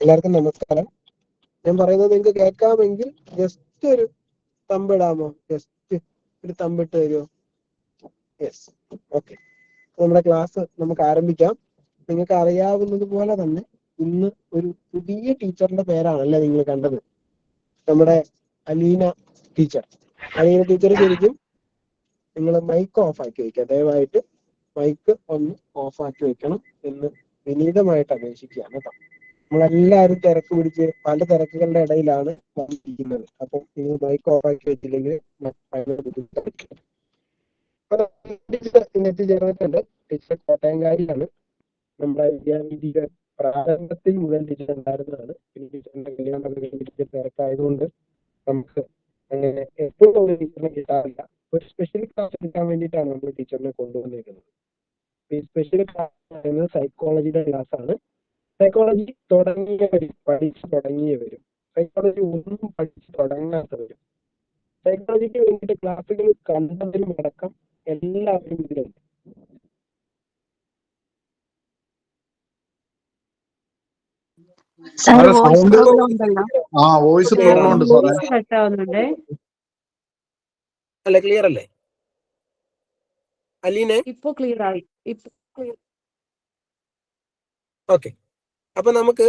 എല്ലാവർക്കും നമസ്കാരം. ഞാൻ പറയുന്നത് നിങ്ങൾക്ക് കേൾക്കാമെങ്കിൽ ജസ്റ്റ് ഒരു തമ്പിടാമോ? ജസ്റ്റ് ഒരു തമ്പിട്ട് തരുമോ? Yes, okay. നമ്മുടെ ക്ലാസ് നമുക്ക് ആരംഭിക്കാം. നിങ്ങൾക്ക് അറിയാവുന്നത് പോലെ തന്നെ ഇന്ന് ഒരു പുതിയ ടീച്ചറിന്റെ പേരാണല്ലേ നിങ്ങൾ കണ്ടത്, നമ്മുടെ അലീന ടീച്ചർ. അലീന ടീച്ചർ ശരിക്കും നിങ്ങൾ മൈക്ക് ഓഫ് ആക്കി വെക്കുക. ദയവായിട്ട് മൈക്ക് ഒന്ന് ഓഫ് ആക്കി വെക്കണം എന്ന് വിനീതമായിട്ട് അപേക്ഷിക്കുകയാണ് കേട്ടോ. നമ്മളെല്ലാവരും തിരക്ക് പിടിച്ച് പല തിരക്കുകളുടെ ഇടയിലാണ് ഇരിക്കുന്നത്. അപ്പം നിങ്ങൾ മൈക്ക് ഓഫ് ആക്കി വെച്ചില്ലെങ്കിൽ ഭയങ്കര ബുദ്ധിമുട്ടായിരിക്കും. എത്തിച്ചേർന്നിട്ടുണ്ട്. ടീച്ചർ കോട്ടയംകാരിയാണ്. നമ്മുടെ വിദ്യാവിധികൾ പ്രാരംഭത്തിൽ മുതൽ ടീച്ചർ ഉണ്ടായിരുന്നതാണ്. പിന്നെ ടീച്ചറിന്റെ കല്യാണം ടീച്ചർ തിരക്കായതുകൊണ്ട് നമുക്ക് അങ്ങനെ എപ്പോഴും ഒരു ടീച്ചറിനെ കിട്ടാറില്ല. ഒരു സ്പെഷ്യൽ ക്ലാസ് എടുക്കാൻ വേണ്ടിയിട്ടാണ് നമ്മൾ ടീച്ചറിനെ കൊണ്ടുവന്നിരിക്കുന്നത്. ഈ സ്പെഷ്യൽ ക്ലാസ് പറയുന്നത് സൈക്കോളജിയുടെ ക്ലാസ് ആണ്. സൈക്കോളജി പഠിച്ചു തുടങ്ങിയവരും സൈക്കോളജി ഒന്നും പഠിച്ചു തുടങ്ങാത്തവരും സൈക്കോളജിക്ക് വേണ്ടിയിട്ട് ക്ലാസ്സുകൾ കണ്ടവരും അടക്കം എല്ലാവരും ഇതിലുണ്ട്. അല്ല, ക്ലിയർ അല്ലേ അലീനെ? ഇപ്പൊ ക്ലിയർ ആയി. ഓക്കെ. അപ്പൊ നമുക്ക്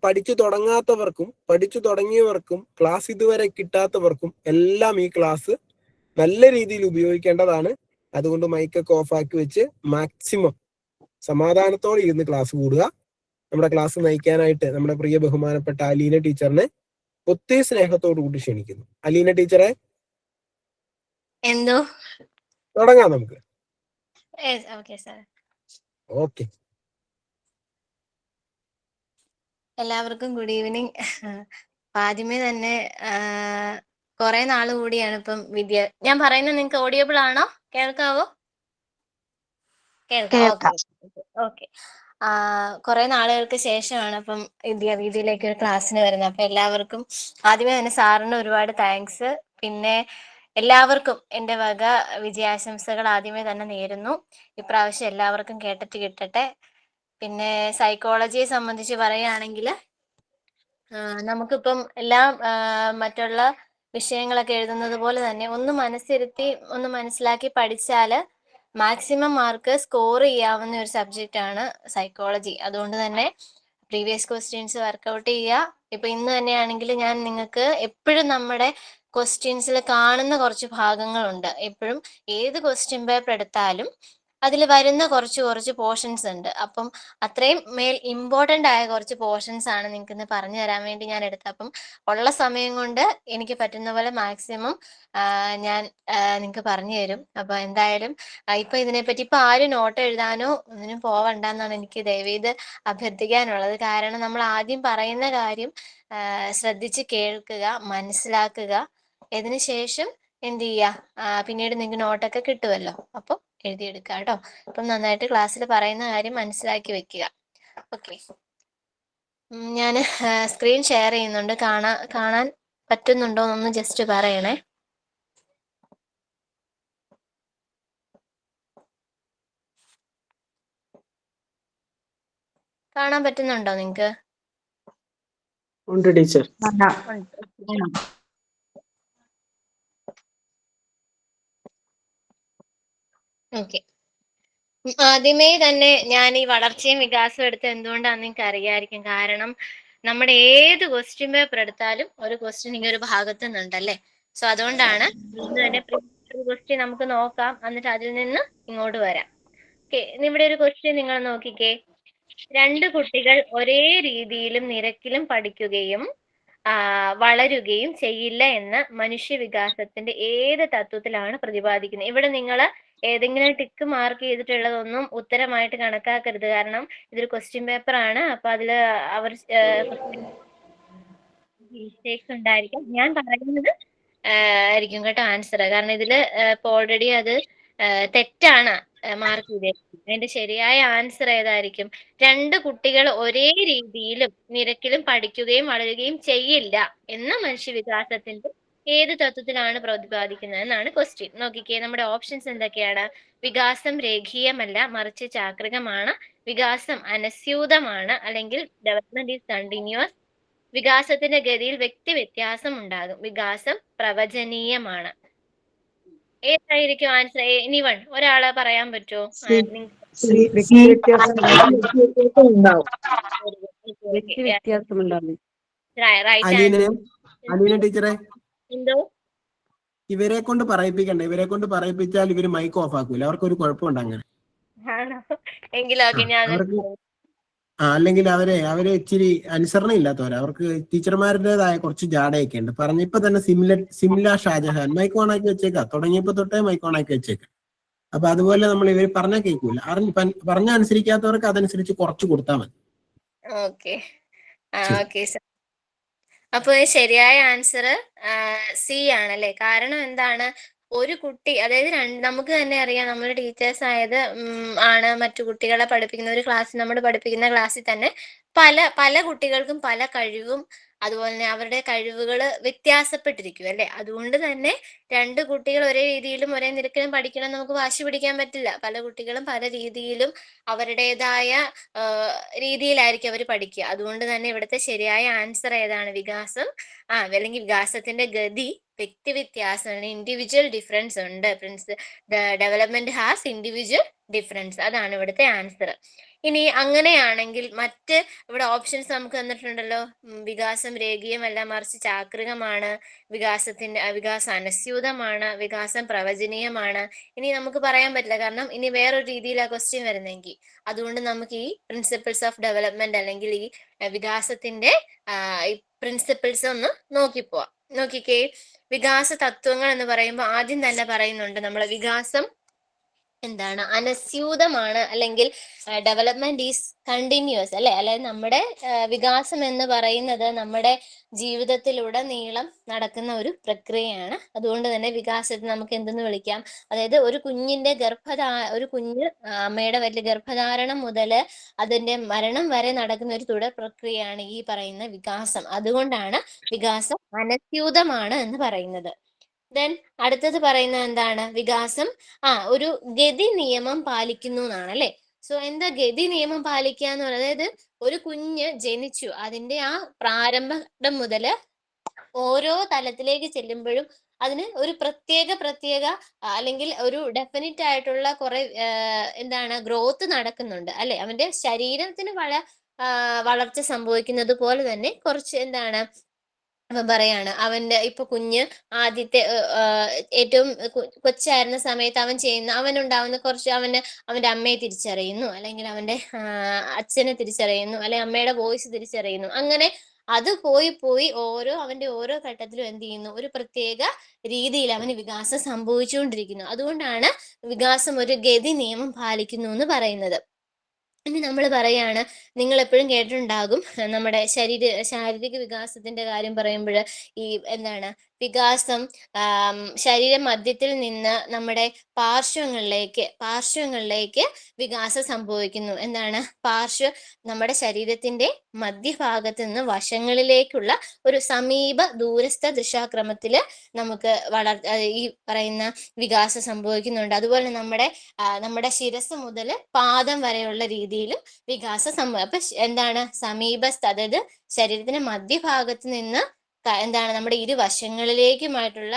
പഠിച്ചു തുടങ്ങാത്തവർക്കും പഠിച്ചു തുടങ്ങിയവർക്കും ക്ലാസ് ഇതുവരെ കിട്ടാത്തവർക്കും എല്ലാം ഈ ക്ലാസ് നല്ല രീതിയിൽ ഉപയോഗിക്കേണ്ടതാണ്. അതുകൊണ്ട് മൈക്കൊക്കെ ഓഫ് ആക്കി വെച്ച് മാക്സിമം സമാധാനത്തോടെ ഇരുന്ന് ക്ലാസ് കൂടുക. നമ്മുടെ ക്ലാസ് നയിക്കാനായിട്ട് നമ്മുടെ പ്രിയ ബഹുമാനപ്പെട്ട അലീന ടീച്ചറിനെ ഒത്തിരി സ്നേഹത്തോടു കൂടി ക്ഷണിക്കുന്നു. അലീന ടീച്ചറെ, എന്തോ തുടങ്ങാം നമുക്ക്. ഓക്കെ. എല്ലാവർക്കും ഗുഡ് ഈവനിങ്. ആദ്യമേ തന്നെ കുറെ നാൾ കൂടിയാണ് ഇപ്പം ഞാൻ പറയുന്നത് നിങ്ങൾക്ക് ഓഡിയബിൾ ആണോ? കേൾക്കാവോ? കേൾക്കാം. ഓക്കെ. കുറെ നാളുകൾക്ക് ശേഷമാണ് അപ്പം വിദ്യാവീതിയിലേക്ക് ഒരു ക്ലാസ്സിന് വരുന്നത്. അപ്പൊ എല്ലാവർക്കും ആദ്യമേ തന്നെ സാറിന് ഒരുപാട് താങ്ക്സ്. പിന്നെ എല്ലാവർക്കും എൻ്റെ വക വിജയാശംസകൾ ആദ്യമേ തന്നെ നേരുന്നു. ഇപ്രാവശ്യം എല്ലാവർക്കും കേട്ടിട്ട് കിട്ടട്ടെ. പിന്നെ സൈക്കോളജിയെ സംബന്ധിച്ച് പറയുകയാണെങ്കിൽ നമുക്കിപ്പം എല്ലാം മറ്റുള്ള വിഷയങ്ങളൊക്കെ എഴുതുന്നത് പോലെ തന്നെ ഒന്ന് മനസ്സിരുത്തി ഒന്ന് മനസ്സിലാക്കി പഠിച്ചാൽ മാക്സിമം മാർക്ക് സ്കോർ ചെയ്യാവുന്ന ഒരു സബ്ജക്റ്റ് ആണ് സൈക്കോളജി. അതുകൊണ്ട് തന്നെ പ്രീവിയസ് ക്വസ്റ്റ്യൻസ് വർക്കൗട്ട് ചെയ്യുക. ഇപ്പൊ ഇന്ന് തന്നെയാണെങ്കിൽ ഞാൻ നിങ്ങൾക്ക് എപ്പോഴും നമ്മുടെ ക്വസ്റ്റ്യൻസിൽ കാണുന്ന കുറച്ച് ഭാഗങ്ങളുണ്ട്. എപ്പോഴും ഏത് ക്വസ്റ്റ്യൻ പേപ്പർ എടുത്താലും അതിൽ വരുന്ന കുറച്ച് പോർഷൻസ് ഉണ്ട്. അപ്പം അത്രയും ഇമ്പോർട്ടൻ്റ് ആയ കുറച്ച് പോർഷൻസ് ആണ് നിങ്ങൾക്ക് ഇന്ന് പറഞ്ഞു തരാൻ വേണ്ടി ഞാൻ എടുത്തത്. അപ്പം ഉള്ള സമയം കൊണ്ട് എനിക്ക് പറ്റുന്ന പോലെ മാക്സിമം ഞാൻ നിങ്ങൾക്ക് പറഞ്ഞു തരും. അപ്പൊ എന്തായാലും ഇപ്പൊ ഇതിനെപ്പറ്റി ഇപ്പൊ ആരും നോട്ട് എഴുതാനോ ഒന്നിനും പോവണ്ടെന്നാണ് എനിക്ക് ദയവേത് അഭ്യർത്ഥിക്കാനുള്ളത്. കാരണം നമ്മൾ ആദ്യം പറയുന്ന കാര്യം ശ്രദ്ധിച്ച് കേൾക്കുക, മനസ്സിലാക്കുക. ഇതിനു ശേഷം എന്ത് ചെയ്യുക, പിന്നീട് നിങ്ങൾക്ക് നോട്ടൊക്കെ കിട്ടുമല്ലോ, അപ്പോൾ എഴുതിയെടുക്കുക കേട്ടോ. അപ്പം നന്നായിട്ട് ക്ലാസ്സിൽ പറയുന്ന കാര്യം മനസ്സിലാക്കി വെക്കുക. ഓക്കെ. ഞാൻ സ്ക്രീൻ ഷെയർ ചെയ്യുന്നുണ്ട്. കാണാൻ പറ്റുന്നുണ്ടോ എന്നൊന്ന് ജസ്റ്റ് പറയണേ. കാണാൻ പറ്റുന്നുണ്ടോ നിങ്ങൾക്ക്? ഉണ്ട് ടീച്ചർ. ഓക്കെ. ആദ്യമേ തന്നെ ഞാൻ ഈ വളർച്ചയും വികാസവും എടുത്ത് എന്തുകൊണ്ടാന്ന് നിങ്ങൾക്ക് അറിയാമായിരിക്കും. കാരണം നമ്മുടെ ഏത് ക്വസ്റ്റ്യൻ പേപ്പർ എടുത്താലും ഒരു ക്വസ്റ്റ്യൻ ഇങ്ങനെ ഒരു ഭാഗത്ത് നിന്നുണ്ടല്ലേ. സോ അതുകൊണ്ടാണ് ഇന്ന് തന്നെ ക്വസ്റ്റ്യൻ നമുക്ക് നോക്കാം, എന്നിട്ട് അതിൽ നിന്ന് ഇങ്ങോട്ട് വരാം. ഓക്കെ. ഇവിടെ ഒരു ക്വസ്റ്റ്യൻ നിങ്ങൾ നോക്കിക്കേ. 2 കുട്ടികൾ ഒരേ രീതിയിലും നിരക്കിലും പഠിക്കുകയും വളരുകയും ചെയ്യില്ല എന്ന് മനുഷ്യ വികാസത്തിന്റെ ഏത് തത്വത്തിലാണ് പ്രതിപാദിക്കുന്നത്? ഇവിടെ നിങ്ങൾ ഏതെങ്കിലും ടിക്ക് മാർക്ക് ചെയ്തിട്ടുള്ളതൊന്നും ഉത്തരമായിട്ട് കണക്കാക്കരുത്. കാരണം ഇതൊരു ക്വസ്റ്റ്യൻ പേപ്പർ ആണ്. അപ്പൊ അതില് അവർ മിസ്റ്റേക്സ് ഉണ്ടായിരിക്കും. ഞാൻ പറയുന്നത് ആയിരിക്കും കേട്ടോ ആൻസർ. കാരണം ഇതില് ഇപ്പൊ ഓൾറെഡി അത് തെറ്റാണ് മാർക്ക് ചെയ്തേക്കുന്നത്. അതിന്റെ ശരിയായ ആൻസർ ഏതായിരിക്കും? 2 കുട്ടികൾ ഒരേ രീതിയിലും നിരക്കിലും പഠിക്കുകയും വളരുകയും ചെയ്യില്ല എന്ന മനുഷ്യ വികാസത്തിന്റെ ഏത് തത്വത്തിലാണ് പ്രതിപാദിക്കുന്നത് എന്നാണ് ക്വസ്റ്റ്യൻ. നോക്കിക്കേ, നമ്മുടെ ഓപ്ഷൻസ് എന്തൊക്കെയാണ്? വികാസം രേഖീയമല്ല, മറിച്ച് ചാക്രികമാണ്. വികാസം അനസ്യൂതമാണ്, അല്ലെങ്കിൽ ഡെവലപ്മെന്റ് ഈസ് കണ്ടിന്യൂസ്. വികാസത്തിന്റെ ഗതിയിൽ വ്യക്തി വ്യത്യാസം ഉണ്ടാകും. വികാസം പ്രവചനീയമാണ്. ഏതായിരിക്കും ആൻസർ? എനിവൺ ഒരാളെ പറയാൻ പറ്റുമോ? അലീന ടീച്ചറെ, എന്തോ ഇവരെ കൊണ്ട് പറയിപ്പിക്കണ്ട. ഇവരെ കൊണ്ട് പറയിപ്പിച്ചാൽ ഇവര് മൈക്ക് ഓഫ് ആക്കൂല. അവർക്കൊരു കുഴപ്പമുണ്ട് അങ്ങനെ. ആണോ? എങ്കിലും ഓക്കെ, ഞാൻ അല്ലെങ്കിൽ അവര് ഇച്ചിരി അനുസരണ ഇല്ലാത്തവരാ. അവർക്ക് ടീച്ചർമാരുടേതായ കുറച്ച് ജാടയൊക്കെ ഉണ്ട്. പറഞ്ഞപ്പോ തന്നെ സിംല ഷാജഹാൻ മൈക്ക് ഓൺ ആക്കി വെച്ചേക്കാം. തുടങ്ങിയപ്പോ തൊട്ടേ മൈക്ക് ഓൺ ആക്കി വെച്ചേക്കാം. അപ്പൊ അതുപോലെ നമ്മൾ ഇവർ പറഞ്ഞാൽ കേൾക്കൂല. പറഞ്ഞ അനുസരിക്കാത്തവർക്ക് അതനുസരിച്ച് കുറച്ച് കൊടുത്താൽ മതി. Okay okay sir. അപ്പൊ ശരിയായ ആൻസർ സി ആണല്ലേ? കാരണം എന്താണ്? ഒരു കുട്ടി, അതായത് നമുക്ക് തന്നെ അറിയാം, നമ്മുടെ ടീച്ചേഴ്സ് ആയത് ആണ് മറ്റു കുട്ടികളെ പഠിപ്പിക്കുന്ന ഒരു ക്ലാസ്, നമ്മൾ പഠിപ്പിക്കുന്ന ക്ലാസ്സിൽ തന്നെ പല പല കുട്ടികൾക്കും പല കഴിവും അതുപോലെ തന്നെ അവരുടെ കഴിവുകൾ വ്യത്യാസപ്പെട്ടിരിക്കും അല്ലെ? അതുകൊണ്ട് തന്നെ രണ്ട് കുട്ടികൾ ഒരേ രീതിയിലും ഒരേ നിരക്കിലും പഠിക്കണം നമുക്ക് വാശി പിടിക്കാൻ പറ്റില്ല. പല കുട്ടികളും പല രീതിയിലും അവരുടേതായ രീതിയിലായിരിക്കും അവർ പഠിക്കുക. അതുകൊണ്ട് തന്നെ ഇവിടുത്തെ ശരിയായ ആൻസർ ഏതാണ്? വികാസം അല്ലെങ്കിൽ വികാസത്തിന്റെ ഗതി വ്യക്തി വ്യത്യാസം, ഇൻഡിവിജ്വൽ ഡിഫറൻസ് ഉണ്ട്. Development has individual difference. അതാണ് ഇവിടുത്തെ ആൻസർ. ഇനി അങ്ങനെയാണെങ്കിൽ മറ്റ് ഇവിടെ ഓപ്ഷൻസ് നമുക്ക് തന്നിട്ടുണ്ടല്ലോ. വികാസം രേഖീയമല്ല, മറിച്ച് ചാക്രികമാണ്. വികാസം അനസ്യൂതമാണ്. വികാസം പ്രവചനീയമാണ്. ഇനി നമുക്ക് പറയാൻ പറ്റില്ല, കാരണം ഇനി വേറൊരു രീതിയിലാണ് ക്വസ്റ്റ്യൻ വരുന്നെങ്കിൽ. അതുകൊണ്ട് നമുക്ക് ഈ പ്രിൻസിപ്പിൾസ് ഓഫ് ഡെവലപ്മെന്റ് അല്ലെങ്കിൽ ഈ വികാസത്തിന്റെ പ്രിൻസിപ്പിൾസ് ഒന്ന് നോക്കിപ്പോവാം. നോക്കിക്കേ, വികാസ തത്വങ്ങൾ എന്ന് പറയുമ്പോൾ ആദ്യം തന്നെ പറയുന്നുണ്ട് നമ്മളെ വികാസം എന്താണ്? അനസ്യൂതമാണ്, അല്ലെങ്കിൽ ഡെവലപ്മെന്റ് ഈസ് കണ്ടിന്യൂസ് അല്ലെ? അതായത് നമ്മുടെ വികാസം എന്ന് പറയുന്നത് നമ്മുടെ ജീവിതത്തിലുടനീളം നടക്കുന്ന ഒരു പ്രക്രിയയാണ്. അതുകൊണ്ട് തന്നെ വികാസത്തെ നമുക്ക് എന്തെന്ന് വിളിക്കാം? അതായത് ഒരു കുഞ്ഞിന്റെ ഒരു കുഞ്ഞ് അമ്മയുടെ വലിയ ഗർഭധാരണം മുതൽ അതിന്റെ മരണം വരെ നടക്കുന്ന ഒരു തുടർ പ്രക്രിയയാണ് ഈ പറയുന്ന വികാസം. അതുകൊണ്ടാണ് വികാസം അനസ്യൂതമാണ് എന്ന് പറയുന്നത്. ദെൻ അടുത്തത് പറയുന്നത് എന്താണ്? വികാസം ഒരു ഗതി നിയമം പാലിക്കുന്നു എന്നാണ് അല്ലെ? സോ എന്താ ഗതി നിയമം പാലിക്കുക എന്ന് പറയുന്നത്? അതായത് ഒരു കുഞ്ഞ് ജനിച്ചു, അതിന്റെ പ്രാരംഭം മുതൽ ഓരോ തലത്തിലേക്ക് ചെല്ലുമ്പോഴും അതിന് ഒരു പ്രത്യേക അല്ലെങ്കിൽ ഒരു ഡെഫിനിറ്റ് ആയിട്ടുള്ള കുറെ എന്താണ് ഗ്രോത്ത് നടക്കുന്നുണ്ട് അല്ലെ? അവന്റെ ശരീരത്തിന് വളർച്ച സംഭവിക്കുന്നത് പോലെ തന്നെ കുറച്ച് എന്താണ് പറയാണ്, അവന്റെ ഇപ്പൊ കുഞ്ഞ് ആദ്യത്തെ ഏറ്റവും കൊച്ചായിരുന്ന സമയത്ത് അവനുണ്ടാവുന്ന കുറച്ച് അവന്റെ അമ്മയെ തിരിച്ചറിയുന്നു, അല്ലെങ്കിൽ അവന്റെ അച്ഛനെ തിരിച്ചറിയുന്നു, അല്ലെങ്കിൽ അമ്മയുടെ വോയിസ് തിരിച്ചറിയുന്നു. അങ്ങനെ അത് പോയി അവന്റെ ഓരോ ഘട്ടത്തിലും എന്ത് ചെയ്യുന്നു? ഒരു പ്രത്യേക രീതിയിൽ അവന് വികാസം സംഭവിച്ചുകൊണ്ടിരിക്കുന്നു. അതുകൊണ്ടാണ് വികാസം ഒരു ഗതി നിയമം പാലിക്കുന്നു എന്ന് പറയുന്നത്. ഇനി നമ്മൾ പറയാണ്, നിങ്ങൾ എപ്പോഴും കേട്ടിട്ടുണ്ടാകും നമ്മുടെ ശാരീരിക വികാസത്തിന്റെ കാര്യം പറയുമ്പോൾ ഈ എന്താണ് വികാസം ശരീര മധ്യത്തിൽ നിന്ന് നമ്മുടെ പാർശ്വങ്ങളിലേക്ക് വികാസം സംഭവിക്കുന്നു. എന്താണ് നമ്മുടെ ശരീരത്തിന്റെ മധ്യഭാഗത്ത് നിന്ന് വശങ്ങളിലേക്കുള്ള ഒരു സമീപ ദൂരസ്ഥ ദിശാക്രമത്തില് നമുക്ക് ഈ പറയുന്ന വികാസം സംഭവിക്കുന്നുണ്ട്. അതുപോലെ നമ്മുടെ ശിരസ് മുതൽ പാദം വരെയുള്ള രീതിയിലും വികാസം അപ്പൊ എന്താണ് സമീപസ്ഥ, അതായത് ശരീരത്തിന്റെ മധ്യഭാഗത്ത് നിന്ന് എന്താണ് നമ്മുടെ ഇരുവശങ്ങളിലേക്കുമായിട്ടുള്ള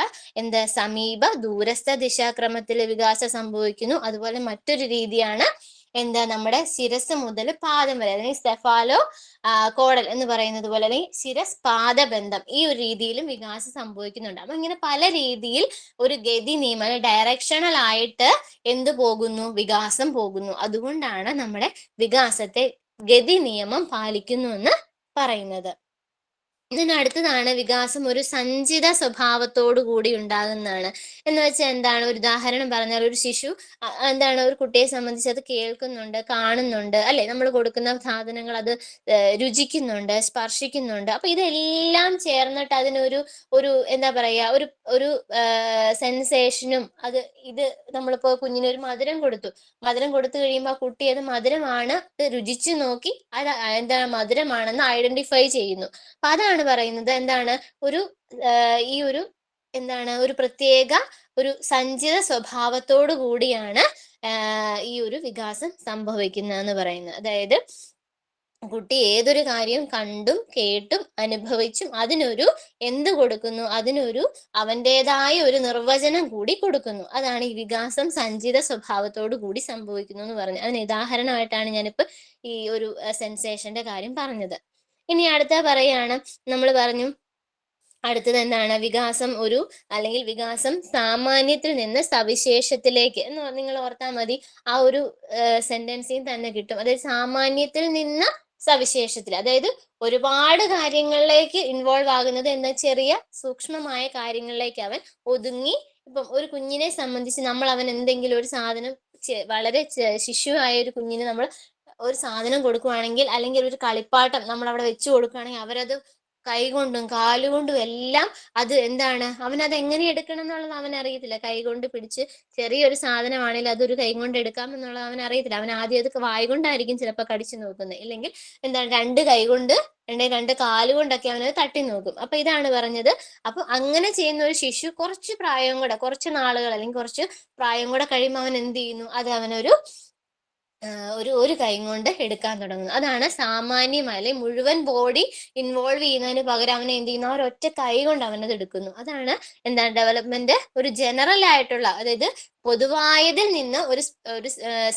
സമീപ ദൂരസ്ഥ ദിശാക്രമത്തിൽ വികാസം സംഭവിക്കുന്നു. അതുപോലെ മറ്റൊരു രീതിയാണ് നമ്മുടെ ശിരസ് മുതൽ പാദം വരെ, അല്ലെങ്കിൽ സെഫാലോ കോഡൽ എന്ന് പറയുന്നത് പോലെ, അല്ലെങ്കിൽ ശിരസ് പാദബന്ധം, ഈ ഒരു രീതിയിലും വികാസം സംഭവിക്കുന്നുണ്ട്. അപ്പൊ ഇങ്ങനെ പല രീതിയിൽ ഒരു ഗതി നിയമം ഡയറക്ഷണൽ ആയിട്ട് പോകുന്നു? വികാസം പോകുന്നു. അതുകൊണ്ടാണ് നമ്മുടെ വികാസത്തെ ഗതി നിയമം പാലിക്കുന്നു എന്ന് പറയുന്നത്. ഇതിനടുത്തതാണ് വികാസം ഒരു സഞ്ചിത സ്വഭാവത്തോടു കൂടി ഉണ്ടാകുന്നതാണ്. എന്ന് വെച്ചാൽ എന്താണ്? ഒരു ഉദാഹരണം പറഞ്ഞാൽ, ഒരു ശിശു ഒരു കുട്ടിയെ സംബന്ധിച്ച് അത് കേൾക്കുന്നുണ്ട്, കാണുന്നുണ്ട് അല്ലെ? നമ്മൾ കൊടുക്കുന്ന സാധനങ്ങൾ അത് രുചിക്കുന്നുണ്ട്, സ്പർശിക്കുന്നുണ്ട്. അപ്പൊ ഇതെല്ലാം ചേർന്നിട്ട് അതിനൊരു എന്താ പറയാ ഒരു സെൻസേഷനും ഇത് നമ്മളിപ്പോ കുഞ്ഞിനൊരു മധുരം കൊടുത്തു കഴിയുമ്പോൾ ആ കുട്ടി അത് മധുരമാണ് രുചിച്ചു നോക്കി അത് മധുരമാണെന്ന് ഐഡന്റിഫൈ ചെയ്യുന്നു. അപ്പൊ അതാണ് പറയുന്നത് ഈ ഒരു എന്താണ് ഒരു പ്രത്യേക ഒരു സഞ്ചിത സ്വഭാവത്തോടു കൂടിയാണ് ഈ ഒരു വികാസം സംഭവിക്കുന്നതെന്ന് പറയുന്നത്. അതായത് കുട്ടി ഏതൊരു കാര്യം കണ്ടും കേട്ടും അനുഭവിച്ചും അതിനൊരു എന്ത് കൊടുക്കുന്നു, അതിനൊരു അവൻ്റെതായ ഒരു നിർവചനം കൂടി കൊടുക്കുന്നു. അതാണ് ഈ വികാസം സഞ്ചിത സ്വഭാവത്തോടു കൂടി സംഭവിക്കുന്നു എന്ന് പറഞ്ഞു. അതിന് ഉദാഹരണമായിട്ടാണ് ഞാനിപ്പോ ഈ ഒരു സെൻസേഷന്റെ കാര്യം പറഞ്ഞത്. ഇനി അടുത്ത പറയാണ്, നമ്മൾ പറഞ്ഞു അടുത്തത് എന്താണ്, വികാസം ഒരു അല്ലെങ്കിൽ വികാസം സാമാന്യത്തിൽ നിന്ന് സവിശേഷത്തിലേക്ക് എന്ന് നിങ്ങൾ ഓർത്താൽ മതി. ആ ഒരു സെന്റൻസിൽ തന്നെ കിട്ടും. അതായത് സാമാന്യത്തിൽ നിന്ന് സവിശേഷത്തിൽ, അതായത് ഒരുപാട് കാര്യങ്ങളിലേക്ക് ഇൻവോൾവ് ആകുന്നത് എന്ന ചെറിയ സൂക്ഷ്മമായ കാര്യങ്ങളിലേക്ക് അവൻ ഒതുങ്ങി. ഇപ്പം ഒരു കുഞ്ഞിനെ സംബന്ധിച്ച് നമ്മൾ അവൻ എന്തെങ്കിലും ഒരു സാധനം വളരെ ശിശുവായ ഒരു കുഞ്ഞിന് നമ്മൾ ഒരു സാധനം കൊടുക്കുകയാണെങ്കിൽ, അല്ലെങ്കിൽ ഒരു കളിപ്പാട്ടം നമ്മൾ അവിടെ വെച്ചു കൊടുക്കുകയാണെങ്കിൽ അവരത് കൈകൊണ്ടും കാലുകൊണ്ടും എല്ലാം അത് എന്താണ് അവനത് എങ്ങനെ എടുക്കണം എന്നുള്ളത് അവൻ അറിയത്തില്ല. കൈകൊണ്ട് പിടിച്ച് ചെറിയൊരു സാധനമാണെങ്കിൽ അതൊരു കൈ കൊണ്ട് എടുക്കാം എന്നുള്ളത് അവൻ അറിയത്തില്ല. അവൻ ആദ്യം അത് വായ് കൊണ്ടായിരിക്കും ചിലപ്പോൾ കടിച്ചു നോക്കുന്നത്, ഇല്ലെങ്കിൽ എന്താണ് രണ്ട് കൈ കൊണ്ട് രണ്ട് കാലുകൊണ്ടൊക്കെ അവനത് തട്ടി നോക്കും. അപ്പൊ ഇതാണ് പറഞ്ഞത്. അപ്പൊ അങ്ങനെ ചെയ്യുന്ന ഒരു ശിശു കുറച്ച് പ്രായം കൂടെ, കുറച്ച് നാളുകൾ അല്ലെങ്കിൽ കുറച്ച് പ്രായം കൂടെ കഴിയുമ്പോൾ അവൻ എന്ത് ചെയ്യുന്നു, അത് അവനൊരു ഒരു കൈ കൊണ്ട് എടുക്കാൻ തുടങ്ങുന്നു. അതാണ് സാമാന്യമായ അല്ലെങ്കിൽ മുഴുവൻ ബോഡി ഇൻവോൾവ് ചെയ്യുന്നതിന് പകരം അവനെ എന്ത് ചെയ്യുന്നു, ഒരൊറ്റ കൈ കൊണ്ട് അവനത് എടുക്കുന്നു. അതാണ് എന്താണ് ഡെവലപ്മെന്റ് ഒരു ജനറൽ ആയിട്ടുള്ള, അതായത് പൊതുവായതിൽ നിന്ന് ഒരു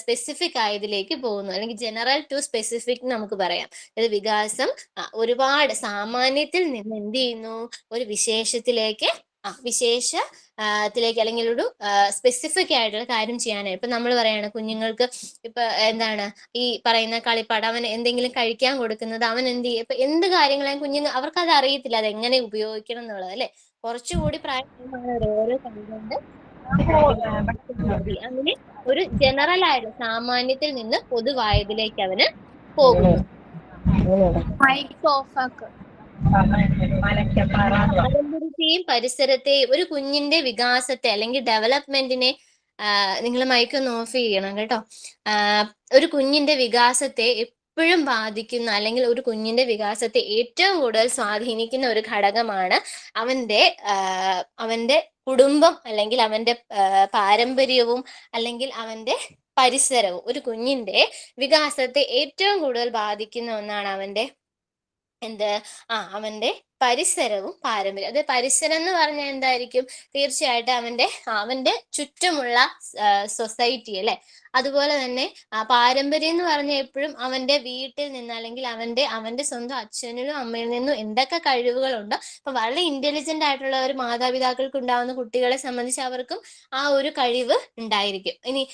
സ്പെസിഫിക് ആയതിലേക്ക് പോകുന്നു, അല്ലെങ്കിൽ ജനറൽ ടു സ്പെസിഫിക് നമുക്ക് പറയാം. അതായത് വികാസം ഒരുപാട് സാമാന്യത്തിൽ നിന്ന് എന്ത് ചെയ്യുന്നു, ഒരു വിശേഷത്തിലേക്ക് വിശേഷത്തിലേക്ക് അല്ലെങ്കിൽ ഒരു സ്പെസിഫിക് ആയിട്ടുള്ള കാര്യം ചെയ്യാനായി. ഇപ്പൊ നമ്മൾ പറയാണ് കുഞ്ഞുങ്ങൾക്ക് ഇപ്പൊ എന്താണ് ഈ പറയുന്ന കളിപ്പാട് അവൻ എന്തെങ്കിലും കഴിക്കാൻ കൊടുക്കുന്നത്, അവൻ എന്ത് ചെയ്യും, ഇപ്പൊ എന്ത് കാര്യങ്ങളായും കുഞ്ഞുങ്ങൾ അവർക്ക് അത് അറിയത്തില്ല അത് എങ്ങനെ ഉപയോഗിക്കണം എന്നുള്ളത്, അല്ലെ. കുറച്ചുകൂടി പ്രായം ഓരോ കൈകൊണ്ട് അങ്ങനെ ഒരു ജനറൽ ആയിട്ട് സാമാന്യത്തിൽ നിന്ന് പൊതുവായതിലേക്ക് അവന് പോകുന്നു. പാരമ്പര്യത്തെയും പരിസരത്തെയും ഒരു കുഞ്ഞിന്റെ വികാസത്തെ അല്ലെങ്കിൽ ഡെവലപ്മെന്റിനെ നിങ്ങൾ മൈക്കൊന്ന് ഓഫ് ചെയ്യണം കേട്ടോ. ഒരു കുഞ്ഞിന്റെ വികാസത്തെ എപ്പോഴും ബാധിക്കുന്ന അല്ലെങ്കിൽ ഒരു കുഞ്ഞിന്റെ വികാസത്തെ ഏറ്റവും കൂടുതൽ സ്വാധീനിക്കുന്ന ഒരു ഘടകമാണ് അവന്റെ കുടുംബം, അല്ലെങ്കിൽ അവന്റെ പാരമ്പര്യവും, അല്ലെങ്കിൽ അവന്റെ പരിസരവും. ഒരു കുഞ്ഞിന്റെ വികാസത്തെ ഏറ്റവും കൂടുതൽ ബാധിക്കുന്ന ഒന്നാണ് അവന്റെ അവന്റെ പരിസരവും പാരമ്പര്യം. അത് പരിസരം എന്ന് പറഞ്ഞാൽ എന്തായിരിക്കും, തീർച്ചയായിട്ടും അവന്റെ ചുറ്റുമുള്ള സൊസൈറ്റി, അല്ലെ. അതുപോലെ തന്നെ പാരമ്പര്യം എന്ന് പറഞ്ഞാൽ എപ്പോഴും അവന്റെ വീട്ടിൽ നിന്ന്, അല്ലെങ്കിൽ അവന്റെ സ്വന്തം അച്ഛനും അമ്മയിൽ നിന്നും എന്തൊക്കെ കഴിവുകളുണ്ടോ, അപ്പൊ വളരെ ഇന്റലിജന്റ് ആയിട്ടുള്ള ഒരു മാതാപിതാക്കൾക്ക് ഉണ്ടാവുന്ന കുട്ടികളെ സംബന്ധിച്ച് അവർക്കും ആ ഒരു കഴിവ് ഉണ്ടായിരിക്കും. ഇനി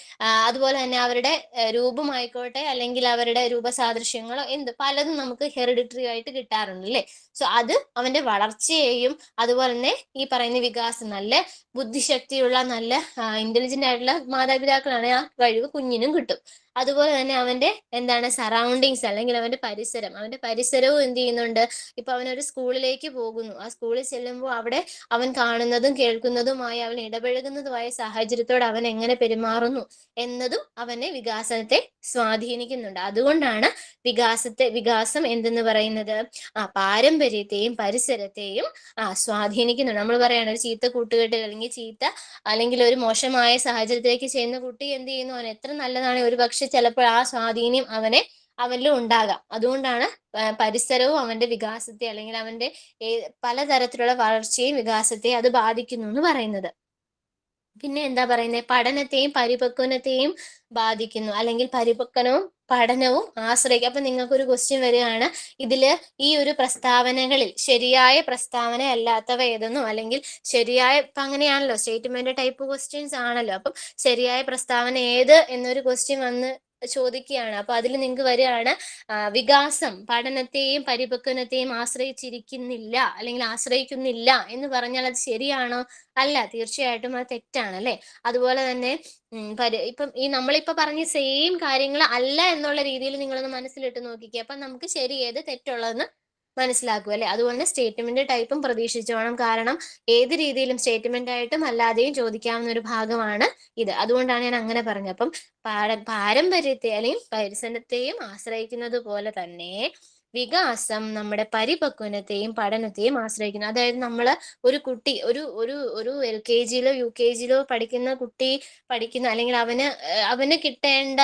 അതുപോലെ തന്നെ അവരുടെ രൂപമായിക്കോട്ടെ, അല്ലെങ്കിൽ അവരുടെ രൂപസാദൃശ്യങ്ങളോ പലതും നമുക്ക് ഹെറിഡിറ്ററി ആയിട്ട് കിട്ടാറുണ്ട്, അല്ലെ. സോ അത് അവന്റെ വളർച്ചയെയും അതുപോലെ തന്നെ ഈ പറയുന്ന വികാസം, നല്ല ബുദ്ധിശക്തിയുള്ള നല്ല ഇന്റലിജന്റ് ആയിട്ടുള്ള മാതാപിതാക്കളാണ് ആ കഴിവ് കുഞ്ഞിനും കിട്ടും. അതുപോലെ തന്നെ അവന്റെ സറൗണ്ടിങ്സ്, അല്ലെങ്കിൽ അവന്റെ പരിസരവും എന്ത് ചെയ്യുന്നുണ്ട്. ഇപ്പൊ അവനൊരു സ്കൂളിലേക്ക് പോകുന്നു, ആ സ്കൂളിൽ ചെല്ലുമ്പോൾ അവിടെ അവൻ കാണുന്നതും കേൾക്കുന്നതുമായ, അവൻ ഇടപഴകുന്നതുമായ സാഹചര്യത്തോട് അവൻ എങ്ങനെ പെരുമാറുന്നു എന്നതും അവന്റെ വികാസത്തെ സ്വാധീനിക്കുന്നുണ്ട്. അതുകൊണ്ടാണ് വികാസം എന്തെന്ന് പറയുന്നത് പാരമ്പര്യത്തെയും പരിസരത്തെയും സ്വാധീനിക്കുന്നുണ്ട്. നമ്മൾ പറയാണ് ഒരു ചീത്ത കൂട്ടുകെട്ടിൽ അല്ലെങ്കിൽ ഒരു മോശമായ സാഹചര്യത്തിലേക്ക് ചെയ്യുന്ന കുട്ടി എന്ത് ചെയ്യുന്നു, അവൻ എത്ര നല്ലതാണ്, ഒരു പക്ഷെ ചിലപ്പോൾ ആ സ്വാധീനം അവനിലും ഉണ്ടാകാം. അതുകൊണ്ടാണ് പരിസരവും അവന്റെ വികാസത്തെ, അല്ലെങ്കിൽ അവന്റെ പലതരത്തിലുള്ള വളർച്ചയും വികാസത്തെയും അത് ബാധിക്കുന്നു എന്ന് പറയുന്നത്. പിന്നെ എന്താ പറയുന്നത്, പഠനത്തെയും പരിപക്വനത്തെയും ബാധിക്കുന്നു, അല്ലെങ്കിൽ പരിപക്വനവും പഠനവും ആശ്രയിക്കും. അപ്പൊ നിങ്ങൾക്കൊരു ക്വസ്റ്റ്യൻ വരികയാണ്, ഇതില് ഈ ഒരു പ്രസ്താവനകളിൽ ശരിയായ പ്രസ്താവന അല്ലാത്തവ ഏതെന്നോ, അല്ലെങ്കിൽ ഇപ്പൊ അങ്ങനെയാണല്ലോ സ്റ്റേറ്റ്മെന്റ് ടൈപ്പ് ക്വസ്റ്റ്യൻസ് ആണല്ലോ. അപ്പം ശരിയായ പ്രസ്താവന ഏത് എന്നൊരു ക്വസ്റ്റ്യൻ വന്ന് ചോദിക്കുകയാണ്. അപ്പൊ അതിൽ നിങ്ങൾക്ക് വരികയാണ് വികാസം പഠനത്തെയും പരിപക്വനത്തെയും ആശ്രയിച്ചിരിക്കുന്നില്ല, അല്ലെങ്കിൽ ആശ്രയിക്കുന്നില്ല എന്ന് പറഞ്ഞാൽ അത് ശരിയാണോ? അല്ല, തീർച്ചയായിട്ടും അത് തെറ്റാണ്, അല്ലെ. അതുപോലെ തന്നെ ഇപ്പം നമ്മളിപ്പോ പറഞ്ഞ സെയിം കാര്യങ്ങൾ അല്ല എന്നുള്ള രീതിയിൽ നിങ്ങളൊന്ന് മനസ്സിലിട്ട് നോക്കിക്കുക. അപ്പൊ നമുക്ക് ശരി ഏത് തെറ്റുള്ളതെന്ന് മനസ്സിലാക്കുക, അല്ലെ. അതുകൊണ്ട് സ്റ്റേറ്റ്മെന്റ് ടൈപ്പും പ്രതീക്ഷിച്ചോണം. കാരണം ഏത് രീതിയിലും സ്റ്റേറ്റ്മെന്റ് ആയിട്ടും അല്ലാതെയും ചോദിക്കാവുന്ന ഒരു ഭാഗമാണ് ഇത്. അതുകൊണ്ടാണ് ഞാൻ അങ്ങനെ പറഞ്ഞത്. അപ്പം പാരമ്പര്യത്തെ അല്ലെങ്കിൽ പരിസരത്തെയും ആശ്രയിക്കുന്നത് പോലെ തന്നെ വികാസം നമ്മുടെ പരിപക്വനത്തെയും പഠനത്തെയും ആശ്രയിക്കുന്നു. അതായത് നമ്മൾ ഒരു കുട്ടി ഒരു LKG-യിലോ UKG-യിലോ പഠിക്കുന്ന കുട്ടി പഠിക്കുന്ന അല്ലെങ്കിൽ അവന് കിട്ടേണ്ട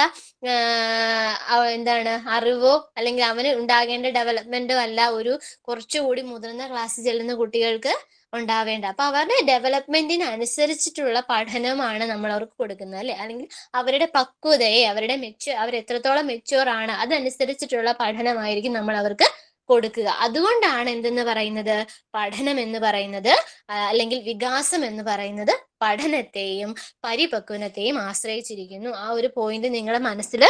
എന്താണ് അറിവോ അല്ലെങ്കിൽ അവന് ഉണ്ടാകേണ്ട ഡെവലപ്മെന്റോ അല്ല ഒരു കുറച്ചുകൂടി മുതിർന്ന ക്ലാസ്സിൽ ചെല്ലുന്ന കുട്ടികൾക്ക് ഉണ്ടാവേണ്ട. അപ്പൊ അവരുടെ ഡെവലപ്മെന്റിന് അനുസരിച്ചിട്ടുള്ള പഠനമാണ് നമ്മൾ അവർക്ക് കൊടുക്കുന്നത്, അല്ലെ? അല്ലെങ്കിൽ അവരുടെ പക്വതയെ അവർ എത്രത്തോളം മെച്യൂർ ആണ് അതനുസരിച്ചിട്ടുള്ള പഠനമായിരിക്കും നമ്മൾ അവർക്ക് കൊടുക്കുക. അതുകൊണ്ടാണ് എന്തെന്ന് പറയുന്നത്, പഠനം എന്ന് പറയുന്നത് അല്ലെങ്കിൽ വികാസം എന്ന് പറയുന്നത് പഠനത്തെയും പരിപക്വനത്തെയും ആശ്രയിച്ചിരിക്കുന്നു. ആ ഒരു പോയിന്റ് നിങ്ങളുടെ മനസ്സിൽ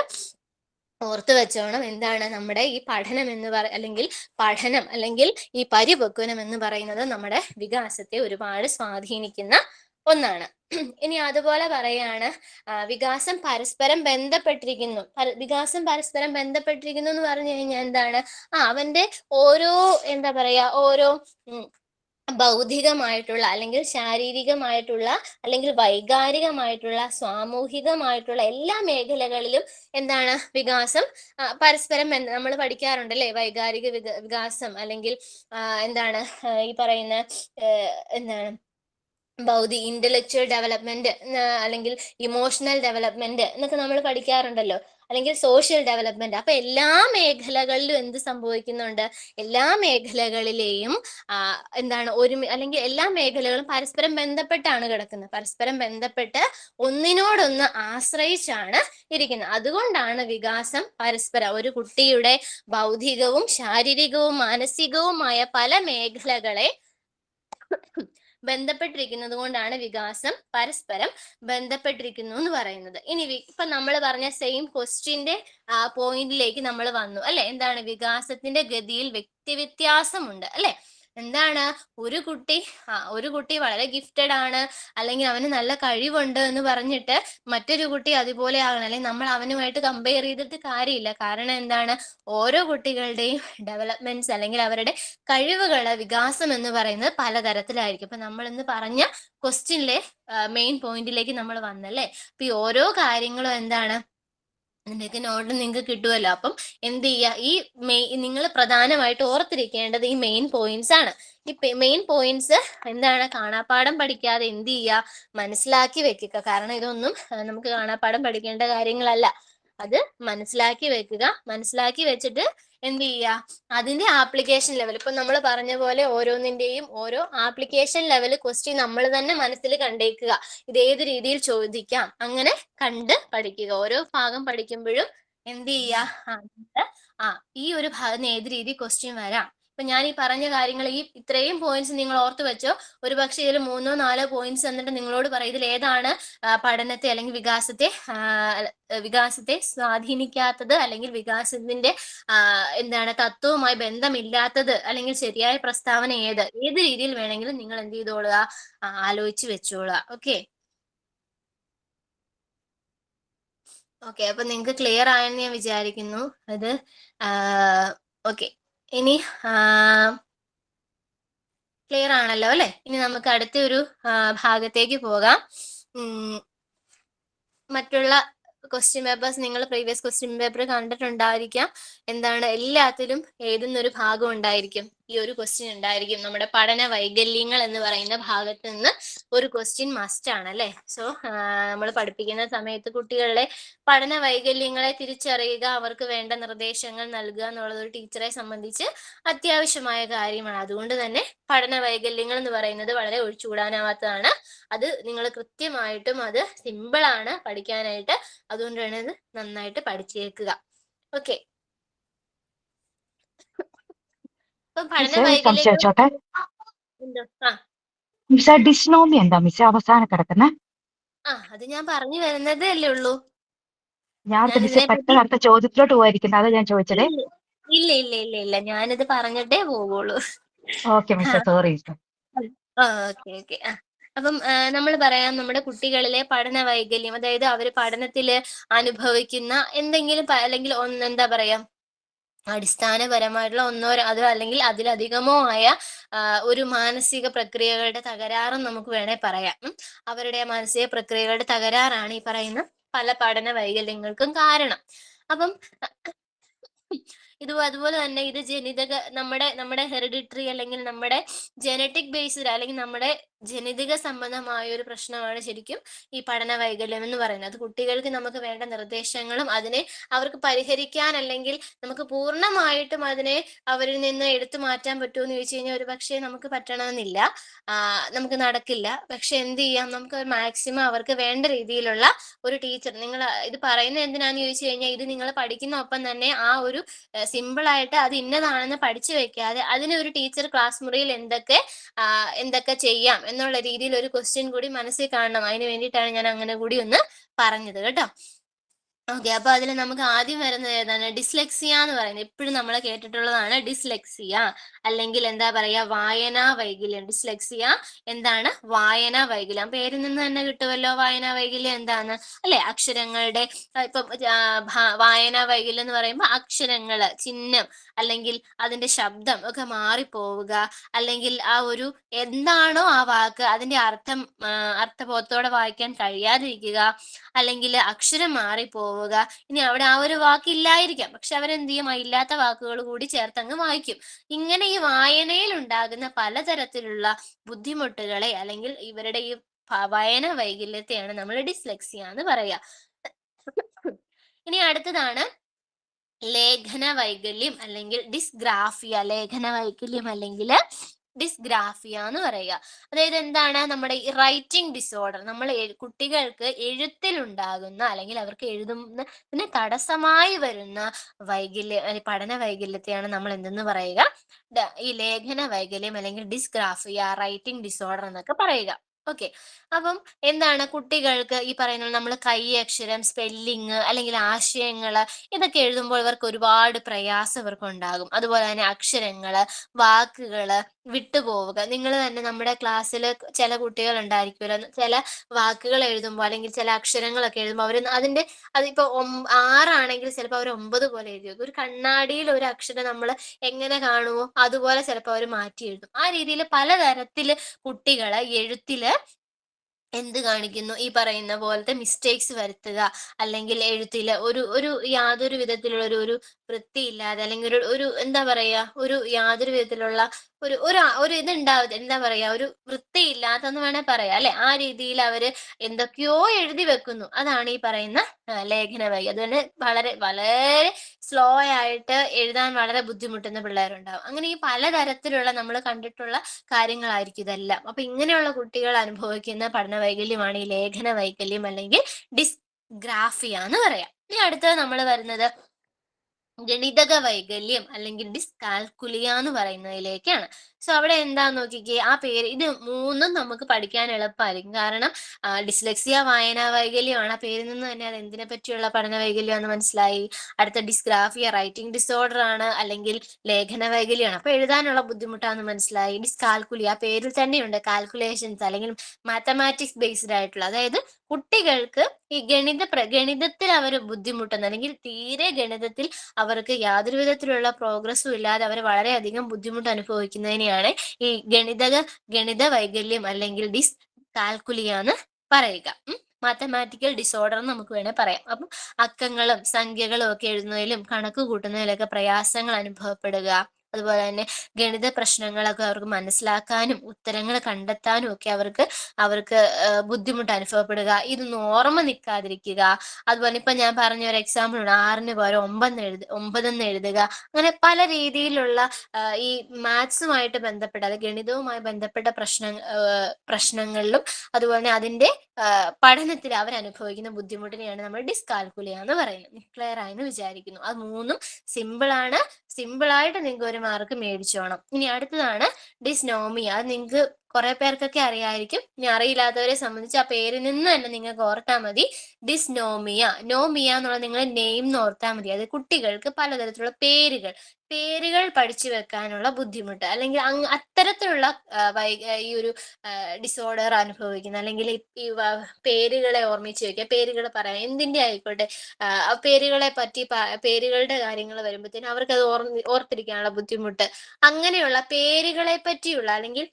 ഓർത്ത് വെച്ചോണം. എന്താണ് നമ്മുടെ ഈ പഠനം അല്ലെങ്കിൽ ഈ പരിപക്വനം എന്ന് പറയുന്നത് നമ്മുടെ വികാസത്തെ ഒരുപാട് സ്വാധീനിക്കുന്ന ഒന്നാണ്. ഇനി അതുപോലെ പറയാണ്, വികാസം പരസ്പരം ബന്ധപ്പെട്ടിരിക്കുന്നു. വികാസം പരസ്പരം ബന്ധപ്പെട്ടിരിക്കുന്നു എന്ന് പറഞ്ഞു കഴിഞ്ഞാൽ എന്താണ്, അവന്റെ ഓരോ ഓരോ ബൗദ്ധികമായിട്ടുള്ള അല്ലെങ്കിൽ ശാരീരികമായിട്ടുള്ള അല്ലെങ്കിൽ വൈകാരികമായിട്ടുള്ള സാമൂഹികമായിട്ടുള്ള എല്ലാ മേഖലകളിലും എന്താണ് വികാസം പരസ്പരം നമ്മൾ പഠിക്കാറുണ്ടല്ലേ? വൈകാരിക വികാസം അല്ലെങ്കിൽ ഈ പറയുന്ന ഇന്റലക്ച്വൽ ഡെവലപ്മെന്റ് അല്ലെങ്കിൽ ഇമോഷണൽ ഡെവലപ്മെന്റ് എന്നൊക്കെ നമ്മൾ പഠിക്കാറുണ്ടല്ലോ, അല്ലെങ്കിൽ സോഷ്യൽ ഡെവലപ്മെന്റ്. അപ്പൊ എല്ലാ മേഖലകളിലും എന്ത് സംഭവിക്കുന്നുണ്ട്, എല്ലാ മേഖലകളിലെയും അല്ലെങ്കിൽ എല്ലാ മേഖലകളും പരസ്പരം ബന്ധപ്പെട്ടാണ് കിടക്കുന്നത്. പരസ്പരം ബന്ധപ്പെട്ട് ഒന്നിനോടൊന്ന് ആശ്രയിച്ചാണ് ഇരിക്കുന്നത്. അതുകൊണ്ടാണ് വികാസം പരസ്പരം ഒരു കുട്ടിയുടെ ബൗദ്ധികവും ശാരീരികവും മാനസികവുമായ പല മേഖലകളെ ബന്ധപ്പെട്ടിരിക്കുന്നത് കൊണ്ടാണ് വികാസം പരസ്പരം ബന്ധപ്പെട്ടിരിക്കുന്നു എന്ന് പറയുന്നത്. ഇനി ഇപ്പൊ നമ്മൾ പറഞ്ഞ സെയിം ക്വസ്റ്റ്യന്റെ പോയിന്റിലേക്ക് നമ്മൾ വന്നു, അല്ലെ? എന്താണ് വികാസത്തിന്റെ ഗതിയിൽ വ്യത്യാസമുണ്ട്, അല്ലെ? എന്താണ് ഒരു കുട്ടി വളരെ ഗിഫ്റ്റഡ് ആണ് അല്ലെങ്കിൽ അവന് നല്ല കഴിവുണ്ട് എന്ന് പറഞ്ഞിട്ട് മറ്റൊരു കുട്ടി അതുപോലെ ആകണം, അല്ലെങ്കിൽ നമ്മൾ അവനുമായിട്ട് കമ്പയർ ചെയ്തിട്ട് കാര്യമില്ല. കാരണം എന്താണ്, ഓരോ കുട്ടികളുടെയും ഡെവലപ്മെന്റ്സ് അല്ലെങ്കിൽ അവരുടെ കഴിവുകളുടെ വികാസം എന്ന് പറയുന്നത് പലതരത്തിലായിരിക്കും. അപ്പൊ നമ്മൾ ഇന്ന് പറഞ്ഞ ക്വസ്റ്റ്യനിലെ മെയിൻ പോയിന്റിലേക്ക് നമ്മൾ വന്നല്ലേ. അപ്പൊ ഈ ഓരോ കാര്യങ്ങളും എന്താണ്, ഇതിന്റെയൊക്കെ നോട്ട് നിങ്ങൾക്ക് കിട്ടുമല്ലോ. അപ്പം എന്ത് ചെയ്യുക, നിങ്ങൾ പ്രധാനമായിട്ട് ഓർത്തിരിക്കേണ്ടത് ഈ മെയിൻ പോയിന്റ്സ് ആണ്. ഈ മെയിൻ പോയിന്റ്സ് കാണാപ്പാഠം പഠിക്കാതെ എന്ത് ചെയ്യുക, മനസ്സിലാക്കി വെക്കുക. കാരണം ഇതൊന്നും നമുക്ക് കാണാപ്പാഠം പഠിക്കേണ്ട കാര്യങ്ങളല്ല. അത് മനസ്സിലാക്കി വെക്കുക. മനസ്സിലാക്കി വെച്ചിട്ട് എന്ത് ചെയ്യുക, അതിന്റെ ആപ്ലിക്കേഷൻ ലെവൽ, ഇപ്പൊ നമ്മൾ പറഞ്ഞ പോലെ ഓരോന്നിന്റെയും ഓരോ ആപ്ലിക്കേഷൻ ലെവൽ ക്വസ്റ്റ്യൻ നമ്മൾ തന്നെ മനസ്സിൽ കണ്ടേക്കുക. ഇത് ഏത് രീതിയിൽ ചോദിക്കാം അങ്ങനെ കണ്ട് പഠിക്കുക. ഓരോ ഭാഗം പഠിക്കുമ്പോഴും എന്ത് ചെയ്യുക, ഈ ഒരു ഭാഗത്തിന് ഏത് രീതി ക്വസ്റ്റ്യൻ വരാം. ഇപ്പൊ ഞാൻ ഈ പറഞ്ഞ കാര്യങ്ങൾ, ഇത്രയും പോയിന്റ്സ് നിങ്ങൾ ഓർത്തു വെച്ചോ. ഒരു പക്ഷേ ഇതിൽ 3 or 4 പോയിന്റ്സ് എന്നിട്ട് നിങ്ങളോട് പറയും ഇതിൽ ഏതാണ് പഠനത്തെ അല്ലെങ്കിൽ വികാസത്തെ സ്വാധീനിക്കാത്തത്, അല്ലെങ്കിൽ വികാസത്തിന്റെ തത്വവുമായി ബന്ധമില്ലാത്തത്, അല്ലെങ്കിൽ ശരിയായ പ്രസ്താവന ഏത് രീതിയിൽ വേണമെങ്കിലും നിങ്ങൾ എന്ത് ചെയ്തോളുക, ആലോചിച്ച് വെച്ചോളുക. ഓക്കെ, അപ്പൊ നിങ്ങൾക്ക് ക്ലിയർ ആയെന്ന് ഞാൻ വിചാരിക്കുന്നു. അത് ഓക്കെ, ഇനി ക്ലിയർ ആണല്ലോ, അല്ലെ? ഇനി നമുക്ക് അടുത്ത ഒരു ഭാഗത്തേക്ക് പോകാം. മറ്റുള്ള ക്വസ്റ്റ്യൻ പേപ്പേഴ്സ് നിങ്ങൾ പ്രീവിയസ് ക്വസ്റ്റ്യൻ പേപ്പർ കണ്ടിട്ടുണ്ടായിരിക്കാം. എല്ലാത്തിലും ഏതെന്നൊരു ഭാഗം ഉണ്ടായിരിക്കും, ഈ ഒരു ക്വസ്റ്റ്യൻ ഉണ്ടായിരിക്കും. നമ്മുടെ പഠന വൈകല്യങ്ങൾ എന്ന് പറയുന്ന ഭാഗത്ത് നിന്ന് ഒരു ക്വസ്റ്റ്യൻ മസ്റ്റ് ആണ്, അല്ലെ? സോ നമ്മൾ പഠിപ്പിക്കുന്ന സമയത്ത് കുട്ടികളുടെ പഠന വൈകല്യങ്ങളെ തിരിച്ചറിയുക, അവർക്ക് വേണ്ട നിർദ്ദേശങ്ങൾ നൽകുക എന്നുള്ളത് ഒരു ടീച്ചറെ സംബന്ധിച്ച് അത്യാവശ്യമായ കാര്യമാണ്. അതുകൊണ്ട് തന്നെ പഠന വൈകല്യങ്ങൾ എന്ന് പറയുന്നത് വളരെ ഒഴിച്ചുകൂടാനാവാത്തതാണ്. അത് നിങ്ങൾ കൃത്യമായിട്ടും, അത് സിമ്പിൾ ആണ് പഠിക്കാനായിട്ട്. അതുകൊണ്ടാണ് ഇത് നന്നായിട്ട് പഠിച്ചേക്കുക. ഓക്കെ, ഡിസ്നോമി എന്താ മിസ് അവസാനം കിടക്കുന്ന? അത് ഞാൻ പറഞ്ഞു വരുന്നതേ അല്ലേ ഉള്ളൂ. ഞാൻ അടുത്ത ചോദ്യത്തിലോട്ട് പോയിരിക്കുന്നത്, അതാ ഞാൻ ചോദിച്ചത്. ഇല്ല ഇല്ല ഇല്ല ഇല്ല, ഞാനിത് പറഞ്ഞിട്ടേ പോവുള്ളൂ. Okay miss, sorry. ഓക്കെ. അപ്പം നമ്മൾ പറയാം, നമ്മുടെ കുട്ടികളിലെ പഠന വൈകല്യം, അതായത് അവർ പഠനത്തില് അനുഭവിക്കുന്ന എന്തെങ്കിലും അല്ലെങ്കിൽ അടിസ്ഥാനപരമായിട്ടുള്ള ഒന്നോ അതോ അല്ലെങ്കിൽ അതിലധികമോ ആയ ഒരു മാനസിക പ്രക്രിയകളുടെ തകരാറും നമുക്ക് വേണേ പറയാം. അവരുടെ മാനസിക പ്രക്രിയകളുടെ തകരാറാണ് ഈ പറയുന്ന പല പഠന വൈകല്യങ്ങൾക്കും കാരണം. അപ്പം അതുപോലെ തന്നെ ഇത് ജനിതക നമ്മുടെ ഹെറിഡിറ്ററി അല്ലെങ്കിൽ നമ്മുടെ ജനറ്റിക് ബേസ്ഡ് അല്ലെങ്കിൽ നമ്മുടെ ജനിതക സംബന്ധമായ ഒരു പ്രശ്നമാണ് ശരിക്കും ഈ പഠന വൈകല്യം എന്ന് പറയുന്നത്. അത് കുട്ടികൾക്ക് നമുക്ക് വേണ്ട നിർദ്ദേശങ്ങളും അതിനെ അവർക്ക് പരിഹരിക്കാൻ അല്ലെങ്കിൽ നമുക്ക് പൂർണ്ണമായിട്ടും അതിനെ അവരിൽ നിന്ന് എടുത്തു മാറ്റാൻ പറ്റുമോ എന്ന് ചോദിച്ചു കഴിഞ്ഞാൽ ഒരു പക്ഷേ നമുക്ക് പറ്റണമെന്നില്ല, നമുക്ക് നടക്കില്ല. പക്ഷെ എന്ത് ചെയ്യാം, നമുക്ക് മാക്സിമം അവർക്ക് വേണ്ട രീതിയിലുള്ള ഒരു ടീച്ചർ, നിങ്ങൾ ഇത് പറയുന്നത് എന്തിനാന്ന് ചോദിച്ചു കഴിഞ്ഞാൽ ഇത് നിങ്ങൾ പഠിക്കുന്ന ഒപ്പം തന്നെ ആ ഒരു സിമ്പിൾ ആയിട്ട് അത് ഇന്നതാണെന്ന് പഠിച്ചു വെക്കാതെ അതിനൊരു ടീച്ചർ ക്ലാസ് മുറിയിൽ എന്തൊക്കെ ചെയ്യാം എന്നുള്ള രീതിയിൽ ഒരു ക്വസ്റ്റ്യൻ കൂടി മനസ്സിൽ കാണണം. അതിന് വേണ്ടിയിട്ടാണ് ഞാൻ അങ്ങനെ കൂടി ഒന്ന് പറഞ്ഞത് കേട്ടോ. ഓക്കെ, അപ്പൊ അതിൽ നമുക്ക് ആദ്യം വരുന്നത് ഏതാണ്? ഡിസ്ലെക്സിയ എന്ന് പറയുന്നത് എപ്പോഴും നമ്മൾ കേട്ടിട്ടുള്ളതാണ്. ഡിസ്ലെക്സിയ അല്ലെങ്കിൽ എന്താ പറയാ, വായനാ വൈകല്യം. ഡിസ്ലെക്സിയ എന്താണ്? വായനാ വൈകല്യം. പേരിൽ നിന്ന് തന്നെ കിട്ടുമല്ലോ വായനാ വൈകല്യം എന്താണ് അല്ലെ? അക്ഷരങ്ങളുടെ ഇപ്പം വായനാ വൈകല്യം എന്ന് പറയുമ്പോൾ അക്ഷരങ്ങള്, ചിഹ്നം അല്ലെങ്കിൽ അതിന്റെ ശബ്ദം ഒക്കെ മാറിപ്പോവുക, അല്ലെങ്കിൽ ആ ഒരു എന്താണോ ആ വാക്ക് അതിന്റെ അർത്ഥബോധത്തോടെ വായിക്കാൻ കഴിയാതിരിക്കുക, അല്ലെങ്കിൽ അക്ഷരം മാറിപ്പോവുക. ഇനി അവിടെ ആ ഒരു വാക്ക് ഇല്ലായിരിക്കാം, പക്ഷെ അവരെന്ത് ചെയ്യും, ആ ഇല്ലാത്ത വാക്കുകൾ കൂടി ചേർത്തങ്ങ് വായിക്കും. ഇങ്ങനെ ഈ വായനയിൽ ഉണ്ടാകുന്ന പലതരത്തിലുള്ള ബുദ്ധിമുട്ടുകളെ അല്ലെങ്കിൽ ഇവരുടെ ഈ വായന വൈകല്യത്തെയാണ് നമ്മൾ ഡിസ്ലെക്സിയ എന്ന് പറയാ. ഇനി അടുത്തതാണ് ലേഖന വൈകല്യം അല്ലെങ്കിൽ ഡിസ്ഗ്രാഫിയ. ലേഖന വൈകല്യം അല്ലെങ്കിൽ ഡിസ്ഗ്രാഫിയ എന്ന് പറയുക. അതായത് എന്താണ്? നമ്മുടെ ഈ റൈറ്റിംഗ് ഡിസോർഡർ, നമ്മൾ കുട്ടികൾക്ക് എഴുത്തിലുണ്ടാകുന്ന അല്ലെങ്കിൽ അവർക്ക് എഴുതുന്നതിന് തടസ്സമായി വരുന്ന പഠന വൈകല്യത്തെയാണ് നമ്മൾ എന്തെന്ന് പറയുക? ഈ ലേഖന വൈകല്യം അല്ലെങ്കിൽ ഡിസ്ഗ്രാഫിയ, റൈറ്റിംഗ് ഡിസോർഡർ എന്നൊക്കെ പറയുക. ഓക്കെ, അപ്പം എന്താണ് കുട്ടികൾക്ക് ഈ പറയുന്ന നമ്മൾ കൈയക്ഷരം, സ്പെല്ലിങ് അല്ലെങ്കിൽ ആശയങ്ങള് ഇതൊക്കെ എഴുതുമ്പോൾ ഇവർക്ക് ഒരുപാട് പ്രയാസം ഇവർക്ക് ഉണ്ടാകും. അതുപോലെ തന്നെ അക്ഷരങ്ങള്, വാക്കുകള് വിട്ടുപോവുക. നിങ്ങൾ തന്നെ നമ്മുടെ ക്ലാസ്സിൽ ചില കുട്ടികൾ ഉണ്ടായിരിക്കുമല്ലോ, ചില വാക്കുകൾ എഴുതുമ്പോൾ അല്ലെങ്കിൽ ചില അക്ഷരങ്ങളൊക്കെ എഴുതുമ്പോൾ അവർ അതിപ്പോ 6 ആണെങ്കിൽ ചിലപ്പോൾ അവർ 9 പോലെ എഴുതി വെക്കും. ഒരു കണ്ണാടിയിൽ ഒരു അക്ഷരം നമ്മൾ എങ്ങനെ കാണുമോ അതുപോലെ ചിലപ്പോൾ അവർ മാറ്റി എഴുതും. ആ രീതിയിൽ പലതരത്തില് കുട്ടികള് എഴുത്തില് എന്ത് കാണിക്കുന്നു, ഈ പറയുന്ന പോലത്തെ മിസ്റ്റേക്സ് വരുത്തുക, അല്ലെങ്കിൽ എഴുത്തില് ഒരു യാതൊരു വിധത്തിലുള്ള ഒരു വൃത്തിയില്ലാതെ അല്ലെങ്കിൽ ഒരു എന്താ പറയാ, ഒരു യാതൊരു വിധത്തിലുള്ള ഒരു ഇതുണ്ടാവും, എന്താ പറയാ, ഒരു വൃത്തിയില്ലാത്തെന്ന് വേണേ പറയാം അല്ലെ. ആ രീതിയിൽ അവര് എന്തൊക്കെയോ എഴുതി വെക്കുന്നു. അതാണ് ഈ പറയുന്ന ലേഖന വൈകല്യം. അതുകൊണ്ട് വളരെ വളരെ സ്ലോ ആയിട്ട് എഴുതാൻ വളരെ ബുദ്ധിമുട്ടുന്ന പിള്ളേരുണ്ടാവും. അങ്ങനെ ഈ പലതരത്തിലുള്ള നമ്മൾ കണ്ടിട്ടുള്ള കാര്യങ്ങളായിരിക്കും ഇതെല്ലാം. അപ്പൊ ഇങ്ങനെയുള്ള കുട്ടികൾ അനുഭവിക്കുന്ന പഠന വൈകല്യമാണ് ഈ ലേഖന വൈകല്യം അല്ലെങ്കിൽ ഡിസ്ഗ്രാഫിയ എന്ന് പറയാം. ഇനി അടുത്തത് നമ്മൾ വരുന്നത് ഗണിതക വൈകല്യം അല്ലെങ്കിൽ ഡിസ്കാൽക്കുലിയ എന്ന് പറയുന്നതിലേക്കാണ്. സോ അവിടെ എന്താന്ന് നോക്കിക്കേ, ആ പേര് ഇത് മൂന്നും നമുക്ക് പഠിക്കാൻ എളുപ്പമായിരിക്കും. കാരണം ഡിസ്ലെക്സിയ വായനാ വൈകല്യമാണ്. ആ പേരിൽ നിന്ന് തന്നെ അത് എന്തിനെ പറ്റിയുള്ള പഠന വൈകല്യമാണെന്ന് മനസ്സിലായി. അടുത്ത ഡിസ്ഗ്രാഫിയ റൈറ്റിംഗ് ഡിസോർഡർ ആണ് അല്ലെങ്കിൽ ലേഖന വൈകല്യമാണ്, അപ്പൊ എഴുതാനുള്ള ബുദ്ധിമുട്ടാണെന്ന് മനസ്സിലായി. ഡിസ്കാൽക്കുലിയ പേരിൽ തന്നെയുണ്ട്, കാൽക്കുലേഷൻസ് അല്ലെങ്കിൽ മാത്തമാറ്റിക്സ് ബേസ്ഡ് ആയിട്ടുള്ള, അതായത് കുട്ടികൾക്ക് ഈ ഗണിതത്തിൽ അവർ ബുദ്ധിമുട്ടുന്ന അല്ലെങ്കിൽ തീരെ ഗണിതത്തിൽ അവർക്ക് യാതൊരു വിധത്തിലുള്ള പ്രോഗ്രസ്സും ഇല്ലാതെ അവർ വളരെയധികം ബുദ്ധിമുട്ട് അനുഭവിക്കുന്നതിനെയാണ് ഈ ഗണിത വൈകല്യം അല്ലെങ്കിൽ ഡിസ്കാൽക്കുലിയ എന്ന് പറയുക. മാത്തമാറ്റിക്കൽ ഡിസോർഡർ എന്ന് നമുക്ക് വേണേൽ പറയാം. അപ്പം അക്കങ്ങളും സംഖ്യകളും ഒക്കെ എഴുതുന്നതിലും കണക്ക് കൂട്ടുന്നതിലൊക്കെ പ്രയാസങ്ങൾ അനുഭവപ്പെടുക, അതുപോലെ തന്നെ ഗണിത പ്രശ്നങ്ങളൊക്കെ അവർക്ക് മനസ്സിലാക്കാനും ഉത്തരങ്ങൾ കണ്ടെത്താനും ഒക്കെ അവർക്ക് ബുദ്ധിമുട്ട് അനുഭവപ്പെടുക, ഇതൊന്നും ഓർമ്മ നിൽക്കാതിരിക്കുക. അതുപോലെ ഇപ്പൊ ഞാൻ പറഞ്ഞ ഒരു എക്സാമ്പിൾ ഉണ്ട്, 6ന് പകരം 9 എഴുതുക. അങ്ങനെ പല രീതിയിലുള്ള ഈ മാത്സുമായിട്ട് ബന്ധപ്പെട്ട അത് ഗണിതവുമായി ബന്ധപ്പെട്ട പ്രശ്നങ്ങളിലും അതുപോലെ തന്നെ അതിന്റെ പഠനത്തിൽ അവരനുഭവിക്കുന്ന ബുദ്ധിമുട്ടിനെയാണ് നമ്മൾ ഡിസ്കാൽക്കുലിയ എന്ന് പറയുന്നത്. ക്ലിയർ ആയെന്ന് വിചാരിക്കുന്നു. അത് മൂന്നും സിമ്പിളായിട്ട് നിങ്ങൾക്ക് ഒരു മാർക്ക് മേടിച്ചോണം. ഇനി അടുത്തതാണ് ഡിസ്നോമിയ. അത് നിങ്ങൾക്ക് കുറെ പേർക്കൊക്കെ അറിയായിരിക്കും. ഇനി അറിയില്ലാത്തവരെ സംബന്ധിച്ച് ആ പേരിൽ നിന്ന് തന്നെ നിങ്ങൾക്ക് ഓർത്താൽ മതി. ഡിസ്നോമിയ, നോമിയ എന്നുള്ള നിങ്ങൾ നെയിം എന്ന് ഓർത്താൽ മതി. അത് കുട്ടികൾക്ക് പലതരത്തിലുള്ള പേരുകൾ പഠിച്ചു വെക്കാനുള്ള ബുദ്ധിമുട്ട് അല്ലെങ്കിൽ അത്തരത്തിലുള്ള ഈ ഒരു ഡിസോർഡർ അനുഭവിക്കുന്ന അല്ലെങ്കിൽ ഈ പേരുകളെ ഓർമ്മിച്ച് വെക്കുക, പേരുകൾ പറയാം, എന്തിന്റെ ആയിക്കോട്ടെ, പേരുകളെ പറ്റി പേരുകളുടെ കാര്യങ്ങൾ വരുമ്പോഴത്തേനും അവർക്ക് അത് ഓർത്തിരിക്കാനുള്ള ബുദ്ധിമുട്ട്, അങ്ങനെയുള്ള പേരുകളെ പറ്റിയുള്ള അല്ലെങ്കിൽ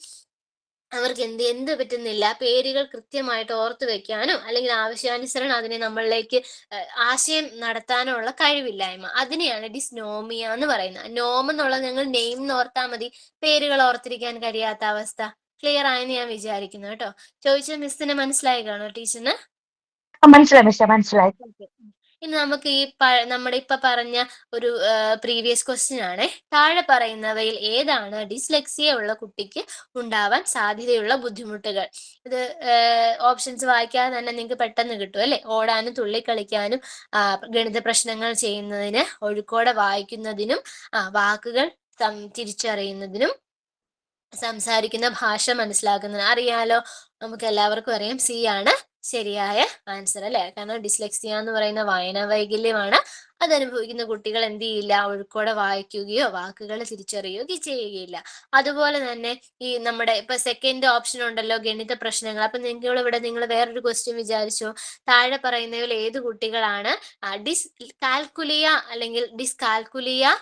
അവർക്ക് എന്ത് പറ്റുന്നില്ല, പേരുകൾ കൃത്യമായിട്ട് ഓർത്തു വെക്കാനോ അല്ലെങ്കിൽ ആവശ്യാനുസരണം അതിനെ നമ്മളിലേക്ക് ആശയം നടത്താനോ ഉള്ള കഴിവില്ലായ്മ. അതിനെയാണ് ഡിസ്നോമിയ എന്ന് പറയുന്നത്. നോം എന്നുള്ളത് ഞങ്ങൾ നെയിം എന്ന് ഓർത്താൽ മതി, പേരുകൾ ഓർത്തിരിക്കാൻ കഴിയാത്ത അവസ്ഥ. ക്ലിയർ ആയെന്ന് ഞാൻ വിചാരിക്കുന്നു കേട്ടോ. ചോദിച്ച മിസ്സിന് മനസ്സിലായി കാണോ ടീച്ചറിന്? മനസ്സിലായി മിസ്സേ, മനസ്സിലായി. ഇനി നമുക്ക് ഈ നമ്മുടെ ഇപ്പൊ പറഞ്ഞ ഒരു പ്രീവിയസ് ക്വസ്റ്റ്യൻ ആണ്. താഴെ പറയുന്നവയിൽ ഏതാണ് ഡിസ്ലെക്സിയ ഉള്ള കുട്ടിക്ക് ഉണ്ടാവാൻ സാധ്യതയുള്ള ബുദ്ധിമുട്ടുകൾ? ഇത് ഓപ്ഷൻസ് വായിക്കാതെ തന്നെ നിങ്ങൾക്ക് പെട്ടെന്ന് കിട്ടും അല്ലെ. ഓടാനും തുള്ളിക്കളിക്കാനും ഗണിത പ്രശ്നങ്ങൾ ചെയ്യുന്നതിന്, ഒഴുക്കോടെ വായിക്കുന്നതിനും, വാക്കുകൾ തിരിച്ചറിയുന്നതിനും, സംസാരിക്കുന്ന ഭാഷ മനസ്സിലാക്കുന്നതിന്. അറിയാലോ, നമുക്ക് എല്ലാവർക്കും അറിയാം സി ആണ് ശരിയായ ആൻസർ അല്ലെ. കാരണം ഡിസ്ലെക്സിയ എന്ന് പറയുന്ന വായനാ വൈകല്യമാണ്. അതനുഭവിക്കുന്ന കുട്ടികൾ എന്ത് ചെയ്യില്ല, ഒഴുക്കോടെ വായിക്കുകയോ വാക്കുകൾ തിരിച്ചറിയുകയോ ചെയ്യുകയില്ല. അതുപോലെ തന്നെ ഈ നമ്മുടെ ഇപ്പൊ സെക്കൻഡ് ഓപ്ഷൻ ഉണ്ടല്ലോ, ഗണിത പ്രശ്നങ്ങൾ. അപ്പൊ ഇവിടെ നിങ്ങൾ വേറൊരു ക്വസ്റ്റ്യൻ വിചാരിച്ചോ, താഴെ പറയുന്നതിൽ ഏത് കുട്ടികളാണ് ഡിസ്കാൽക്കുലിയ അല്ലെങ്കിൽ ഡിസ്കാൽക്കുലിയ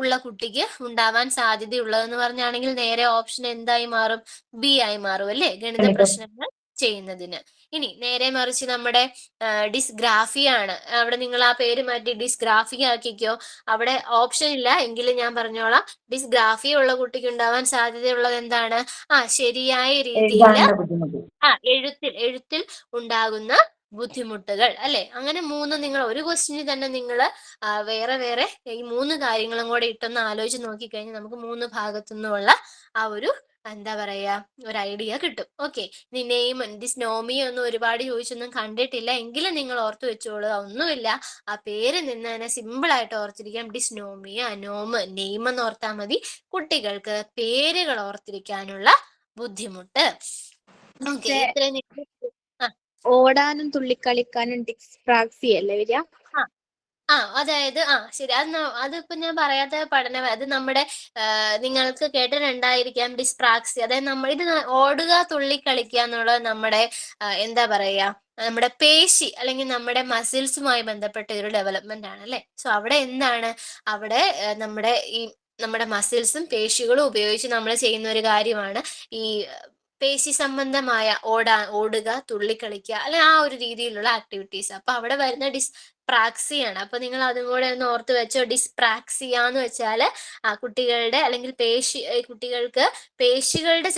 ഉള്ള കുട്ടിക്ക് ഉണ്ടാവാൻ സാധ്യതയുള്ളതെന്ന് പറഞ്ഞാണെങ്കിൽ നേരെ ഓപ്ഷൻ എന്തായി മാറും? ബി ആയി മാറും അല്ലേ, ഗണിത പ്രശ്നങ്ങൾ ചെയ്യുന്നതിന്. ഇനി നേരെ മറിച്ച് നമ്മുടെ ഡിസ്ഗ്രാഫിയ ആണ്. അവിടെ നിങ്ങൾ ആ പേര് മാറ്റി ഡിസ്ഗ്രാഫിയ ആക്കിക്കോ. അവിടെ ഓപ്ഷൻ ഇല്ല എങ്കിലും ഞാൻ പറഞ്ഞോളാം. ഡിസ്ഗ്രാഫിയ ഉള്ള കുട്ടിക്ക് ഉണ്ടാവാൻ സാധ്യതയുള്ളത് എന്താണ്? ശരിയായ രീതിയിൽ എഴുത്തിൽ ഉണ്ടാകുന്ന ബുദ്ധിമുട്ടുകൾ അല്ലെ. അങ്ങനെ നിങ്ങൾ ഒരു ക്വസ്റ്റ്യന് തന്നെ നിങ്ങൾ വേറെ വേറെ ഈ 3 കാര്യങ്ങളും കൂടെ ഇട്ടൊന്ന് ആലോചിച്ച് നോക്കിക്കഴിഞ്ഞാൽ നമുക്ക് 3 ഭാഗത്തു നിന്നുള്ള ആ ഒരു എന്താ പറയാ ഒരു ഐഡിയ കിട്ടും. ഓക്കെ, നെയിം ഡിസ്നോമിയ ഒന്നും ഒരുപാട് ചോദിച്ചൊന്നും കണ്ടിട്ടില്ല എങ്കിലും നിങ്ങൾ ഓർത്തു വെച്ചോളൂ, ഒന്നുമില്ല, ആ പേര് നിന്ന് തന്നെ സിമ്പിൾ ആയിട്ട് ഓർത്തിരിക്കാം. ഡിസ്നോമിയ, നോം, നെയിം എന്ന് ഓർത്താൽ മതി. കുട്ടികൾക്ക് പേരുകൾ ഓർത്തിരിക്കാനുള്ള ബുദ്ധിമുട്ട്. ഓക്കെ, ഇത്രയും ഓടാനും തുള്ളിക്കളിക്കാനും ഡിസ്പ്രാക്സിയ അല്ലേ വരിക? അതായത് ശരി, അതിപ്പോ ഞാൻ പറയാത്ത പഠനം, അത് നമ്മുടെ നിങ്ങൾക്ക് കേട്ടിട്ടുണ്ടായിരിക്കാം ഡിസ്പ്രാക്സി. അതായത് ഇത് ഓടുക തുള്ളിക്കളിക്കുക എന്നുള്ളത് നമ്മുടെ എന്താ പറയാ നമ്മുടെ പേശി അല്ലെങ്കിൽ നമ്മുടെ മസിൽസുമായി ബന്ധപ്പെട്ട ഒരു ഡെവലപ്മെന്റ് ആണ് അല്ലെ. സോ അവിടെ എന്താണ്, അവിടെ നമ്മുടെ മസിൽസും പേശികളും ഉപയോഗിച്ച് നമ്മൾ ചെയ്യുന്ന ഒരു കാര്യമാണ് ഈ പേശി സംബന്ധമായ ഓടുക തുള്ളിക്കളിക്കുക അല്ലെ, ആ ഒരു രീതിയിലുള്ള ആക്ടിവിറ്റീസ്. അപ്പൊ അവിടെ വരുന്ന ഡിസ്പ്രാക്സിയാണ്. അപ്പൊ നിങ്ങൾ അതും കൂടെ ഒന്ന് ഓർത്ത് വെച്ചോ. ഡിസ്പ്രാക്സിയ എന്ന് വെച്ചാല് കുട്ടികളുടെ അല്ലെങ്കിൽ കുട്ടികൾക്ക് പേശികളുടെ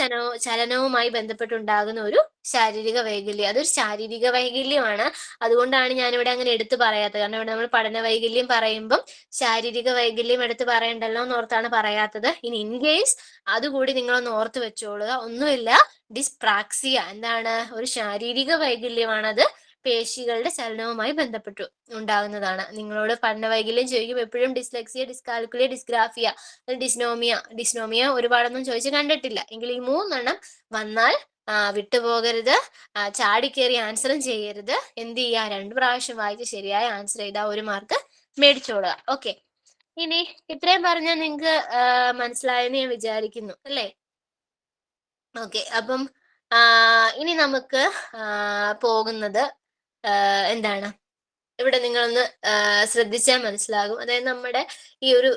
ചലനവുമായി ബന്ധപ്പെട്ടുണ്ടാകുന്ന ഒരു ശാരീരിക വൈകല്യം. അതൊരു ശാരീരിക വൈകല്യമാണ്. അതുകൊണ്ടാണ് ഞാനിവിടെ അങ്ങനെ എടുത്തു പറയാത്തത്. കാരണം ഇവിടെ നമ്മൾ പഠന വൈകല്യം പറയുമ്പം ശാരീരിക വൈകല്യം എടുത്ത് പറയണ്ടല്ലോ എന്നോർത്താണ് പറയാത്തത്. ഇനി ഇൻ കേസ് അതുകൂടി നിങ്ങളൊന്ന് ഓർത്ത് വെച്ചോളുക. ഒന്നുമില്ല, ഡിസ്പ്രാക്സിയ എന്താണ്, ഒരു ശാരീരിക വൈകല്യമാണത്. പേശികളുടെ ചലനവുമായി ബന്ധപ്പെട്ടു ഉണ്ടാകുന്നതാണ്. നിങ്ങളോട് പഠന വൈകല്യം ചോദിക്കും എപ്പോഴും ഡിസ്ലെക്സിയ, ഡിസ്കാൽക്കുലിയ, ഡിസ്ഗ്രാഫിയ, ഡിസ്നോമിയ ഒരുപാടൊന്നും ചോദിച്ച് കണ്ടിട്ടില്ല. എങ്കിൽ ഈ 3 വന്നാൽ വിട്ടുപോകരുത്, ചാടിക്കേറി ആൻസറും ചെയ്യരുത്. എന്ത് ചെയ്യുക, 2 പ്രാവശ്യം വായിച്ച് ശരിയായ ആൻസർ ചെയ്താൽ 1 മാർക്ക് മേടിച്ചോളുക. ഓക്കെ, ഇനി ഇത്രയും പറഞ്ഞാൽ നിങ്ങൾക്ക് മനസ്സിലായെന്ന് ഞാൻ വിചാരിക്കുന്നു അല്ലേ. ഓക്കെ, അപ്പം ഇനി നമുക്ക് പോകുന്നത് എന്താണ്, ഇവിടെ നിങ്ങളൊന്ന് ശ്രദ്ധിച്ചാൽ മനസ്സിലാകും. അതായത് നമ്മുടെ ഈ ഒരു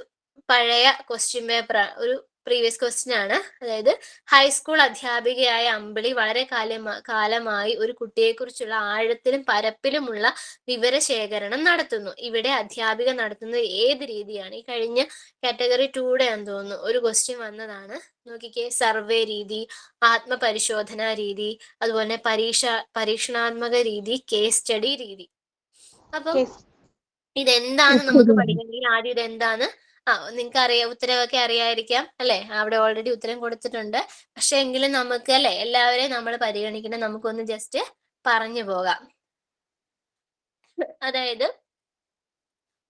പഴയ ക്വസ്റ്റ്യൻ പേപ്പർ ഒരു പ്രീവിയസ് ക്വസ്റ്റ്യൻ ആണ്. അതായത് ഹൈസ്കൂൾ അധ്യാപികയായ അമ്പിളി വളരെ കാലമായി ഒരു കുട്ടിയെക്കുറിച്ചുള്ള ആഴത്തിലും പരപ്പിലുമുള്ള വിവരശേഖരണം നടത്തുന്നു. ഇവിടെ അധ്യാപിക നടത്തുന്നത് ഏത് രീതിയാണ്? ഈ കഴിഞ്ഞ കാറ്റഗറി 2 ആണെന്ന് തോന്നുന്നു ഒരു ക്വസ്റ്റ്യൻ വന്നതാണ്. നോക്കിക്കേ, സർവേ രീതി, ആത്മപരിശോധന രീതി, അതുപോലെ പരീക്ഷണാത്മക രീതി, കേസ് സ്റ്റഡി രീതി. അപ്പം ഇതെന്താന്ന് നമുക്ക് പഠിക്കണമെങ്കിൽ ആദ്യം ഇതെന്താന്ന് നിങ്ങൾക്ക് അറിയാം, ഉത്തരവൊക്കെ അറിയാതിരിക്കാം അല്ലെ. അവിടെ ഓൾറെഡി ഉത്തരം കൊടുത്തിട്ടുണ്ട്. പക്ഷെ എങ്കിലും നമുക്ക് അല്ലെ എല്ലാവരെയും നമ്മൾ പരിഗണിക്കണം. നമുക്കൊന്ന് ജസ്റ്റ് പറഞ്ഞു പോകാം. അതായത്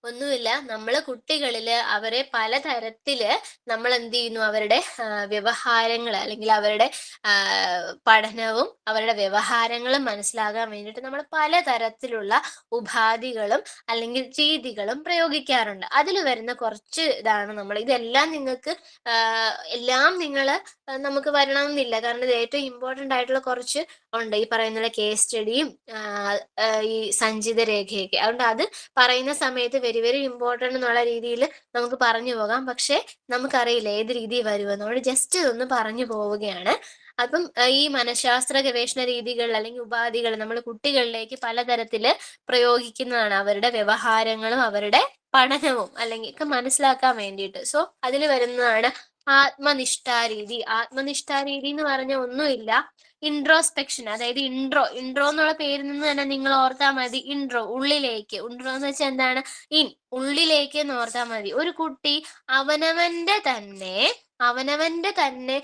ഒന്നുമില്ല, നമ്മള് കുട്ടികളില് അവരെ പലതരത്തില് നമ്മൾ എന്ത് ചെയ്യുന്നു, അവരുടെ വ്യവഹാരങ്ങൾ അല്ലെങ്കിൽ അവരുടെ പഠനവും അവരുടെ വ്യവഹാരങ്ങളും മനസ്സിലാകാൻ വേണ്ടിയിട്ട് നമ്മൾ പലതരത്തിലുള്ള ഉപാധികളും അല്ലെങ്കിൽ രീതികളും പ്രയോഗിക്കാറുണ്ട്. അതിൽ വരുന്ന കുറച്ച് ഇതാണ് ഇതെല്ലാം നിങ്ങൾക്ക് എല്ലാം നമുക്ക് വരണമെന്നില്ല. കാരണം ഇത് ഏറ്റവും ഇമ്പോർട്ടൻ്റ് ആയിട്ടുള്ള കുറച്ച് ഉണ്ട്. ഈ പറയുന്ന കേസ് സ്റ്റഡിയും ഈ സഞ്ചിത രേഖയൊക്കെ. അതുകൊണ്ട് അത് പറയുന്ന സമയത്ത് വെരി വെരി ഇമ്പോർട്ടൻ്റ് എന്നുള്ള രീതിയിൽ നമുക്ക് പറഞ്ഞു പോകാം. പക്ഷെ നമുക്കറിയില്ല ഏത് രീതി വരുമെന്ന്. നമ്മൾ ജസ്റ്റ് ഇതൊന്ന് പറഞ്ഞു പോവുകയാണ്. അപ്പം ഈ മനഃശാസ്ത്ര ഗവേഷണ രീതികൾ അല്ലെങ്കിൽ ഉപാധികൾ നമ്മൾ കുട്ടികളിലേക്ക് പലതരത്തില് പ്രയോഗിക്കുന്നതാണ്. അവരുടെ വ്യവഹാരങ്ങളും അവരുടെ പഠനവും അല്ലെങ്കിൽ ഒക്കെ മനസ്സിലാക്കാൻ വേണ്ടിയിട്ട്. സോ അതിൽ വരുന്നതാണ് ആത്മനിഷ്ഠാ രീതി. ആത്മനിഷ്ഠാ രീതി എന്ന് പറഞ്ഞ ഒന്നുമില്ല, ഇൻട്രോസ്പെക്ഷൻ. അതായത് ഇൻട്രോ എന്നുള്ള പേരിൽ നിന്ന് തന്നെ നിങ്ങൾ ഓർത്താൽ മതി. ഇൻട്രോ, ഉള്ളിലേക്ക്. ഇൻട്രോ എന്ന് വെച്ചാൽ എന്താണ്? ഉള്ളിലേക്ക് എന്ന് ഓർത്താൽ മതി. ഒരു കുട്ടി അവനവന്റെ തന്നെ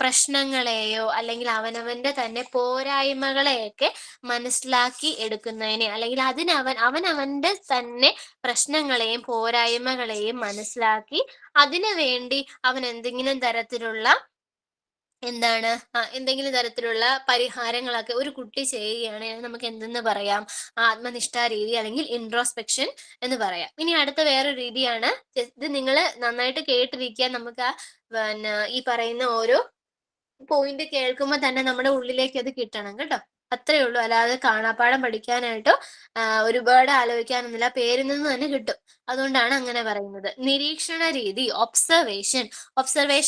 പ്രശ്നങ്ങളെയോ അല്ലെങ്കിൽ അവനവന്റെ തന്നെ പോരായ്മകളെയൊക്കെ മനസ്സിലാക്കി എടുക്കുന്നതിനെ, അല്ലെങ്കിൽ അവനവന്റെ തന്നെ പ്രശ്നങ്ങളെയും പോരായ്മകളെയും മനസ്സിലാക്കി അതിനു വേണ്ടി അവൻ എന്തെങ്കിലും തരത്തിലുള്ള പരിഹാരങ്ങളൊക്കെ ഒരു കുട്ടി ചെയ്യുകയാണെങ്കിൽ നമുക്ക് എന്തെന്ന് പറയാം? ആത്മനിഷ്ഠാ രീതി അല്ലെങ്കിൽ ഇൻട്രോസ്പെക്ഷൻ എന്ന് പറയാം. ഇനി അടുത്ത വേറൊരു രീതിയാണ്, ഇത് നിങ്ങൾ നന്നായിട്ട് കേട്ടിരിക്കുക. നമുക്ക് ഈ പറയുന്ന ഓരോ പോയിന്റ് കേൾക്കുമ്പോൾ തന്നെ നമ്മുടെ ഉള്ളിലേക്ക് അത് കിട്ടണം കേട്ടോ. അത്രേ ഉള്ളൂ. അല്ലാതെ കാണാപ്പാഠം പഠിക്കാനായിട്ടോ ഒരുപാട് ആലോചിക്കാനൊന്നുമില്ല, പേരിൽ നിന്ന് തന്നെ കിട്ടും. അതുകൊണ്ടാണ് അങ്ങനെ പറയുന്നത്. നിരീക്ഷണ രീതി, ഒബ്സർവേഷൻ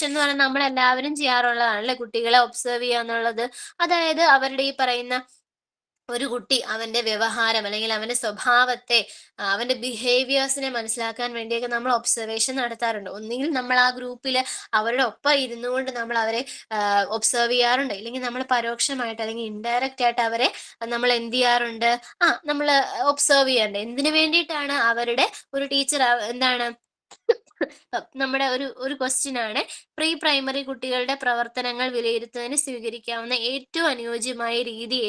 എന്ന് പറഞ്ഞാൽ നമ്മൾ എല്ലാവരും ചെയ്യാറുള്ളതാണല്ലേ, കുട്ടികളെ ഒബ്സർവ് ചെയ്യുക എന്നുള്ളത്. അതായത് അവരുടെ ഈ പറയുന്ന ഒരു കുട്ടി അവന്റെ വ്യവഹാരം അല്ലെങ്കിൽ അവന്റെ സ്വഭാവത്തെ, അവന്റെ ബിഹേവിയേഴ്സിനെ മനസ്സിലാക്കാൻ വേണ്ടിയൊക്കെ നമ്മൾ ഒബ്സർവേഷൻ നടത്താറുണ്ട്. ഒന്നുകിൽ നമ്മൾ ആ ഗ്രൂപ്പിൽ അവരുടെ ഒപ്പം ഇരുന്നു കൊണ്ട് നമ്മൾ അവരെ ഒബ്സർവ് ചെയ്യാറുണ്ട്, ഇല്ലെങ്കിൽ നമ്മൾ പരോക്ഷമായിട്ട് അല്ലെങ്കിൽ ഇൻഡയറക്റ്റ് ആയിട്ട് അവരെ നമ്മൾ എന്ത് ചെയ്യാറുണ്ട്? നമ്മൾ ഒബ്സർവ് ചെയ്യാറുണ്ട്. എന്തിനു വേണ്ടിയിട്ടാണ്? അവരുടെ ഒരു ടീച്ചർ നമ്മുടെ ഒരു ക്വസ്റ്റ്യൻ ആണ്, പ്രീ പ്രൈമറി കുട്ടികളുടെ പ്രവർത്തനങ്ങൾ വിലയിരുത്തുന്നതിന് സ്വീകരിക്കാവുന്ന ഏറ്റവും അനുയോജ്യമായ രീതി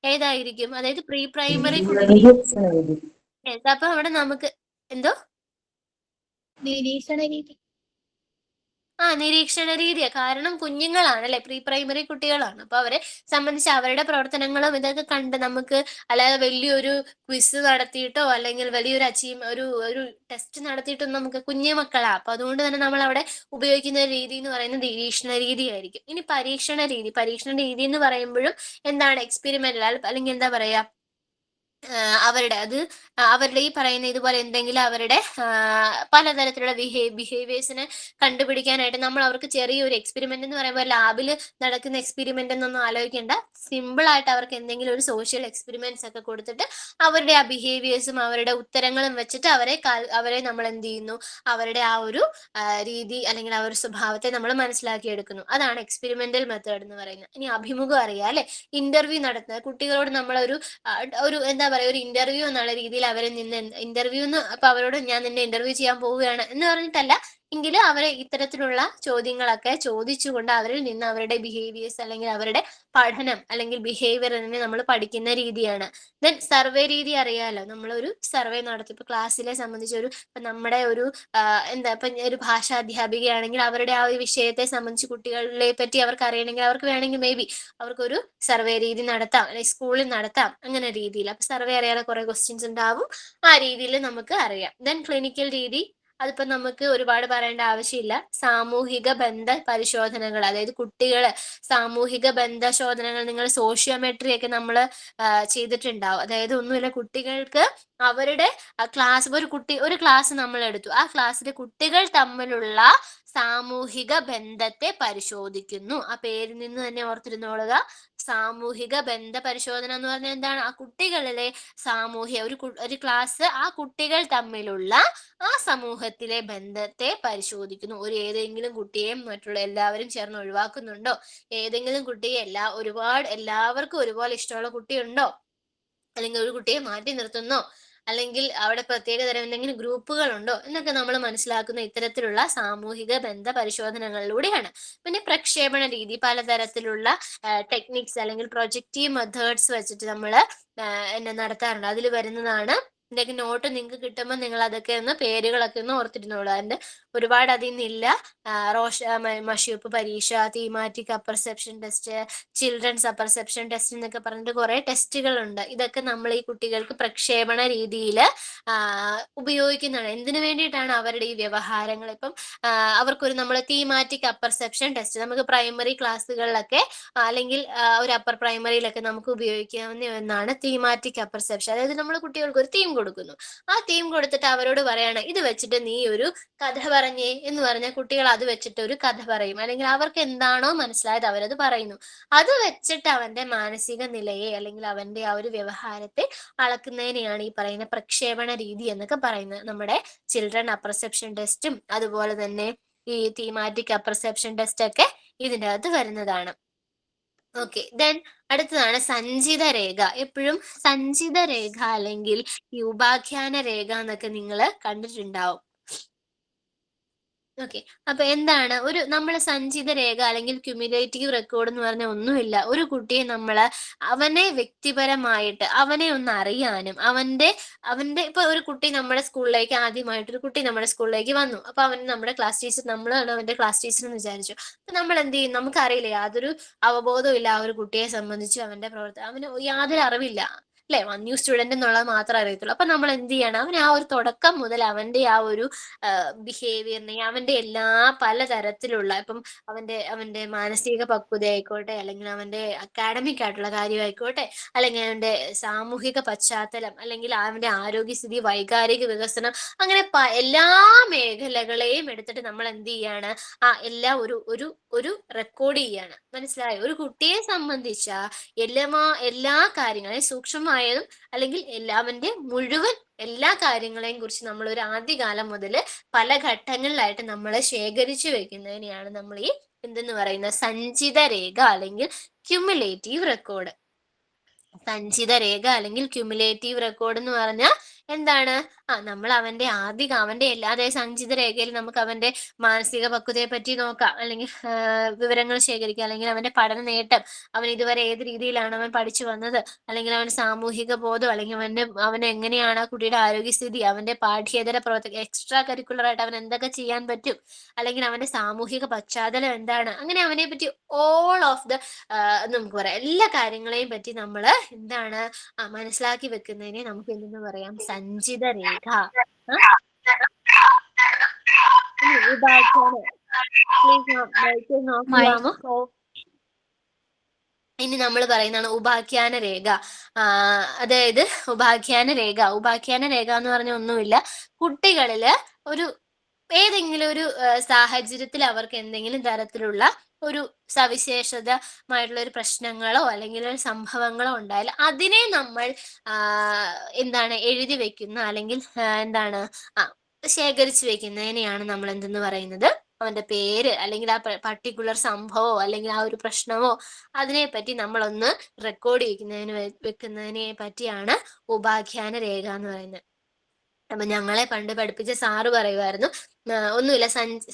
ഏതായിരിക്കും? അതായത് പ്രീ പ്രൈമറി അപ്പൊ അവിടെ നമുക്ക് എന്തോ നിരീക്ഷണ രീതി. നിരീക്ഷണ രീതിയാ. കാരണം കുഞ്ഞുങ്ങളാണ് അല്ലെ, പ്രീ പ്രൈമറി കുട്ടികളാണ്. അപ്പൊ അവരെ സംബന്ധിച്ച് അവരുടെ പ്രവർത്തനങ്ങളും ഇതൊക്കെ കണ്ട് നമുക്ക്, അല്ലാതെ വലിയൊരു ക്വിസ് നടത്തിയിട്ടോ അല്ലെങ്കിൽ വലിയൊരു ഒരു ടെസ്റ്റ് നടത്തിയിട്ടൊന്നും നമുക്ക്, കുഞ്ഞു മക്കളാ. അപ്പൊ അതുകൊണ്ട് തന്നെ നമ്മൾ അവിടെ ഉപയോഗിക്കുന്ന രീതി എന്ന് പറയുന്നത് നിരീക്ഷണ രീതി ആയിരിക്കും. ഇനി പരീക്ഷണ രീതി എന്ന് പറയുമ്പോഴും എന്താണ്? എക്സ്പെരിമെന്റൽ അല്ലെങ്കിൽ എന്താ പറയാ, അവരുടെ ഈ പറയുന്ന ഇതുപോലെ എന്തെങ്കിലും അവരുടെ പലതരത്തിലുള്ള ബിഹേവിയേഴ്സിനെ കണ്ടുപിടിക്കാനായിട്ട് നമ്മൾ അവർക്ക് ചെറിയൊരു എക്സ്പെരിമെന്റ് എന്ന് പറയുമ്പോൾ ലാബിൽ നടക്കുന്ന എക്സ്പെരിമെന്റ് എന്നൊന്നും ആലോചിക്കേണ്ട, സിമ്പിൾ ആയിട്ട് അവർക്ക് എന്തെങ്കിലും ഒരു സോഷ്യൽ എക്സ്പെരിമെന്റ്സ് ഒക്കെ കൊടുത്തിട്ട് അവരുടെ ആ ബിഹേവിയേഴ്സും അവരുടെ ഉത്തരങ്ങളും വെച്ചിട്ട് അവരെ നമ്മൾ എന്ത് ചെയ്യുന്നു? അവരുടെ ആ ഒരു രീതി അല്ലെങ്കിൽ ആ ഒരു സ്വഭാവത്തെ നമ്മൾ മനസ്സിലാക്കിയെടുക്കുന്നു. അതാണ് എക്സ്പെരിമെന്റൽ മെത്തേഡ് എന്ന് പറയുന്നത്. ഇനി അഭിമുഖം അറിയാം അല്ലെ, ഇന്റർവ്യൂ നടത്തുന്നത്. കുട്ടികളോട് നമ്മൾ ഒരു എന്താ പറയുക, ഒരു ഇന്റർവ്യൂ എന്നുള്ള രീതിയിൽ അവരെ അപ്പൊ അവരോട് ഞാൻ നിന്നെ ഇന്റർവ്യൂ ചെയ്യാൻ പോവുകയാണ് എന്ന് പറഞ്ഞിട്ടല്ല, എങ്കിലും അവരെ ഇത്തരത്തിലുള്ള ചോദ്യങ്ങളൊക്കെ ചോദിച്ചുകൊണ്ട് അവരിൽ നിന്ന് അവരുടെ ബിഹേവിയേഴ്സ് അല്ലെങ്കിൽ അവരുടെ പഠനം അല്ലെങ്കിൽ ബിഹേവിയറിനെ നമ്മൾ പഠിക്കുന്ന രീതിയാണ്. ദെൻ സർവേ രീതി അറിയാലോ, നമ്മളൊരു സർവേ നടത്തി, ഇപ്പൊ ക്ലാസ്സിലെ സംബന്ധിച്ച് നമ്മുടെ ഇപ്പൊ ഒരു ഭാഷാ അധ്യാപികയാണെങ്കിൽ അവരുടെ ആ ഒരു വിഷയത്തെ സംബന്ധിച്ച് കുട്ടികളെ പറ്റി അവർക്ക് അറിയണമെങ്കിൽ അവർക്ക് വേണമെങ്കിൽ അവർക്കൊരു സർവേ രീതി നടത്താം, അല്ലെങ്കിൽ സ്കൂളിൽ നടത്താം, അങ്ങനെ രീതിയിൽ. അപ്പൊ സർവേ അറിയാതെ കുറെ ക്വസ്റ്റ്യൻസ് ഉണ്ടാവും, ആ രീതിയിൽ നമുക്ക് അറിയാം. ദെൻ ക്ലിനിക്കൽ രീതി, അതിപ്പോ നമുക്ക് ഒരുപാട് പറയേണ്ട ആവശ്യമില്ല. സാമൂഹിക ബന്ധ പരിശോധനകൾ, അതായത് കുട്ടികള് സാമൂഹിക ബന്ധശോധനകൾ, നിങ്ങൾ സോഷ്യോമെട്രി ഒക്കെ നമ്മൾ ചെയ്തിട്ടുണ്ടാവും. അതായത് ഒന്നുമില്ല, കുട്ടികൾക്ക് അവരുടെ ഒരു ക്ലാസ് നമ്മൾ എടുത്തു, ആ ക്ലാസ്സിലെ കുട്ടികൾ തമ്മിലുള്ള സാമൂഹിക ബന്ധത്തെ പരിശോധിക്കുന്നു. ആ പേരിൽ നിന്ന് തന്നെ ഓർത്തിരുന്നോളുക. സാമൂഹിക ബന്ധ പരിശോധന എന്ന് പറഞ്ഞാൽ എന്താണ്? ആ കുട്ടികളിലെ ഒരു ക്ലാസ് ആ കുട്ടികൾ തമ്മിലുള്ള ആ സമൂഹത്തിലെ ബന്ധത്തെ പരിശോധിക്കുന്നു. ഏതെങ്കിലും കുട്ടിയെ മറ്റുള്ള എല്ലാവരും ചേർന്ന് ഒഴിവാക്കുന്നുണ്ടോ? ഏതെങ്കിലും കുട്ടിയെ എല്ലാവർക്കും ഒരുപോലെ ഇഷ്ടമുള്ള കുട്ടിയുണ്ടോ? അല്ലെങ്കിൽ ഒരു കുട്ടിയെ മാറ്റി നിർത്തുന്നോ? അല്ലെങ്കിൽ അവിടെ പ്രത്യേക തരം എന്തെങ്കിലും ഗ്രൂപ്പുകളുണ്ടോ എന്നൊക്കെ നമ്മൾ മനസ്സിലാക്കുന്ന ഇത്തരത്തിലുള്ള സാമൂഹിക ബന്ധ പരിശോധനകളിലൂടെയാണ്. പിന്നെ പ്രക്ഷേപണ രീതി, പലതരത്തിലുള്ള ടെക്നിക്സ് അല്ലെങ്കിൽ പ്രൊജക്റ്റീവ് മെത്തേഡ്സ് വെച്ചിട്ട് നമ്മൾ നടത്താറുണ്ട്. അതിൽ വരുന്നതാണ്. ഇതിന്റെയൊക്കെ നോട്ട് നിങ്ങൾക്ക് കിട്ടുമ്പോൾ നിങ്ങൾ അതൊക്കെ പേരുകളൊക്കെ ഓർത്തിരുന്നോളൂ. അതിന്റെ ഒരുപാട് അതിൽ നിന്നില്ല. മഷിയപ്പ് പരീക്ഷ, thematic apperception test, children's apperception test എന്നൊക്കെ പറഞ്ഞിട്ട് കുറെ ടെസ്റ്റുകളുണ്ട്. ഇതൊക്കെ നമ്മൾ ഈ കുട്ടികൾക്ക് പ്രക്ഷേപണ രീതിയിൽ ഉപയോഗിക്കുന്നതാണ്. എന്തിനു വേണ്ടിയിട്ടാണ്? അവരുടെ ഈ വ്യവഹാരങ്ങൾ, ഇപ്പം നമ്മൾ തീമാറ്റിക് അപ്പർസെപ്ഷൻ ടെസ്റ്റ് നമുക്ക് പ്രൈമറി ക്ലാസ്സുകളിലൊക്കെ അല്ലെങ്കിൽ ഒരു അപ്പർ പ്രൈമറിയിലൊക്കെ നമുക്ക് ഉപയോഗിക്കാവുന്ന ഒന്നാണ് തീമാറ്റിക് അപ്പർസെപ്ഷൻ. അതായത് നമ്മൾ കുട്ടികൾക്ക് ഒരു തീം കൊടുക്കുന്നു. ആ തീം കൊടുത്തിട്ട് അവരോട് പറയാണ്, ഇത് വെച്ചിട്ട് നീ ഒരു കഥ പറഞ്ഞേ എന്ന് പറഞ്ഞാൽ കുട്ടികൾ അത് വെച്ചിട്ട് ഒരു കഥ പറയും, അല്ലെങ്കിൽ അവർക്ക് എന്താണോ മനസ്സിലായത് അവരത് പറയുന്നു. അത് വെച്ചിട്ട് അവന്റെ മാനസിക നിലയെ അല്ലെങ്കിൽ അവന്റെ ആ ഒരു വ്യവഹാരത്തെ അളക്കുന്നതിനെയാണ് ഈ പറയുന്ന പ്രക്ഷേപണ രീതി എന്നൊക്കെ പറയുന്നത്. നമ്മുടെ ചിൽഡ്രൻ അപ്രസെപ്ഷൻ ടെസ്റ്റും അതുപോലെ തന്നെ ഈ തീമാറ്റിക് അപ്രസെപ്ഷൻ ടെസ്റ്റ് ഒക്കെ ഇതിൻ്റെ അകത്ത് വരുന്നതാണ്. ഓക്കെ, ദെൻ അടുത്തതാണ് സഞ്ചിത രേഖ. എപ്പോഴും സഞ്ചിത രേഖ അല്ലെങ്കിൽ ഈ ഉപാഖ്യാന രേഖ എന്നൊക്കെ നിങ്ങൾ കണ്ടിട്ടുണ്ടാവും. ഓക്കെ, അപ്പൊ എന്താണ് ഒരു നമ്മൾ സഞ്ചിത രേഖ അല്ലെങ്കിൽ ക്യുമുലേറ്റീവ് റെക്കോർഡ് എന്ന് പറഞ്ഞ ഒന്നുമില്ല. ഒരു കുട്ടിയെ അവനെ വ്യക്തിപരമായിട്ട് അവനെ ഒന്ന് അറിയാനും അവന്റെ ഇപ്പൊ ഒരു കുട്ടി നമ്മുടെ സ്കൂളിലേക്ക് ആദ്യമായിട്ടൊരു കുട്ടി നമ്മുടെ സ്കൂളിലേക്ക് വന്നു. അപ്പൊ അവൻ നമ്മുടെ ക്ലാസ് ടീച്ചർ, നമ്മളാണ് അവന്റെ ക്ലാസ് ടീച്ചർ എന്ന് വിചാരിച്ചു. അപ്പൊ നമ്മൾ എന്ത് ചെയ്യും? നമുക്കറിയില്ല, യാതൊരു അവബോധവും ഇല്ല ആ ഒരു കുട്ടിയെ സംബന്ധിച്ച്, അവന്റെ പ്രവർത്തനം, അവന് യാതൊരു അറിവില്ല അല്ലെ, ന്യൂ സ്റ്റുഡന്റ് എന്നുള്ളത് മാത്രമേ അറിയത്തുള്ളൂ. അപ്പൊ നമ്മൾ എന്ത് ചെയ്യണം? അവൻ ആ ഒരു തുടക്കം മുതൽ അവന്റെ ആ ഒരു ബിഹേവിയറിനെ, അവന്റെ എല്ലാ പലതരത്തിലുള്ള, ഇപ്പം അവന്റെ മാനസിക പക്വത ആയിക്കോട്ടെ, അല്ലെങ്കിൽ അവന്റെ അക്കാഡമിക് ആയിട്ടുള്ള കാര്യമായിക്കോട്ടെ, അല്ലെങ്കിൽ അവന്റെ സാമൂഹിക പശ്ചാത്തലം, അല്ലെങ്കിൽ അവന്റെ ആരോഗ്യസ്ഥിതി, വൈകാരിക വികസനം, അങ്ങനെ എല്ലാ മേഖലകളെയും എടുത്തിട്ട് നമ്മൾ എന്ത് ചെയ്യാണ്? എല്ലാം ഒരു റെക്കോർഡ് ചെയ്യാണ്. മനസ്സിലായോ? ഒരു കുട്ടിയെ സംബന്ധിച്ച എല്ലാ കാര്യങ്ങളെയും സൂക്ഷ്മമായതും അല്ലെങ്കിൽ അവന്റെ മുഴുവൻ എല്ലാ കാര്യങ്ങളെയും കുറിച്ച് നമ്മൾ ഒരു ആദ്യകാലം മുതൽ പല ഘട്ടങ്ങളിലായിട്ട് നമ്മൾ ശേഖരിച്ചു വെക്കുന്നതിനെയാണ് നമ്മൾ ഈ എന്തെന്ന് പറയുന്ന സഞ്ചിത രേഖ അല്ലെങ്കിൽ ക്യുമുലേറ്റീവ് റെക്കോർഡ്. സഞ്ചിത രേഖ അല്ലെങ്കിൽ ക്യുമുലേറ്റീവ് റെക്കോർഡ് എന്ന് പറഞ്ഞാൽ എന്താണ്? നമ്മൾ അവന്റെ അതായത് സഞ്ചിത രേഖയിൽ നമുക്ക് അവന്റെ മാനസിക പക്വതയെ പറ്റി നോക്കാം, അല്ലെങ്കിൽ വിവരങ്ങൾ ശേഖരിക്കാം, അല്ലെങ്കിൽ അവന്റെ പഠന നേട്ടം, അവൻ ഇതുവരെ ഏത് രീതിയിലാണ് അവൻ പഠിച്ചു വന്നത്, അല്ലെങ്കിൽ അവൻ സാമൂഹിക ബോധം, അല്ലെങ്കിൽ അവൻ എങ്ങനെയാണ് ആ കുട്ടിയുടെ ആരോഗ്യസ്ഥിതി, അവന്റെ പാഠ്യേതര പ്രവർത്തനം, എക്സ്ട്രാ കരിക്കുലർ ആയിട്ട് അവൻ എന്തൊക്കെ ചെയ്യാൻ പറ്റും, അല്ലെങ്കിൽ അവന്റെ സാമൂഹിക പശ്ചാത്തലം എന്താണ്, അങ്ങനെ അവനെ പറ്റി ഓൾ ഓഫ് ദ നമുക്ക് പറയാം, എല്ലാ കാര്യങ്ങളെയും പറ്റി നമ്മൾ എന്താണ് മനസ്സിലാക്കി വെക്കുന്നതിനെ നമുക്ക് എന്തെന്ന് പറയാം? സഞ്ചിത രേഖ. ഇനി നമ്മൾ പറയുന്നതാണ് ഉപാഖ്യാന രേഖ. അതായത് ഉപാഖ്യാന രേഖ എന്ന് പറഞ്ഞ ഒന്നുമില്ല, കുട്ടികളില് ഏതെങ്കിലും ഒരു സാഹചര്യത്തിൽ അവർക്ക് എന്തെങ്കിലും തരത്തിലുള്ള ഒരു സവിശേഷതമായിട്ടുള്ള ഒരു പ്രശ്നങ്ങളോ അല്ലെങ്കിൽ ഒരു സംഭവങ്ങളോ ഉണ്ടായാൽ അതിനെ നമ്മൾ എന്താണ് എഴുതി വെക്കുന്ന, അല്ലെങ്കിൽ എന്താണ് ശേഖരിച്ചു വെക്കുന്നതിനെയാണ് നമ്മൾ എന്തെന്ന് പറയുന്നത്? അവന്റെ പേര്, അല്ലെങ്കിൽ ആ പർട്ടിക്കുലർ സംഭവമോ അല്ലെങ്കിൽ ആ ഒരു പ്രശ്നമോ അതിനെപ്പറ്റി നമ്മളൊന്ന് റെക്കോർഡ് വെക്കുന്നതിനെ പറ്റിയാണ് ഉപാഖ്യാന രേഖ എന്ന് പറയുന്നത്. അപ്പൊ ഞങ്ങളെ പണ്ട് പഠിപ്പിച്ച സാറ് പറയുമായിരുന്നു, ഒന്നുമില്ല,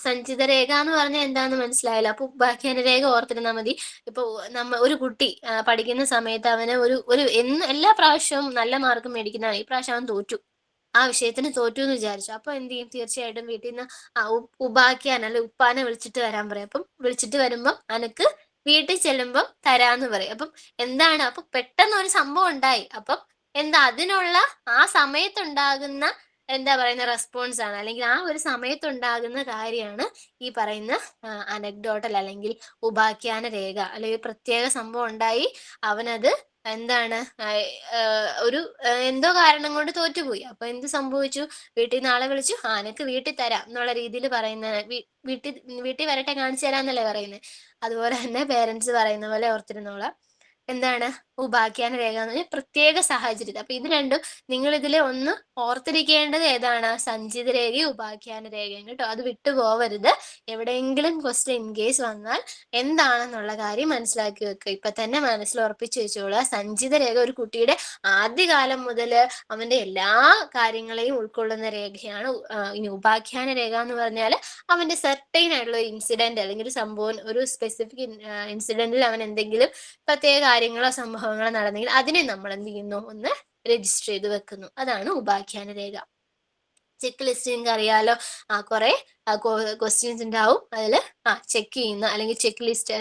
സഞ്ചിത രേഖ എന്ന് പറഞ്ഞാൽ എന്താന്ന് മനസ്സിലായല്ലോ, അപ്പൊ ഉപാഖ്യാന രേഖ ഓർത്തിരുന്നാൽ മതി. ഇപ്പൊ ഒരു കുട്ടി പഠിക്കുന്ന സമയത്ത് അവന് എല്ലാ പ്രാവശ്യവും നല്ല മാർക്ക് മേടിക്കുന്നതാണ്, ഈ പ്രാവശ്യം അവൻ തോറ്റു, ആ വിഷയത്തിന് തോറ്റു എന്ന് വിചാരിച്ചു. അപ്പൊ എന്ത് ചെയ്യും? തീർച്ചയായിട്ടും വീട്ടിൽ നിന്ന് ഉപാഖ്യാൻ അല്ലെ ഉപ്പാനെ വിളിച്ചിട്ട് വരാൻ പറയും. അപ്പം വിളിച്ചിട്ട് വരുമ്പം അനക്ക് വീട്ടിൽ ചെല്ലുമ്പം തരാന്ന് പറയും. അപ്പം എന്താണ്? അപ്പൊ പെട്ടെന്ന് ഒരു സംഭവം ഉണ്ടായി, അപ്പം അതിനുള്ള ആ സമയത്തുണ്ടാകുന്ന എന്താ പറയുന്ന റെസ്പോൺസ് ആണ്, അല്ലെങ്കിൽ ആ ഒരു സമയത്തുണ്ടാകുന്ന കാര്യമാണ് ഈ പറയുന്ന അനക്ഡോട്ടൽ അല്ലെങ്കിൽ ഉപാഖ്യാന രേഖ. അല്ലെങ്കിൽ പ്രത്യേക സംഭവം ഉണ്ടായി, അവനത് എന്താണ് എന്തോ കാരണം കൊണ്ട് തോറ്റുപോയി. അപ്പൊ എന്ത് സംഭവിച്ചു? വീട്ടിൽ നിന്ന് ആളെ വിളിച്ചു, എനക്ക് വീട്ടിൽ തരാം എന്നുള്ള രീതിയിൽ പറയുന്ന, വീട്ടിൽ വരട്ടെ കാണിച്ചു തരാന്നല്ലേ പറയുന്നത്. അതുപോലെ തന്നെ പേരൻസ് പറയുന്ന പോലെ ഓർത്തിരുന്നോളാം. എന്താണ് ഉപാഖ്യാന രേഖ എന്ന് പറഞ്ഞാൽ പ്രത്യേക സാഹചര്യം. അപ്പൊ ഇത് രണ്ടും നിങ്ങൾ ഇതിൽ ഒന്ന് ഓർത്തിരിക്കേണ്ടത് ഏതാണ്? സഞ്ചിത രേഖയും ഉപാഖ്യാന രേഖയും കേട്ടോ. അത് വിട്ടുപോകരുത്. എവിടെയെങ്കിലും ക്വസ്റ്റ്യൻ ഇൻ കേസ് വന്നാൽ എന്താണെന്നുള്ള കാര്യം മനസ്സിലാക്കി വെക്കുക. ഇപ്പൊ തന്നെ മനസ്സിൽ ഉറപ്പിച്ചു വെച്ചോളുക. സഞ്ചിത രേഖ ഒരു കുട്ടിയുടെ ആദ്യകാലം മുതൽ അവന്റെ എല്ലാ കാര്യങ്ങളെയും ഉൾക്കൊള്ളുന്ന രേഖയാണ്. ഇനി ഉപാഖ്യാന രേഖ എന്ന് പറഞ്ഞാൽ അവന്റെ സെർട്ടൈൻ ആയിട്ടുള്ള ഒരു ഇൻസിഡന്റ് അല്ലെങ്കിൽ ഒരു സംഭവം, ഒരു സ്പെസിഫിക് ഇൻസിഡന്റിൽ അവൻ എന്തെങ്കിലും പ്രത്യേക കാര്യങ്ങളോ സംഭവങ്ങളോ നടന്നെങ്കിൽ അതിനെ നമ്മൾ എന്ത് ചെയ്യുന്നു? ഒന്ന് രജിസ്റ്റർ ചെയ്ത് വെക്കുന്നു. അതാണ് ഉപാഖ്യാന രേഖ. ചെക്ക് ലിസ്റ്റ് നിങ്ങൾക്ക് അറിയാലോ, കുറെ ക്വസ്റ്റ്യൻസ് ഉണ്ടാവും, അതിൽ ചെക്ക് ചെയ്യുന്ന അല്ലെങ്കിൽ ചെക്ക് ലിസ്റ്റ്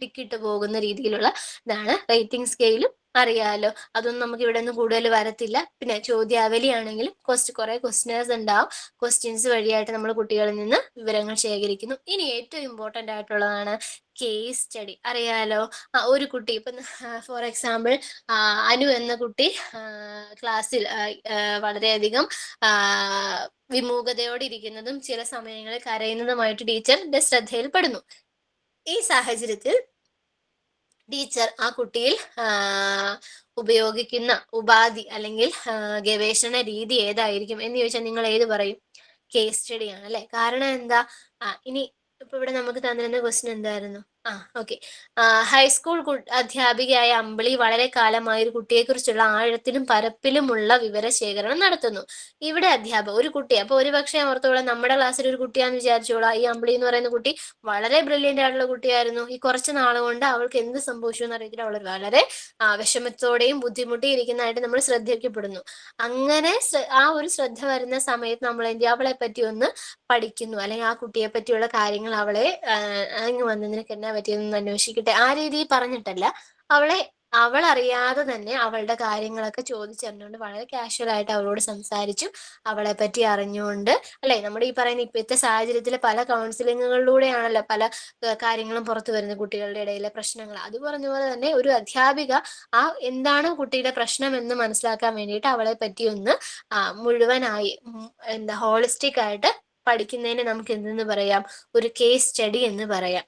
ടിക്കിട്ട് പോകുന്ന രീതിയിലുള്ള ഇതാണ്. റേറ്റിംഗ് സ്കെയിലും അറിയാലോ. അതൊന്നും നമുക്ക് ഇവിടെ നിന്ന് കൂടുതൽ വരത്തില്ല. പിന്നെ ചോദ്യാവലി ആണെങ്കിലും കുറെ ക്വസ്റ്റ്യൻസ് ഉണ്ടാവും. ക്വസ്റ്റ്യൻസ് വഴിയായിട്ട് നമ്മൾ കുട്ടികളിൽ നിന്ന് വിവരങ്ങൾ ശേഖരിക്കുന്നു. ഇനി ഏറ്റവും ഇമ്പോർട്ടന്റ് ആയിട്ടുള്ളതാണ് കേസ് സ്റ്റഡി. അറിയാലോ, ഒരു കുട്ടി ഇപ്പം ഫോർ എക്സാമ്പിൾ അനു എന്ന കുട്ടി ക്ലാസ്സിൽ വളരെയധികം വിമുഖതയോടെ ഇരിക്കുന്നതും ചില സമയങ്ങളിൽ കരയുന്നതുമായിട്ട് ടീച്ചറിന്റെ ശ്രദ്ധയിൽപ്പെടുന്നു. ഈ സാഹചര്യത്തിൽ ടീച്ചർ ആ കുട്ടിയിൽ ഉപയോഗിക്കുന്ന ഉപാധി അല്ലെങ്കിൽ ഗവേഷണ രീതി ഏതായിരിക്കും എന്ന് ചോദിച്ചാൽ നിങ്ങൾ ഏത് പറയും? കേസ് സ്റ്റഡി ആണ് അല്ലെ. കാരണം എന്താ? ഇനി ഇപ്പൊ ഇവിടെ നമുക്ക് തന്നിരുന്ന ക്വസ്റ്റ്യൻ എന്തായിരുന്നു? ഓക്കെ. ഹൈസ്കൂൾ അധ്യാപികയായ അമ്പിളി വളരെ കാലമായി ഒരു കുട്ടിയെക്കുറിച്ചുള്ള ആഴത്തിലും പരപ്പിലുമുള്ള വിവരശേഖരണം നടത്തുന്നു. ഇവിടെ ഒരു കുട്ടി, അപ്പൊ ഒരുപക്ഷെ ഓർത്തോളാം നമ്മുടെ ക്ലാസ്സിൽ ഒരു കുട്ടിയാന്ന് വിചാരിച്ചോളാം. ഈ അമ്പിളി എന്ന് പറയുന്ന കുട്ടി വളരെ ബ്രില്യന്റ് ആയിട്ടുള്ള കുട്ടിയായിരുന്നു. ഈ കുറച്ച് നാളുകൊണ്ട് അവൾക്ക് എന്ത് സംഭവിച്ചു എന്ന് അറിയത്തില്ല. അവൾ വളരെ വിഷമത്തോടെയും ബുദ്ധിമുട്ടി ഇരിക്കുന്നതായിട്ട് നമ്മൾ ശ്രദ്ധിക്കപ്പെടുന്നു. അങ്ങനെ ആ ഒരു ശ്രദ്ധ വരുന്ന സമയത്ത് നമ്മൾ എന്ത് ചെയ്യും? അവളെ പറ്റി ഒന്ന് പഠിക്കുന്നു, അല്ലെങ്കിൽ ആ കുട്ടിയെ പറ്റിയുള്ള കാര്യങ്ങൾ അവളെ അങ്ങ് വന്ന് നിനക്ക് എന്നാ പറ്റിയെന്ന് അന്വേഷിക്കട്ടെ, ആ രീതിയിൽ പറഞ്ഞിട്ടല്ല, അവൾ അറിയാതെ തന്നെ അവളുടെ കാര്യങ്ങളൊക്കെ ചോദിച്ചറിഞ്ഞുകൊണ്ട് വളരെ കാഷ്വൽ ആയിട്ട് അവളോട് സംസാരിച്ചു അവളെ പറ്റി അറിഞ്ഞുകൊണ്ട്, അല്ലെ? നമ്മുടെ ഈ പറയുന്ന ഇപ്പോഴത്തെ സാഹചര്യത്തിൽ പല കൗൺസിലിങ്ങുകളിലൂടെയാണല്ലോ പല കാര്യങ്ങളും പുറത്തു വരുന്നത്, കുട്ടികളുടെ ഇടയിലെ പ്രശ്നങ്ങൾ. അത് പറഞ്ഞ പോലെ തന്നെ ഒരു അധ്യാപിക എന്താണ് കുട്ടിയുടെ പ്രശ്നം എന്ന് മനസ്സിലാക്കാൻ വേണ്ടിയിട്ട് അവളെ പറ്റി ഒന്ന് മുഴുവനായി ഹോളിസ്റ്റിക് ആയിട്ട് പഠിക്കുന്നതിന് നമുക്ക് എന്തെന്ന് പറയാം? ഒരു കേസ് സ്റ്റഡി എന്ന് പറയാം.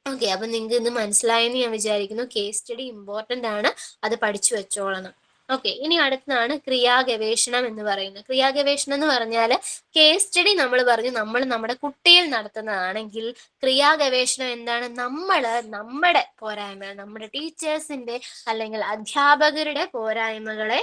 ഓക്കെ, അപ്പൊ നിങ്ങൾക്ക് ഇന്ന് മനസ്സിലായെന്ന് ഞാൻ വിചാരിക്കുന്നു. കേസ് സ്റ്റഡി ഇമ്പോർട്ടന്റ് ആണ്, അത് പഠിച്ചു വെച്ചോളണം. ഓക്കെ, ഇനി അടുത്തതാണ് ക്രിയാഗവേഷണം എന്ന് പറയുന്നത്. ക്രിയാഗവേഷണം എന്ന് പറഞ്ഞാൽ കേസ് സ്റ്റഡി നമ്മൾ പറഞ്ഞു നമ്മൾ നമ്മുടെ കുട്ടിയിൽ നടത്തുന്നതാണെങ്കിൽ, ക്രിയാഗവേഷണം എന്താണ്? നമ്മുടെ പോരായ്മകൾ, നമ്മുടെ ടീച്ചേഴ്സിന്റെ അല്ലെങ്കിൽ അധ്യാപകരുടെ പോരായ്മകളെ,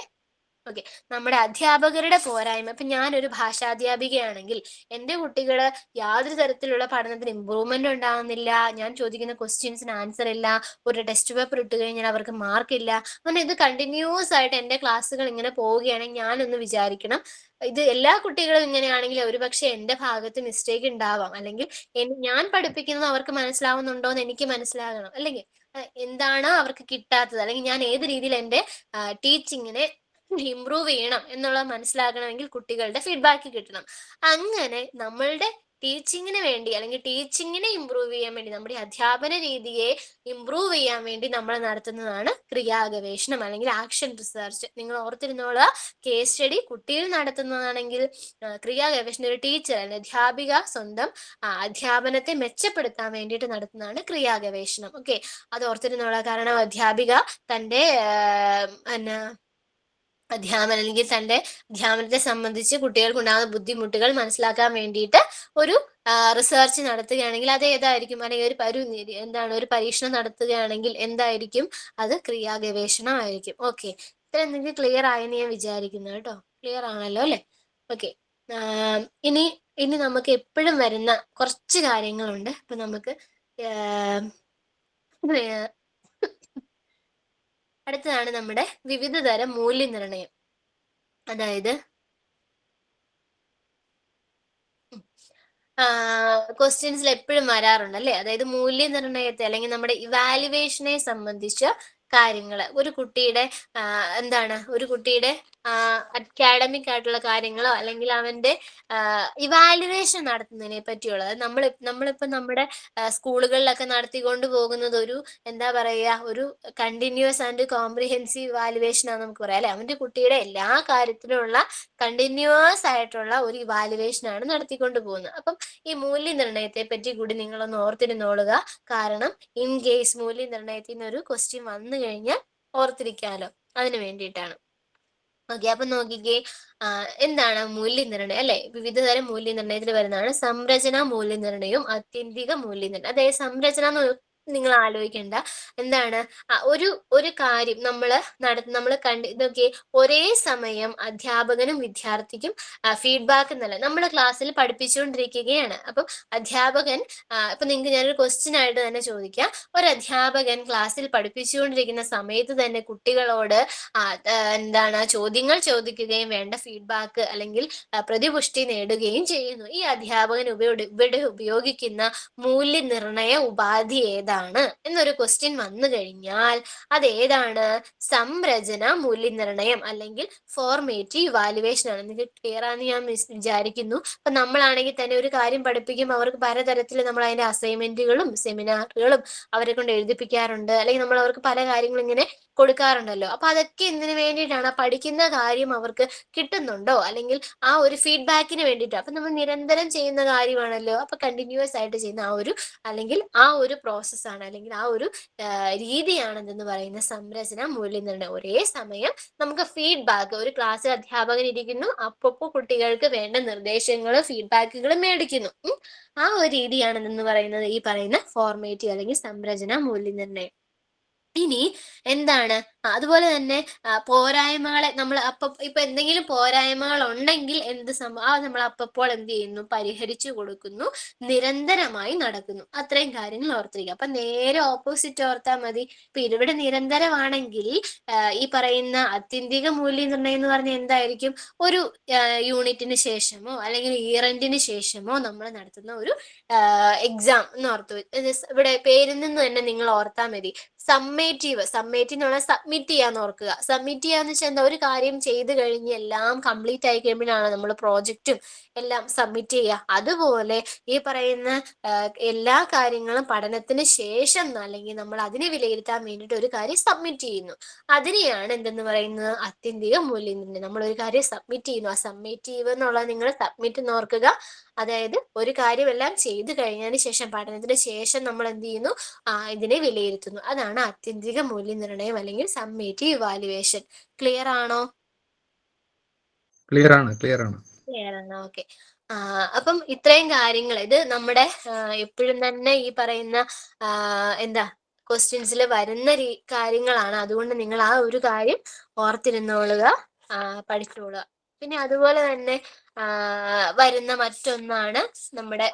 ഓക്കെ, നമ്മുടെ അധ്യാപകരുടെ പോരായ്മ. ഇപ്പൊ ഞാനൊരു ഭാഷാധ്യാപികയാണെങ്കിൽ എൻ്റെ കുട്ടികള് യാതൊരു തരത്തിലുള്ള പഠനത്തിന് ഇമ്പ്രൂവ്മെന്റ് ഉണ്ടാകുന്നില്ല, ഞാൻ ചോദിക്കുന്ന ക്വസ്റ്റ്യൻസിന് ആൻസർ ഇല്ല, ഒരു ടെക്സ്റ്റ് പേപ്പർ ഇട്ട് കഴിഞ്ഞാൽ അവർക്ക് മാർക്കില്ല, അങ്ങനെ ഇത് കണ്ടിന്യൂസ് ആയിട്ട് എൻ്റെ ക്ലാസ്സുകൾ ഇങ്ങനെ പോവുകയാണെങ്കിൽ ഞാനൊന്ന് വിചാരിക്കണം, ഇത് എല്ലാ കുട്ടികളും ഇങ്ങനെയാണെങ്കിൽ ഒരുപക്ഷെ എൻ്റെ ഭാഗത്ത് മിസ്റ്റേക്ക് ഉണ്ടാവാം, അല്ലെങ്കിൽ ഞാൻ പഠിപ്പിക്കുന്നത് അവർക്ക് മനസ്സിലാവുന്നുണ്ടോ എന്ന് എനിക്ക് മനസ്സിലാകണം, അല്ലെങ്കിൽ എന്താണ് അവർക്ക് കിട്ടാത്തത്, അല്ലെങ്കിൽ ഞാൻ ഏത് രീതിയിൽ എൻ്റെ ടീച്ചിങ്ങിനെ ഇംപ്രൂവ് ചെയ്യണം എന്നുള്ളത് മനസ്സിലാക്കണമെങ്കിൽ കുട്ടികളുടെ ഫീഡ്ബാക്ക് കിട്ടണം. അങ്ങനെ നമ്മളുടെ ടീച്ചിങ്ങിന് വേണ്ടി, അല്ലെങ്കിൽ ടീച്ചിങ്ങിനെ ഇംപ്രൂവ് ചെയ്യാൻ വേണ്ടി, നമ്മുടെ അധ്യാപന രീതിയെ ഇംപ്രൂവ് ചെയ്യാൻ വേണ്ടി നമ്മൾ നടത്തുന്നതാണ് ക്രിയാഗവേഷണം അല്ലെങ്കിൽ ആക്ഷൻ റിസർച്ച്. നിങ്ങൾ ഓർത്തിരുന്നോളുക, കേസ് സ്റ്റഡി കുട്ടിയിൽ നടത്തുന്നതാണെങ്കിൽ ക്രിയാഗവേഷണം ഒരു ടീച്ചർ അല്ലെങ്കിൽ അധ്യാപിക സ്വന്തം അധ്യാപനത്തെ മെച്ചപ്പെടുത്താൻ വേണ്ടിയിട്ട് നടത്തുന്നതാണ് ക്രിയാഗവേഷണം. ഓക്കെ, അത് ഓർത്തിരുന്നോളുക. കാരണം അധ്യാപിക തൻ്റെ അധ്യാപനം അല്ലെങ്കിൽ തൻ്റെ അധ്യാപനത്തെ സംബന്ധിച്ച് കുട്ടികൾക്കുണ്ടാകുന്ന ബുദ്ധിമുട്ടുകൾ മനസ്സിലാക്കാൻ വേണ്ടിയിട്ട് ഒരു റിസർച്ച് നടത്തുകയാണെങ്കിൽ അത് ഏതായിരിക്കും? അല്ലെങ്കിൽ ഒരു പരീക്ഷണം നടത്തുകയാണെങ്കിൽ എന്തായിരിക്കും? അത് ക്രിയാഗവേഷണമായിരിക്കും. ഓക്കെ, ഇത്രയും നിങ്ങൾക്ക് ക്ലിയർ ആയെന്ന് ഞാൻ വിചാരിക്കുന്നു കേട്ടോ. ക്ലിയർ ആണല്ലോ അല്ലെ? ഓക്കെ, ഇനി നമുക്ക് എപ്പോഴും വരുന്ന കുറച്ച് കാര്യങ്ങളുണ്ട്. ഇപ്പൊ നമുക്ക് അടുത്തതാണ് നമ്മുടെ വിവിധ തരം മൂല്യനിർണ്ണയം. അതായത് ക്വസ്റ്റ്യൻസിൽ എപ്പോഴും വരാറുണ്ട് അല്ലെ? അതായത് മൂല്യനിർണ്ണയത്തെ അല്ലെങ്കിൽ നമ്മുടെ ഇവാലുവേഷനെ സംബന്ധിച്ച കാര്യങ്ങൾ, ഒരു കുട്ടിയുടെ ഒരു കുട്ടിയുടെ അക്കാഡമിക് ആയിട്ടുള്ള കാര്യങ്ങളോ അല്ലെങ്കിൽ അവന്റെ ഇവാലുവേഷൻ നടത്തുന്നതിനെ പറ്റിയുള്ളത് നമ്മളിപ്പോ നമ്മുടെ സ്കൂളുകളിലൊക്കെ നടത്തിക്കൊണ്ട് പോകുന്നത് ഒരു ഒരു കണ്ടിന്യൂസ് ആൻഡ് കോംപ്രിഹെൻസീവ് ഇവാലുവേഷൻ ആണ് നമുക്ക് പറയാം അല്ലെ? അവന്റെ കുട്ടിയുടെ എല്ലാ കാര്യത്തിലുള്ള കണ്ടിന്യൂസ് ആയിട്ടുള്ള ഒരു ഇവാലുവേഷൻ ആണ് നടത്തിക്കൊണ്ട് പോകുന്നത്. അപ്പം ഈ മൂല്യനിർണ്ണയത്തെ പറ്റി കൂടി നിങ്ങളൊന്ന് ഓർത്തിരുന്നോളുക. കാരണം ഇൻ കേസ് മൂല്യനിർണ്ണയത്തിൽ നിന്ന് ഒരു ക്വസ്റ്റ്യൻ വന്നു കഴിഞ്ഞാൽ ഓർത്തിരിക്കാലോ, അതിനു വേണ്ടിയിട്ടാണ്. ഓക്കെ, അപ്പൊ നോക്കിക്കേ, എന്താണ് മൂല്യനിർണ്ണയം അല്ലെ? വിവിധ തരം മൂല്യനിർണ്ണയത്തിൽ വരുന്നതാണ് സംരചന മൂല്യനിർണ്ണയവും ആത്യന്തിക മൂല്യനിർണ്ണയം. അതായത് സംരചന എന്ന് നിങ്ങൾ ആലോചിക്കേണ്ട, എന്താണ് ഒരു കാര്യം നമ്മൾ ഇതൊക്കെ ഒരേ സമയം അധ്യാപകനും വിദ്യാർത്ഥിക്കും ഫീഡ്ബാക്ക് നല്ല നമ്മുടെ ക്ലാസ്സിൽ പഠിപ്പിച്ചുകൊണ്ടിരിക്കുകയാണ്. അപ്പം അധ്യാപകൻ ഇപ്പൊ നിങ്ങൾക്ക് ഞാനൊരു ക്വസ്റ്റ്യൻ ആയിട്ട് തന്നെ ചോദിക്കാം. ഒരു അധ്യാപകൻ ക്ലാസ്സിൽ പഠിപ്പിച്ചുകൊണ്ടിരിക്കുന്ന സമയത്ത് തന്നെ കുട്ടികളോട് ചോദ്യങ്ങൾ ചോദിക്കുകയും വേണ്ട ഫീഡ്ബാക്ക് അല്ലെങ്കിൽ പ്രതിപുഷ്ടി നേടുകയും ചെയ്യുന്നു. ഈ അധ്യാപകൻ ഇവിടെ ഉപയോഗിക്കുന്ന മൂല്യനിർണ്ണയ ഉപാധി ഏതാണ്? എന്താണ് എന്നൊരു ക്വസ്റ്റ്യൻ വന്നു കഴിഞ്ഞാൽ അത് ഏതാണ്? സംരചന മൂല്യനിർണ്ണയം അല്ലെങ്കിൽ ഫോർമേറ്റീവ് ഇവാലുവേഷൻ ആണ്. നിങ്ങൾക്ക് ക്ലിയർ ആണെന്ന് ഞാൻ വിചാരിക്കുന്നു. അപ്പൊ നമ്മളാണെങ്കിൽ തന്നെ ഒരു കാര്യം പഠിപ്പിക്കുമ്പോൾ അവർക്ക് പലതരത്തിൽ നമ്മൾ അതിന്റെ അസൈൻമെന്റുകളും സെമിനാറുകളും അവരെ കൊണ്ട് എഴുതിപ്പിക്കാറുണ്ട്, അല്ലെങ്കിൽ നമ്മൾ അവർക്ക് പല കാര്യങ്ങളും ഇങ്ങനെ കൊടുക്കാറുണ്ടല്ലോ. അപ്പൊ അതൊക്കെ എന്തിനു വേണ്ടിയിട്ടാണ്? പഠിക്കുന്ന കാര്യം അവർക്ക് കിട്ടുന്നുണ്ടോ, അല്ലെങ്കിൽ ആ ഒരു ഫീഡ്ബാക്കിന് വേണ്ടിയിട്ട്. അപ്പൊ നമ്മൾ നിരന്തരം ചെയ്യുന്ന കാര്യമാണല്ലോ. അപ്പൊ കണ്ടിന്യൂസ് ആയിട്ട് ചെയ്യുന്ന ആ ഒരു അല്ലെങ്കിൽ ആ ഒരു പ്രോസസ്സാണ്, അല്ലെങ്കിൽ ആ ഒരു രീതിയാണ് എന്തെന്ന് പറയുന്ന സംരചന മൂല്യനിർണ്ണയം. ഒരേ സമയം നമുക്ക് ഫീഡ്ബാക്ക്, ഒരു ക്ലാസ്സിൽ അധ്യാപകൻ ഇരിക്കുന്നു, അപ്പപ്പോ കുട്ടികൾക്ക് വേണ്ട നിർദ്ദേശങ്ങളും ഫീഡ്ബാക്കുകളും മേടിക്കുന്നു. ആ ഒരു രീതിയാണ് എന്തെന്ന് പറയുന്നത് ഈ പറയുന്ന ഫോർമേറ്റീവ് അല്ലെങ്കിൽ സംരചന മൂല്യനിർണ്ണയം. ഇനി എന്താണ് അതുപോലെ തന്നെ പോരായ്മകളെ നമ്മൾ ഇപ്പൊ എന്തെങ്കിലും പോരായ്മകൾ ഉണ്ടെങ്കിൽ എന്ത് സംഭവം നമ്മൾ അപ്പോൾ എന്ത് ചെയ്യുന്നു? പരിഹരിച്ചു കൊടുക്കുന്നു, നിരന്തരമായി നടക്കുന്നു. അത്രയും കാര്യങ്ങൾ ഓർത്തിരിക്കുക. അപ്പൊ നേരെ ഓപ്പോസിറ്റ് ഓർത്താൽ മതി. ഇപ്പൊ ഇവിടെ നിരന്തരമാണെങ്കിൽ ഈ പറയുന്ന ആത്യന്തിക മൂല്യനിർണ്ണയം എന്ന് പറഞ്ഞാൽ എന്തായിരിക്കും? ഒരു യൂണിറ്റിന് ശേഷമോ അല്ലെങ്കിൽ ഇയർ എൻഡിന് ശേഷമോ നമ്മൾ നടത്തുന്ന ഒരു എക്സാം എന്ന് ഓർത്തു. ഇവിടെ പേരിൽ നിന്ന് തന്നെ നിങ്ങൾ ഓർത്താൽ മതി. സമ്മേറ്റീവ് എന്ന് പറഞ്ഞാൽ സബ്മിറ്റ് ചെയ്യാന്ന് ഓർക്കുക. സബ്മിറ്റ് ചെയ്യാന്ന് വെച്ചാൽ എന്താ? ഒരു കാര്യം ചെയ്ത് കഴിഞ്ഞ് എല്ലാം കംപ്ലീറ്റ് ആയി കഴിയുമ്പോഴാണ് നമ്മൾ പ്രോജക്റ്റും എല്ലാം സബ്മിറ്റ് ചെയ്യുക. അതുപോലെ ഈ പറയുന്ന എല്ലാ കാര്യങ്ങളും പഠനത്തിന് ശേഷം അല്ലെങ്കിൽ നമ്മൾ അതിനെ വിലയിരുത്താൻ വേണ്ടിയിട്ട് ഒരു കാര്യം സബ്മിറ്റ് ചെയ്യുന്നു. അതിനെയാണ് എന്തെന്ന് പറയുന്നത്? ആത്യന്തിക മൂല്യനിർണ്ണയം. നമ്മൾ ഒരു കാര്യം സബ്മിറ്റ് ചെയ്യുന്നു. ആ സബ്മിറ്റീവ് എന്നുള്ളത് നിങ്ങൾ സബ്മിറ്റ് എന്ന് ഓർക്കുക. അതായത് ഒരു കാര്യമെല്ലാം ചെയ്തു കഴിഞ്ഞതിന് ശേഷം, പഠനത്തിന് ശേഷം നമ്മൾ എന്ത് ചെയ്യുന്നു? ഇതിനെ വിലയിരുത്തുന്നു. അതാണ് ആത്യന്തിക മൂല്യനിർണ്ണയം അല്ലെങ്കിൽ സമ്മേറ്റീവ് ഇവാലുവേഷൻ. ക്ലിയർ ആണോ? ക്ലിയർ ആണ്. ഓക്കെ. അപ്പം ഇത്രയും കാര്യങ്ങൾ ഇത് നമ്മുടെ എപ്പോഴും തന്നെ ഈ പറയുന്ന എന്താ ക്വസ്റ്റ്യൻസിൽ വരുന്ന കാര്യങ്ങളാണ്. അതുകൊണ്ട് നിങ്ങൾ ആ ഒരു കാര്യം ഓർത്തിരുന്നോളുക, പഠിച്ചോളുക. പിന്നെ അതുപോലെ തന്നെ വരുന്ന മറ്റൊന്നാണ് നമ്മുടെ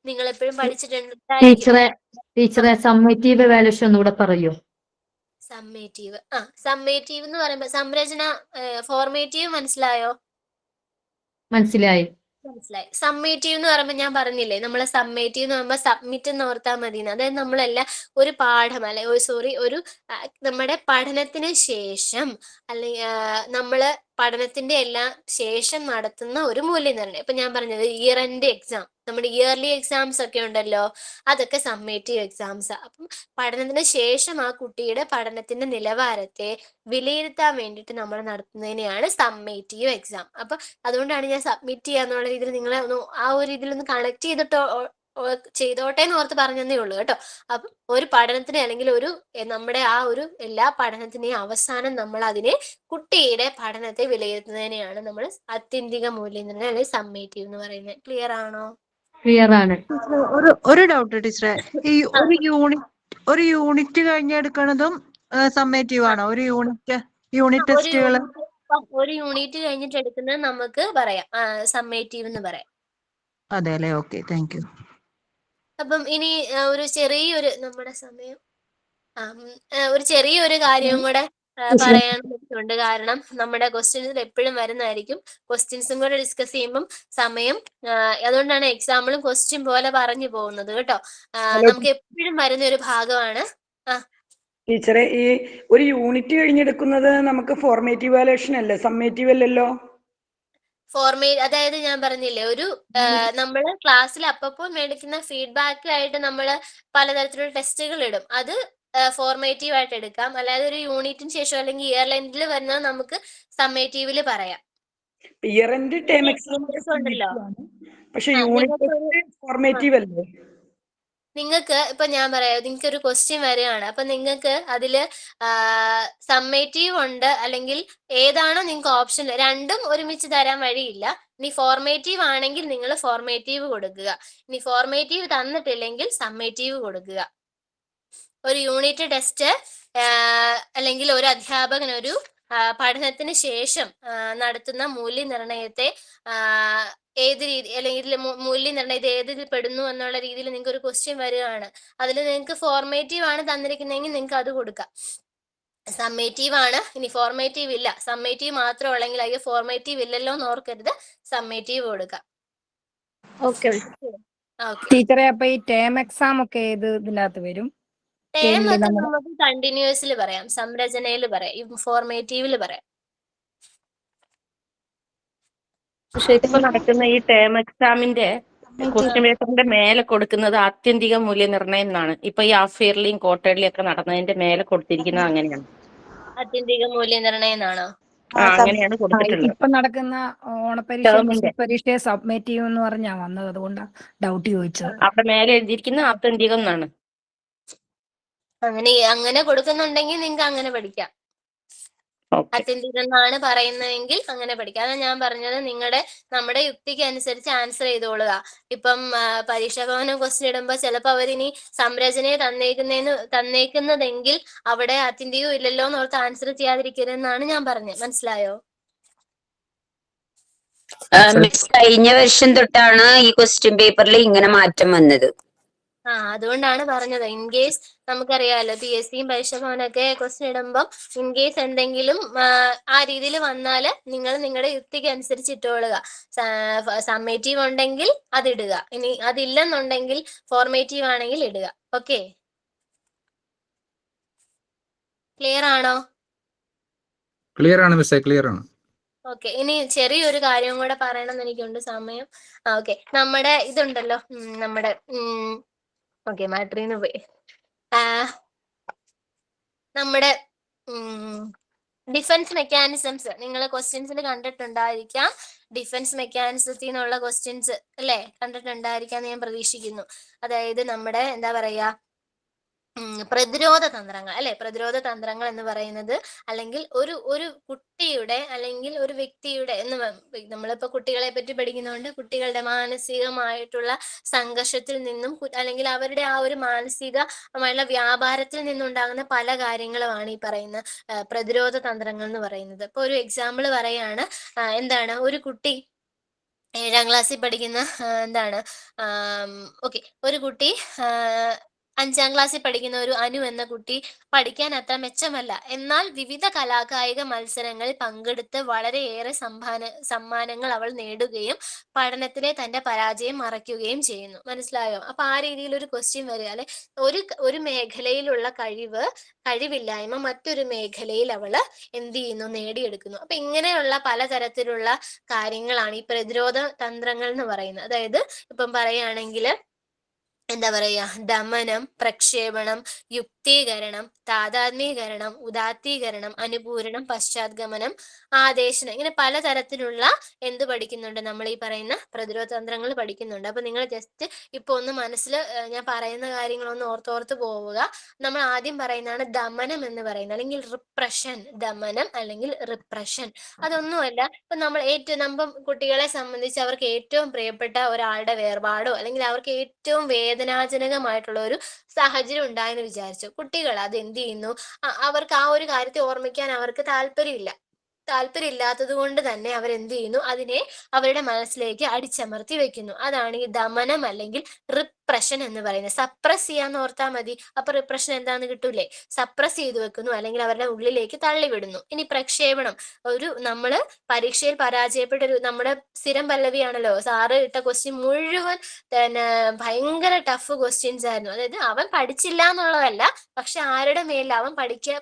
നിങ്ങൾ എപ്പോഴും പഠിച്ചിട്ടുണ്ട് ടീച്ചറെ സമ്മേറ്റീവ് ഇവാലുവേഷൻ ഒന്നുകൂടെ പറയൂ. സമ്മേറ്റീവ് എന്ന് പറയുമ്പോൾ സംരചന, ഫോർമേറ്റീവ് മനസ്സിലായോ? മനസ്സിലായി. സമ്മേറ്റീവ് എന്ന് പറയുമ്പോൾ ഞാൻ പറഞ്ഞില്ലേ, നമ്മളെ സമ്മേറ്റീവ് എന്ന് പറയുമ്പോൾ സബ്മിറ്റ് എന്ന് ഓർത്താൽ മതി. അതായത് നമ്മളെല്ലാം ഒരു പാഠം ഒരു നമ്മുടെ പഠനത്തിന് ശേഷം അല്ലെങ്കിൽ നമ്മള് പഠനത്തിന്റെ എല്ലാം ശേഷം നടത്തുന്ന ഒരു മൂല്യനിർണ്ണയം. ഇപ്പൊ ഞാൻ പറഞ്ഞത് ഇയർ എൻഡ് എക്സാം, നമ്മുടെ ഇയർലി എക്സാംസ് ഒക്കെ ഉണ്ടല്ലോ, അതൊക്കെ സമ്മേറ്റീവ് എക്സാംസ്. അപ്പം പഠനത്തിന് ശേഷം ആ കുട്ടിയുടെ പഠനത്തിന്റെ നിലവാരത്തെ വിലയിരുത്താൻ വേണ്ടിയിട്ട് നമ്മൾ നടത്തുന്നതിനെയാണ് സമ്മേറ്റീവ് എക്സാം. അപ്പൊ അതുകൊണ്ടാണ് ഞാൻ സബ്മിറ്റ് ചെയ്യാന്നുള്ള രീതിയിൽ നിങ്ങളെ ഒന്ന് ആ ഒരു രീതിയിൽ ഒന്ന് കണക്ട് ചെയ്തോട്ടെ എന്ന് ഓർത്ത് പറഞ്ഞതേ ഉള്ളൂ കേട്ടോ. അപ്പം ഒരു പഠനത്തിന് അല്ലെങ്കിൽ നമ്മുടെ ആ ഒരു എല്ലാ പഠനത്തിനെയും അവസാനം നമ്മൾ അതിനെ കുട്ടിയുടെ പഠനത്തെ വിലയിരുത്തുന്നതിനെയാണ് നമ്മൾ ആത്യന്തിക മൂല്യനിർണ്ണയം അല്ലെങ്കിൽ സമ്മേറ്റീവ് എന്ന് പറയുന്നത്. ക്ലിയർ ആണോ? ക്ലിയർ ആണ്. ഒരു ഡൗട്ട് ടീച്ചറെ, ഈ ഒരു യൂണിറ്റ് കഴിഞ്ഞെടുക്കണതും സമ്മേറ്റീവ് ആണോ? ഒരു യൂണിറ്റ് ടെസ്റ്റുകൾ ഒരു യൂണിറ്റ് കഴിഞ്ഞിട്ട് എടുക്കുന്നത് നമുക്ക് പറയാം സമ്മേറ്റീവ് എന്ന് പറയാം. അതെ അല്ലേ? Okay, thank you. അപ്പം ഇനി ഒരു ചെറിയൊരു നമ്മുടെ സമയം ഒരു ചെറിയൊരു കാര്യം കൂടെ പറയാൻ പറ്റുന്നുണ്ട്. കാരണം നമ്മുടെ ക്വസ്റ്റ്യൻസിൽ എപ്പോഴും വരുന്നതായിരിക്കും. ക്വസ്റ്റ്യൻസും കൂടെ ഡിസ്കസ് ചെയ്യുമ്പം സമയം, അതുകൊണ്ടാണ് എക്സാമ്പിളും ക്വസ്റ്റ്യൻ പോലെ പറഞ്ഞു പോകുന്നത് കേട്ടോ. നമുക്ക് എപ്പോഴും വരുന്ന ഒരു ഭാഗമാണ്. ടീച്ചറെ, ഈ ഒരു യൂണിറ്റ് കഴിഞ്ഞെടുക്കുന്നത് നമുക്ക് ഫോർമേറ്റീവ് ഇവാലുവേഷൻ അല്ലേ, സമ്മേറ്റീവ് അല്ലല്ലോ? അതായത് ഞാൻ പറഞ്ഞില്ലേ, നമ്മള് ക്ലാസ്സിൽ അപ്പോൾ മേടിക്കുന്ന ഫീഡ്ബാക്ക് ആയിട്ട് നമ്മൾ പലതരത്തിലുള്ള ടെസ്റ്റുകൾ ഇടും. അത് ഫോർമേറ്റീവ് ആയിട്ട് എടുക്കാം. അല്ലാതെ ഒരു യൂണിറ്റിന് ശേഷം അല്ലെങ്കിൽ ഇയർ എൻഡിൽ വരുന്നത് നമുക്ക് സമ്മേറ്റീവില് പറയാം. ഇയർ എൻഡ് ടേം എക്സാം ഉണ്ടല്ലോ, പക്ഷെ യൂണിറ്റ് ഫോർമേറ്റീവ് അല്ലേ? നിങ്ങൾക്ക് ഇപ്പൊ ഞാൻ പറയാം, നിങ്ങൾക്ക് ഒരു ക്വസ്റ്റ്യൻ വരികയാണ്. അപ്പൊ നിങ്ങൾക്ക് അതില് സമ്മേറ്റീവ് ഉണ്ട്, അല്ലെങ്കിൽ ഏതാണോ നിങ്ങൾക്ക് ഓപ്ഷൻ, രണ്ടും ഒരുമിച്ച് തരാൻ വഴിയില്ല. ഇനി ഫോർമേറ്റീവ് ആണെങ്കിൽ നിങ്ങൾ ഫോർമേറ്റീവ് കൊടുക്കുക, ഇനി ഫോർമേറ്റീവ് തന്നിട്ടില്ലെങ്കിൽ സമ്മേറ്റീവ് കൊടുക്കുക. ഒരു യൂണിറ്റ് ടെസ്റ്റ് അല്ലെങ്കിൽ ഒരു അധ്യാപകൻ ഒരു പഠനത്തിന് ശേഷം നടത്തുന്ന മൂല്യനിർണ്ണയത്തെ ഏത് രീതി അല്ലെങ്കിൽ മൂല്യനിർണ്ണയത്തെ ഏതിൽ പെടുന്നു എന്നുള്ള രീതിയിൽ നിങ്ങൾക്ക് ഒരു ക്വസ്റ്റ്യൻ വരികയാണ്. അതിൽ നിങ്ങൾക്ക് ഫോർമേറ്റീവ് ആണ് തന്നിരിക്കുന്നതെങ്കിൽ നിങ്ങൾക്ക് അത് കൊടുക്കാം. സമ്മേറ്റീവ് ആണ്, ഇനി ഫോർമേറ്റീവ് ഇല്ല, സമ്മേറ്റീവ് മാത്രം ഉള്ളെങ്കിൽ അയ്യോ ഫോർമേറ്റീവ് ഇല്ലല്ലോ എന്ന് ഓർക്കരുത്, സമ്മേറ്റീവ് കൊടുക്കാം. ഓക്കെ. ഓക്കെ. ടീച്ചറെ അപ്പൊ ഈ ടേം എക്സാം ഒക്കെ ഏത് ഇതിനകത്ത് വരും? ടേം സ്കെയിലില് ഒക്കെ നമ്മുടെ നമുക്ക് കണ്ടിന്യൂസിൽ പറയാം, സംരചനയിൽ പറയാം, ഇൻഫോർമേറ്റീവിൽ പറയാം. പക്ഷെ ഇപ്പൊ നടക്കുന്ന ഈ ടേം എക്സാമിന്റെ ക്വസ്റ്റ്യൻ പേപ്പറിന്റെ മേലെ കൊടുക്കുന്നത് ആത്യന്തിക മൂല്യനിർണ്ണയം എന്നാണ്. ഇപ്പൊ ഈ ഹാഫ് ഇയർലിയും ക്വാർട്ടർലിയും ഒക്കെ നടന്നതിന്റെ മേലെ കൊടുത്തിരിക്കുന്നത് അങ്ങനെയാണ്. ആത്യന്തിക മൂല്യനിർണ്ണയം എന്നാണോ? അങ്ങനെയാണ് കൊടുത്തിട്ടുള്ളത്. ഇപ്പൊ നടക്കുന്ന ഓണപരീക്ഷ ടേമിന്റെ പരീക്ഷയെ സബ്മിറ്റ് ചെയ്യുമെന്ന് പറഞ്ഞാ വന്നത്, അതുകൊണ്ടാണ് ഡൗട്ട് ചോദിച്ചത്. അവിടെ മേലെ എഴുതിയിരിക്കുന്ന ആത്യന്തികം എന്നാണ്. അങ്ങനെ കൊടുക്കുന്നുണ്ടെങ്കിൽ നിങ്ങൾക്ക് അങ്ങനെ പഠിക്കാം. ഓക്കെ. ആത്യന്തികം എന്നാണ് പറയുന്നതെങ്കിൽ അങ്ങനെ പഠിക്കാം. അതാണ് ഞാൻ പറഞ്ഞത്, നമ്മുടെ യുക്തിക്ക് അനുസരിച്ച് ആൻസർ ചെയ്തോളുക. ഇപ്പം പരീക്ഷാ ഭവനം ക്വസ്റ്റ്യൻ ഇടുമ്പോൾ ചിലപ്പോൾ അവരിനി സംരചനയെ തന്നേക്കുന്നതെങ്കിൽ അവിടെ ആത്യന്തികം ഇല്ലല്ലോ എന്നോർത്ത് ആൻസർ ചെയ്യാതിരിക്കരുതെന്നാണ് ഞാൻ പറഞ്ഞത്. മനസ്സിലായോ? കഴിഞ്ഞ വർഷം തൊട്ടാണ് ഈ ക്വസ്റ്റ്യൻ പേപ്പറിൽ ഇങ്ങനെ മാറ്റം വന്നത്. അതുകൊണ്ടാണ് പറഞ്ഞത്. ഇൻ കേസ് നമുക്കറിയാലോ PSC യും പരീക്ഷാ ഭവനൊക്കെ ക്വസ്റ്റ്യൻ ഇടുമ്പം ഇൻ കേസ് എന്തെങ്കിലും ആ രീതിയിൽ വന്നാല് നിങ്ങൾ നിങ്ങളുടെ യുക്തിക്ക് അനുസരിച്ച് ഇട്ടോളുക. സമ്മേറ്റീവ് ഉണ്ടെങ്കിൽ അതിടുക, ഇനി അതില്ലെന്നുണ്ടെങ്കിൽ ഫോർമേറ്റീവ് ആണെങ്കിൽ ഇടുക. ഓക്കെ, ക്ലിയർ ആണോ? ക്ലിയർ ആണ് മിസ്സേ, ക്ലിയർ ആണ്. ഓക്കെ, ഇനി ചെറിയൊരു കാര്യം കൂടെ പറയണമെന്ന് എനിക്കുണ്ട്, സമയം. ഓക്കെ, നമ്മുടെ ഇതുണ്ടല്ലോ, നമ്മുടെ ഓക്കെ മാട്രീന്ന് പോയി. നമ്മുടെ ഡിഫൻസ് മെക്കാനിസംസ് നിങ്ങൾ ക്വസ്റ്റ്യൻസിൽ കണ്ടിട്ടുണ്ടായിരിക്കാം. ഡിഫൻസ് മെക്കാനിസത്തിൽ നിന്നുള്ള ക്വസ്റ്റ്യൻസ് അല്ലേ കണ്ടിട്ടുണ്ടായിരിക്കാന്ന് ഞാൻ പ്രതീക്ഷിക്കുന്നു. അതായത് നമ്മുടെ എന്താ പറയാ, പ്രതിരോധ തന്ത്രങ്ങൾ അല്ലെ. പ്രതിരോധ തന്ത്രങ്ങൾ എന്ന് പറയുന്നത് അല്ലെങ്കിൽ ഒരു കുട്ടിയുടെ അല്ലെങ്കിൽ ഒരു വ്യക്തിയുടെ നമ്മളിപ്പോ കുട്ടികളെ പറ്റി പഠിക്കുന്നതുകൊണ്ട് കുട്ടികളുടെ മാനസികമായിട്ടുള്ള സംഘർഷത്തിൽ നിന്നും അല്ലെങ്കിൽ അവരുടെ ആ ഒരു മാനസികമായുള്ള വ്യാപാരത്തിൽ നിന്നുണ്ടാകുന്ന പല കാര്യങ്ങളുമാണ് ഈ പറയുന്ന പ്രതിരോധ തന്ത്രങ്ങൾ എന്ന് പറയുന്നത്. ഇപ്പൊ ഒരു എക്സാമ്പിൾ പറയാണ്, എന്താണ്, ഒരു കുട്ടി 7ാം ക്ലാസ്സിൽ പഠിക്കുന്ന ഓക്കെ, ഒരു കുട്ടി 5ാം ക്ലാസ്സിൽ പഠിക്കുന്ന ഒരു അനു എന്ന കുട്ടി പഠിക്കാൻ അത്ര മെച്ചമല്ല. എന്നാൽ വിവിധ കലാകായിക മത്സരങ്ങളിൽ പങ്കെടുത്ത് വളരെയേറെ സമ്മാനങ്ങൾ അവൾ നേടുകയും പഠനത്തിലെ തന്റെ പരാജയം മറയ്ക്കുകയും ചെയ്യുന്നു. മനസ്സിലായോ? അപ്പൊ ആ രീതിയിൽ ഒരു ക്വസ്റ്റ്യൻ വരിക, അല്ലെ, ഒരു മേഖലയിലുള്ള കഴിവില്ലായ്മ മറ്റൊരു മേഖലയിൽ അവള് എന്ത് ചെയ്യുന്നു, നേടിയെടുക്കുന്നു. അപ്പൊ ഇങ്ങനെയുള്ള പലതരത്തിലുള്ള കാര്യങ്ങളാണ് ഈ പ്രതിരോധ തന്ത്രങ്ങൾ എന്ന് പറയുന്നത്. അതായത് ഇപ്പം പറയുകയാണെങ്കിൽ എന്താ പറയാ, ദമനം, പ്രക്ഷേപണം, യുക്തീകരണം, താതാത്മീകരണം, ഉദാത്തീകരണം, അനുപൂരണം, പശ്ചാത്ഗമനം, ആദേശനം, ഇങ്ങനെ പലതരത്തിലുള്ള എന്ത് പഠിക്കുന്നുണ്ട്, നമ്മൾ ഈ പറയുന്ന പ്രതിരോധ തന്ത്രങ്ങൾ പഠിക്കുന്നുണ്ട്. അപ്പൊ നിങ്ങൾ ജസ്റ്റ് ഇപ്പൊ ഒന്ന് മനസ്സിൽ ഞാൻ പറയുന്ന കാര്യങ്ങളൊന്ന് ഓർത്തോർത്ത് പോവുക. നമ്മൾ ആദ്യം പറയുന്നതാണ് ദമനം എന്ന് പറയുന്നത്, അല്ലെങ്കിൽ റിപ്രഷൻ. ദമനം അല്ലെങ്കിൽ റിപ്രഷൻ അതൊന്നുമല്ല, ഇപ്പൊ നമ്മൾ കുട്ടികളെ സംബന്ധിച്ച് അവർക്ക് ഏറ്റവും പ്രിയപ്പെട്ട ഒരാളുടെ വേർപാടോ അല്ലെങ്കിൽ അവർക്ക് ഏറ്റവും വേദനാജനകമായിട്ടുള്ള ഒരു സാഹചര്യം ഉണ്ടായെന്ന് വിചാരിച്ചു. കുട്ടികൾ അത് എന്ത് ചെയ്യുന്നു, അവർക്ക് ആ ഒരു കാര്യത്തെ ഓർമ്മിക്കാൻ അവർക്ക് താല്പര്യമില്ലാത്തത് കൊണ്ട് തന്നെ അവരെന്ത് ചെയ്യുന്നു, അതിനെ അവരുടെ മനസ്സിലേക്ക് അടിച്ചമർത്തി വെക്കുന്നു. അതാണ് ഈ ദമനം അല്ലെങ്കിൽ റിപ്രഷൻ എന്ന് പറയുന്നത്. സപ്രസ് ചെയ്യാന്ന് ഓർത്താൽ മതി. അപ്പൊ റിപ്രഷൻ എന്താന്ന് കിട്ടൂലേ, സപ്രസ് ചെയ്തു വെക്കുന്നു അല്ലെങ്കിൽ അവരുടെ ഉള്ളിലേക്ക് തള്ളിവിടുന്നു. ഇനി പ്രക്ഷേപണം, നമ്മള് പരീക്ഷയിൽ പരാജയപ്പെട്ട നമ്മുടെ സ്ഥിരം പല്ലവിയാണല്ലോ, സാറ് ഇട്ട ക്വസ്റ്റ്യൻ മുഴുവൻ ഭയങ്കര ടഫ് ക്വസ്റ്റ്യൻസ് ആയിരുന്നു. അതായത് അവൻ പഠിച്ചില്ല എന്നുള്ളതല്ല, പക്ഷെ ആരുടെ മേലിൽ അവൻ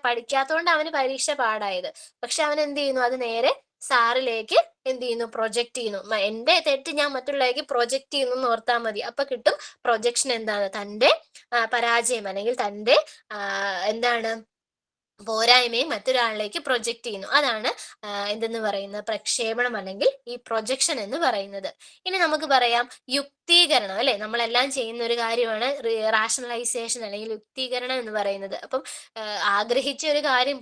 പഠിക്കാത്തോണ്ട് അവന് പരീക്ഷ പാടായത്. പക്ഷെ അവൻ എന്ത് ചെയ്യുന്നു, അത് നേരെ സാറിലേക്ക് എന്ത് ചെയ്യുന്നു, പ്രൊജക്ട് ചെയ്യുന്നു. എന്റെ തെറ്റ് ഞാൻ മറ്റുള്ളവർക്ക് പ്രൊജക്ട് ചെയ്യുന്നു എന്ന് ഓർത്താൽ മതി. അപ്പൊ കിട്ടും പ്രൊജക്ഷൻ. എന്താണ്, തന്റെ പരാജയം അല്ലെങ്കിൽ തന്റെ പോരായ്മയും മറ്റൊരാളിലേക്ക് പ്രൊജക്ട് ചെയ്യുന്നു. അതാണ് എന്തെന്ന് പറയുന്നത്, പ്രക്ഷേപണം അല്ലെങ്കിൽ ഈ പ്രൊജക്ഷൻ എന്ന് പറയുന്നത്. ഇനി നമുക്ക് പറയാം യുക്തീകരണം, അല്ലെ. നമ്മളെല്ലാം ചെയ്യുന്ന ഒരു കാര്യമാണ് റാഷണലൈസേഷൻ അല്ലെങ്കിൽ യുക്തീകരണം എന്ന് പറയുന്നത്. അപ്പം ആഗ്രഹിച്ച ഒരു കാര്യം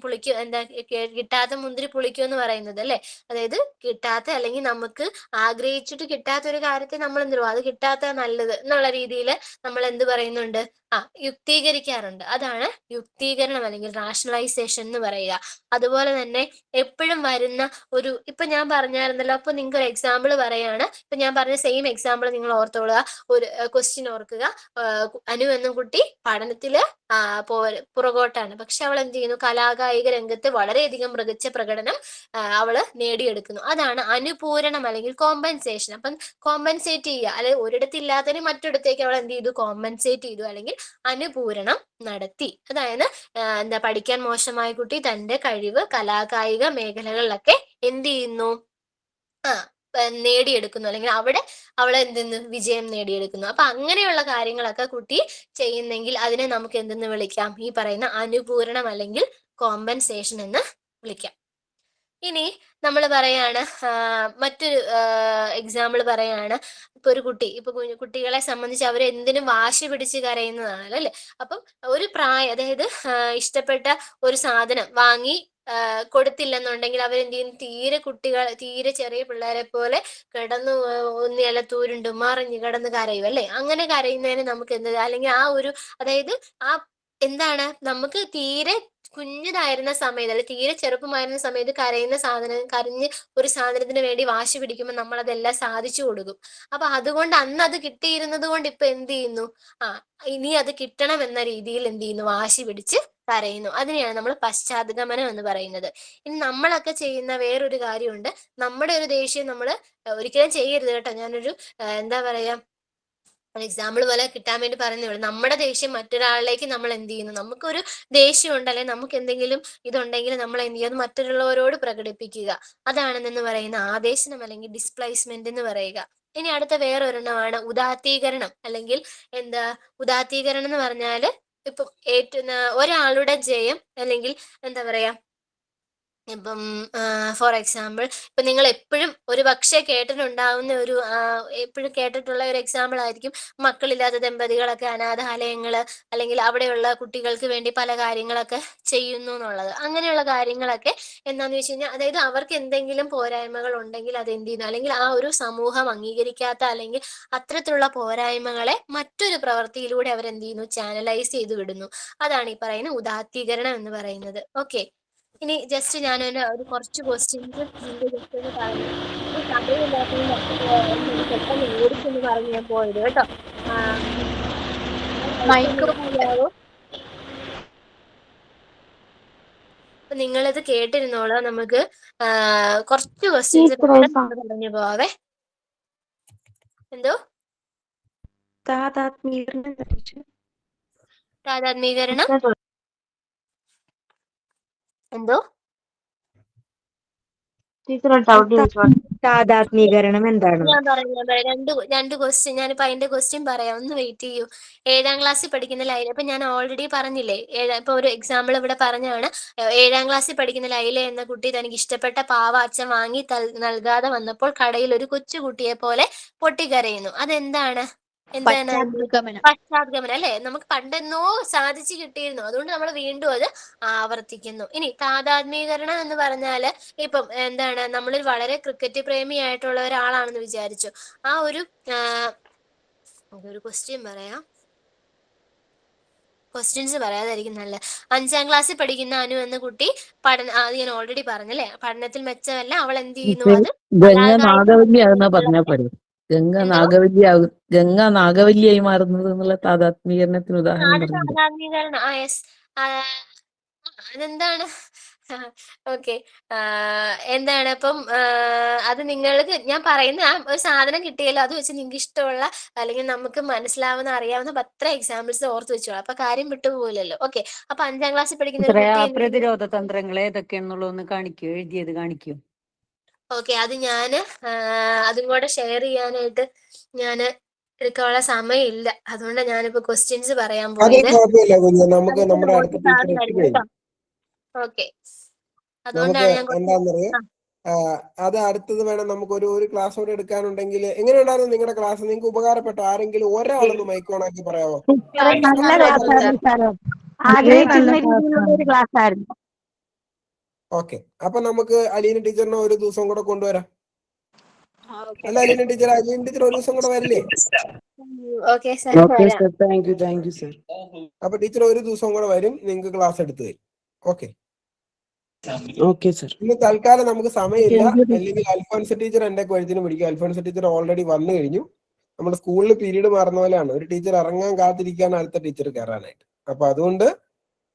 കിട്ടാത്ത മുന്തിരി പുളിക്കും എന്ന് പറയുന്നത്, അല്ലെ. അതായത് കിട്ടാത്ത അല്ലെങ്കിൽ നമുക്ക് ആഗ്രഹിച്ചിട്ട് കിട്ടാത്ത ഒരു കാര്യത്തെ നമ്മൾ അത് കിട്ടാത്ത നല്ലത് എന്നുള്ള രീതിയിൽ നമ്മൾ എന്ത് പറയുന്നുണ്ട്, യുക്തീകരിക്കാറുണ്ട്. അതാണ് യുക്തീകരണം അല്ലെങ്കിൽ റാഷണലൈസേഷൻ എന്ന് പറയുക. അതുപോലെ തന്നെ എപ്പോഴും വരുന്ന ഇപ്പൊ ഞാൻ പറഞ്ഞായിരുന്നല്ലോ, അപ്പൊ നിങ്ങൾക്ക് ഒരു എക്സാമ്പിൾ പറയാണ്. ഇപ്പൊ ഞാൻ പറഞ്ഞ സെയിം എക്സാമ്പിൾ നിങ്ങൾ ഓർത്തോളുക. ഒരു ക്വസ്റ്റ്യൻ ഓർക്കുക. അനു എന്ന കുട്ടി പഠനത്തില് പുറകോട്ടാണ്, പക്ഷെ അവൾ എന്ത് ചെയ്യുന്നു, കലാകായിക രംഗത്ത് വളരെയധികം മികച്ച പ്രകടനം അവള് നേടിയെടുക്കുന്നു. അതാണ് അനുപൂരണം അല്ലെങ്കിൽ കോമ്പൻസേഷൻ. അപ്പം കോമ്പൻസേറ്റ് ചെയ്യുക, അല്ലെങ്കിൽ ഒരിടത്ത് ഇല്ലാത്തതിന് മറ്റൊരിടത്തേക്ക് അവൾ എന്ത് ചെയ്തു, കോമ്പൻസേറ്റ് ചെയ്തു അല്ലെങ്കിൽ അനുപൂരണം നടത്തി. അതായത് പഠിക്കാൻ മോശമായ കുട്ടി തന്റെ കഴിവ് കലാകായിക മേഖലകളിലൊക്കെ എന്ത് ചെയ്യുന്നു, നേടിയെടുക്കുന്നു, അല്ലെങ്കിൽ അവിടെ അവൾ എന്തെന്ന് വിജയം നേടിയെടുക്കുന്നു. അപ്പൊ അങ്ങനെയുള്ള കാര്യങ്ങളൊക്കെ കുട്ടി ചെയ്യുന്നെങ്കിൽ അതിനെ നമുക്ക് എന്തെന്ന് വിളിക്കാം, ഈ പറയുന്ന അനുപൂരണം അല്ലെങ്കിൽ കോമ്പൻസേഷൻ എന്ന് വിളിക്കാം. ഇനി നമ്മൾ പറയാണ്, മറ്റൊരു എക്സാമ്പിൾ പറയാണ്. ഇപ്പൊ ഒരു കുട്ടി, കുട്ടികളെ സംബന്ധിച്ച് അവർ എന്തിനും വാശി പിടിച്ച് കരയുന്നതാണല്ലോ അല്ലെ. അപ്പം ഒരു അതായത് ഇഷ്ടപ്പെട്ട ഒരു സാധനം വാങ്ങി കൊടുത്തില്ലെന്നുണ്ടെങ്കിൽ അവരെന്ത് ചെയ്യും, തീരെ ചെറിയ പിള്ളേരെ പോലെ കിടന്ന് നിലത്തൂരുണ്ട് മറിഞ്ഞ് കിടന്ന് കരയും അല്ലെ. അങ്ങനെ കരയുന്നതിന് നമുക്ക് എന്ത്, അല്ലെങ്കിൽ അതായത് എന്താണ്, നമുക്ക് തീരെ കുഞ്ഞിതായിരുന്ന സമയത്ത് അല്ലെങ്കിൽ തീരെ ചെറുപ്പമായിരുന്ന സമയത്ത് കരഞ്ഞ് ഒരു സാധനത്തിന് വേണ്ടി വാശി പിടിക്കുമ്പോൾ നമ്മൾ അതെല്ലാം സാധിച്ചു കൊടുക്കും. അപ്പൊ അതുകൊണ്ട് അന്ന് അത് കിട്ടിയിരുന്നത് കൊണ്ട് ഇപ്പൊ എന്ത് ചെയ്യുന്നു, ഇനി അത് കിട്ടണം എന്ന രീതിയിൽ എന്ത് ചെയ്യുന്നു, വാശി പിടിച്ച് കരയുന്നു. അതിനെയാണ് നമ്മൾ പശ്ചാത്തഗമനം എന്ന് പറയുന്നത്. ഇനി നമ്മളൊക്കെ ചെയ്യുന്ന വേറൊരു കാര്യമുണ്ട്. നമ്മുടെ ഒരു ദേഷ്യം നമ്മൾ ഒരിക്കലും ചെയ്യരുത് കേട്ടോ. ഞാനൊരു എന്താ പറയാ എക്സാമ്പിൾ പോലെ കിട്ടാൻ വേണ്ടി പറയുന്നേ. നമ്മുടെ ദേഷ്യം മറ്റൊരാളിലേക്ക് നമ്മൾ എന്ത് ചെയ്യുന്നു, നമുക്കൊരു ദേഷ്യം ഉണ്ടല്ലേ, നമുക്ക് എന്തെങ്കിലും ഇതുണ്ടെങ്കിൽ നമ്മൾ എന്ത് ചെയ്യുന്നത്, മറ്റുള്ളവരോട് പ്രകടിപ്പിക്കുക. അതാണെന്ന് പറയുന്ന ആദേശനം അല്ലെങ്കിൽ ഡിസ്പ്ലേസ്മെന്റ് എന്ന് പറയുക. ഇനി അടുത്ത വേറൊരെണ്ണമാണ് ഉദാത്തീകരണം. അല്ലെങ്കിൽ ഉദാത്തീകരണം എന്ന് പറഞ്ഞാല് ഇപ്പം ഒരാളുടെ ജയം അല്ലെങ്കിൽ എന്താ പറയാ, ഇപ്പം ഫോർ എക്സാമ്പിൾ ഇപ്പൊ നിങ്ങൾ എപ്പോഴും ഒരു പക്ഷേ കേട്ടിട്ടുണ്ടാവുന്ന എപ്പോഴും കേട്ടിട്ടുള്ള ഒരു എക്സാമ്പിൾ ആയിരിക്കും, മക്കളില്ലാത്ത ദമ്പതികളൊക്കെ അനാഥാലയങ്ങള് അല്ലെങ്കിൽ അവിടെയുള്ള കുട്ടികൾക്ക് വേണ്ടി പല കാര്യങ്ങളൊക്കെ ചെയ്യുന്നു എന്നുള്ളത്. അങ്ങനെയുള്ള കാര്യങ്ങളൊക്കെ എന്താന്ന് വെച്ച് കഴിഞ്ഞാൽ, അതായത് അവർക്ക് എന്തെങ്കിലും പോരായ്മകൾ ഉണ്ടെങ്കിൽ അത് എന്ത് ചെയ്യുന്നു, അല്ലെങ്കിൽ ആ ഒരു സമൂഹം അംഗീകരിക്കാത്ത അല്ലെങ്കിൽ അത്തരത്തിലുള്ള പോരായ്മകളെ മറ്റൊരു പ്രവൃത്തിയിലൂടെ അവരെന്ത് ചെയ്യുന്നു, ചാനലൈസ് ചെയ്ത് വിടുന്നു. അതാണ് ഈ പറയുന്ന ഉദാത്തീകരണം എന്ന് പറയുന്നത്. ഓക്കെ. ഇനി ജസ്റ്റ് ഞാൻ ഒരു കുറച്ച് ക്വസ്റ്റ്യൻസ് ജസ്റ്റ് ഒന്ന് പറഞ്ഞു. സമയമില്ലാത്തതുകൊണ്ട് പെട്ടെന്ന് ഓടിച്ചെന്ന് പറഞ്ഞ് ഞാൻ പോയത് കേട്ടോ. അപ്പൊ നിങ്ങളിത് കേട്ടിരുന്നോളൂ. നമുക്ക് കുറച്ച് ക്വസ്റ്റ്യൻസ് പറഞ്ഞു പോവാവേ. എന്തോ താതാത്മീകരണം എന്തോ താതാത്മീകരണം എന്താണ്? ഞാൻ പറയാം. രണ്ട് ക്വസ്റ്റ്യൻ ഞാനിപ്പോ അതിന്റെ ക്വസ്റ്റ്യൻ പറയാം, ഒന്ന് വെയിറ്റ് ചെയ്യൂ. 7ാം ക്ലാസ്സിൽ പഠിക്കുന്ന ലൈല, ഇപ്പൊ ഞാൻ ഓൾറെഡി പറഞ്ഞില്ലേ, ഇപ്പൊ ഒരു എക്സാമ്പിൾ ഇവിടെ പറഞ്ഞാണ്. 7ാം ക്ലാസ്സിൽ പഠിക്കുന്ന ലൈല എന്ന കുട്ടി തനിക്ക് ഇഷ്ടപ്പെട്ട പാവ അച്ഛൻ വാങ്ങി നൽകാതെ വന്നപ്പോൾ കടയിൽ ഒരു കൊച്ചുകുട്ടിയെ പോലെ പൊട്ടിക്കരയുന്നു. അതെന്താണ്? പശ്ചാത്തഗമനം അല്ലെ. നമുക്ക് പണ്ടെന്നോ സാധിച്ചു കിട്ടിയിരുന്നു, അതുകൊണ്ട് നമ്മൾ വീണ്ടും അത് ആവർത്തിക്കുന്നു. ഇനി താതാത്മീകരണം എന്ന് പറഞ്ഞാല് ഇപ്പം എന്താണ്, നമ്മളിൽ വളരെ ക്രിക്കറ്റ് പ്രേമിയായിട്ടുള്ള ഒരാളാണെന്ന് വിചാരിച്ചു. ഒരു ക്വസ്റ്റ്യൻ പറയാം, ക്വസ്റ്റ്യൻസ് പറയാതായിരിക്കും നല്ല. 5ാം ക്ലാസ്സിൽ പഠിക്കുന്ന അനു എന്ന കുട്ടി അത് ഞാൻ ഓൾറെഡി പറഞ്ഞല്ലേ, പഠനത്തിൽ മെച്ചമല്ല, അവൾ എന്ത് ചെയ്യുന്നു, അത് ഗംഗ നാഗവല്ലിയായി മാറുന്നത് എന്നുള്ള താതാത്മീകരണത്തിന് ഉദാഹരണം പറഞ്ഞു. താതാത്മീകരണം. അതെന്താണ്? ഓക്കെ. എന്താണ് അപ്പം അത് നിങ്ങൾക്ക് ഞാൻ പറയുന്ന ഒരു സാധനം കിട്ടിയല്ലോ, അത് വെച്ച് നിങ്ങൾക്ക് ഇഷ്ടമുള്ള അല്ലെങ്കിൽ നമുക്ക് മനസ്സിലാവുന്ന അറിയാവുന്ന 10 എക്സാമ്പിൾസ് ഓർത്ത് വെച്ചോളാം. അപ്പൊ കാര്യം വിട്ടുപോകില്ലല്ലോ. ഓക്കെ. അപ്പൊ 5ാം ക്ലാസ്സിൽ പഠിക്കുന്ന ഒരു കുട്ടി പ്രതിരോധ തന്ത്രങ്ങൾ ഏതൊക്കെയാണെന്നുള്ളതൊന്ന് കാണിക്കൂ, എഴുതിയത് കാണിക്കൂ. ഓക്കെ. അത് ഞാന് അതും കൂടെ ഷെയർ ചെയ്യാനായിട്ട് ഞാന് എടുക്കാനുള്ള സമയമില്ല, അതുകൊണ്ടാണ് ഞാനിപ്പോ ക്വസ്റ്റ്യൻസ് പറയാൻ പോയത്. ഓക്കെ. അതുകൊണ്ടാണ് ഞാൻ അത് അടുത്തത് വേണം നമുക്ക് ഒരു ക്ലാസ് കൂടെ എടുക്കാനുണ്ടെങ്കിൽ. എങ്ങനെയുണ്ടായിരുന്നു നിങ്ങളുടെ ക്ലാസ്? നിങ്ങൾക്ക് ഉപകാരപ്പെട്ട ആരെങ്കിലും ഒരാളൊന്ന് മൈക്ക് ഓൺ ആക്കി പറയാമോ? ഓക്കെ. അപ്പൊ നമുക്ക് അലീന ടീച്ചറിനെ ഒരു ദിവസം കൂടെ കൊണ്ടുവരാം. അല്ല അലീന ടീച്ചർ ഒരു ദിവസം കൂടെ വരില്ലേ? Okay sir. Thank you sir. അപ്പൊ ടീച്ചർ ഒരു ദിവസം കൂടെ വരും, നിങ്ങൾക്ക് ക്ലാസ് എടുത്തു തരും. Okay okay sir. ഇന്ന് തൽക്കാലം നമുക്ക് സമയമില്ല, അല്ലെങ്കിൽ അൽഫോൻസ് ടീച്ചർ എന്റെ ക്വസ്റ്റ്യന് പിടിക്കും. അൽഫോൻസ് ടീച്ചർ ഓൾറെഡി വന്നു കഴിഞ്ഞു. നമ്മുടെ സ്കൂളിൽ പീരീഡ് മാറുന്ന പോലെയാണ്, ഒരു ടീച്ചർ ഇറങ്ങാൻ കാത്തിരിക്കുകയാണ് അടുത്ത ടീച്ചർ കയറാനായിട്ട്. അപ്പൊ അതുകൊണ്ട്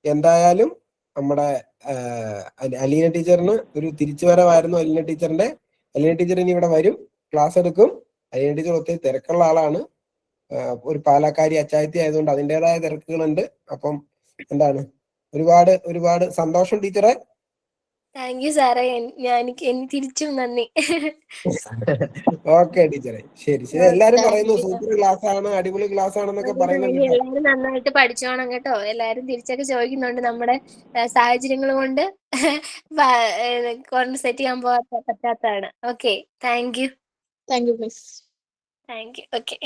എന്തായാലും നമ്മുടെ അലീന ടീച്ചറിന് ഒരു തിരിച്ചുവരവായിരുന്നു. അലീന ടീച്ചർ ഇനി ഇവിടെ വരും, ക്ലാസ് എടുക്കും. അലീന ടീച്ചർ ഒത്തിരി തിരക്കുള്ള ആളാണ്, ഒരു പാലക്കാരി അച്ചായത്തി ആയതുകൊണ്ട് അതിൻ്റെതായ തിരക്കുകളുണ്ട്. അപ്പം എന്താണ്, ഒരുപാട് സന്തോഷം ടീച്ചറെ. താങ്ക് യു സാറേ, എനിക്ക് തിരിച്ചും നന്ദി. ഓക്കെ ടീച്ചറെ, ശരി. എല്ലാരും പറയുന്നു സൂപ്പർ ക്ലാസ് ആണ്, അടിപൊളി ക്ലാസ് ആണെന്നൊക്കെ പറയുന്നുണ്ട്. എല്ലാവരും നന്നായിട്ട് പഠിച്ചോണം കേട്ടോ. എല്ലാരും തിരിച്ചൊക്കെ ചോദിക്കുന്നുണ്ട്. നമ്മുടെ സാഹചര്യങ്ങൾ കൊണ്ട് കോൺസെപ്റ്റ് ചെയ്യാൻ പറ്റാത്തതാണ്. Okay, thank you. Thank you miss. Thank you. Okay,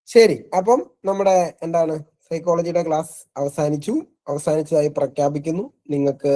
ശരി. അപ്പം നമ്മുടെ എന്താണ് സൈക്കോളജിയുടെ ക്ലാസ് അവസാനിച്ചതായി പ്രഖ്യാപിക്കുന്നു. നിങ്ങൾക്ക്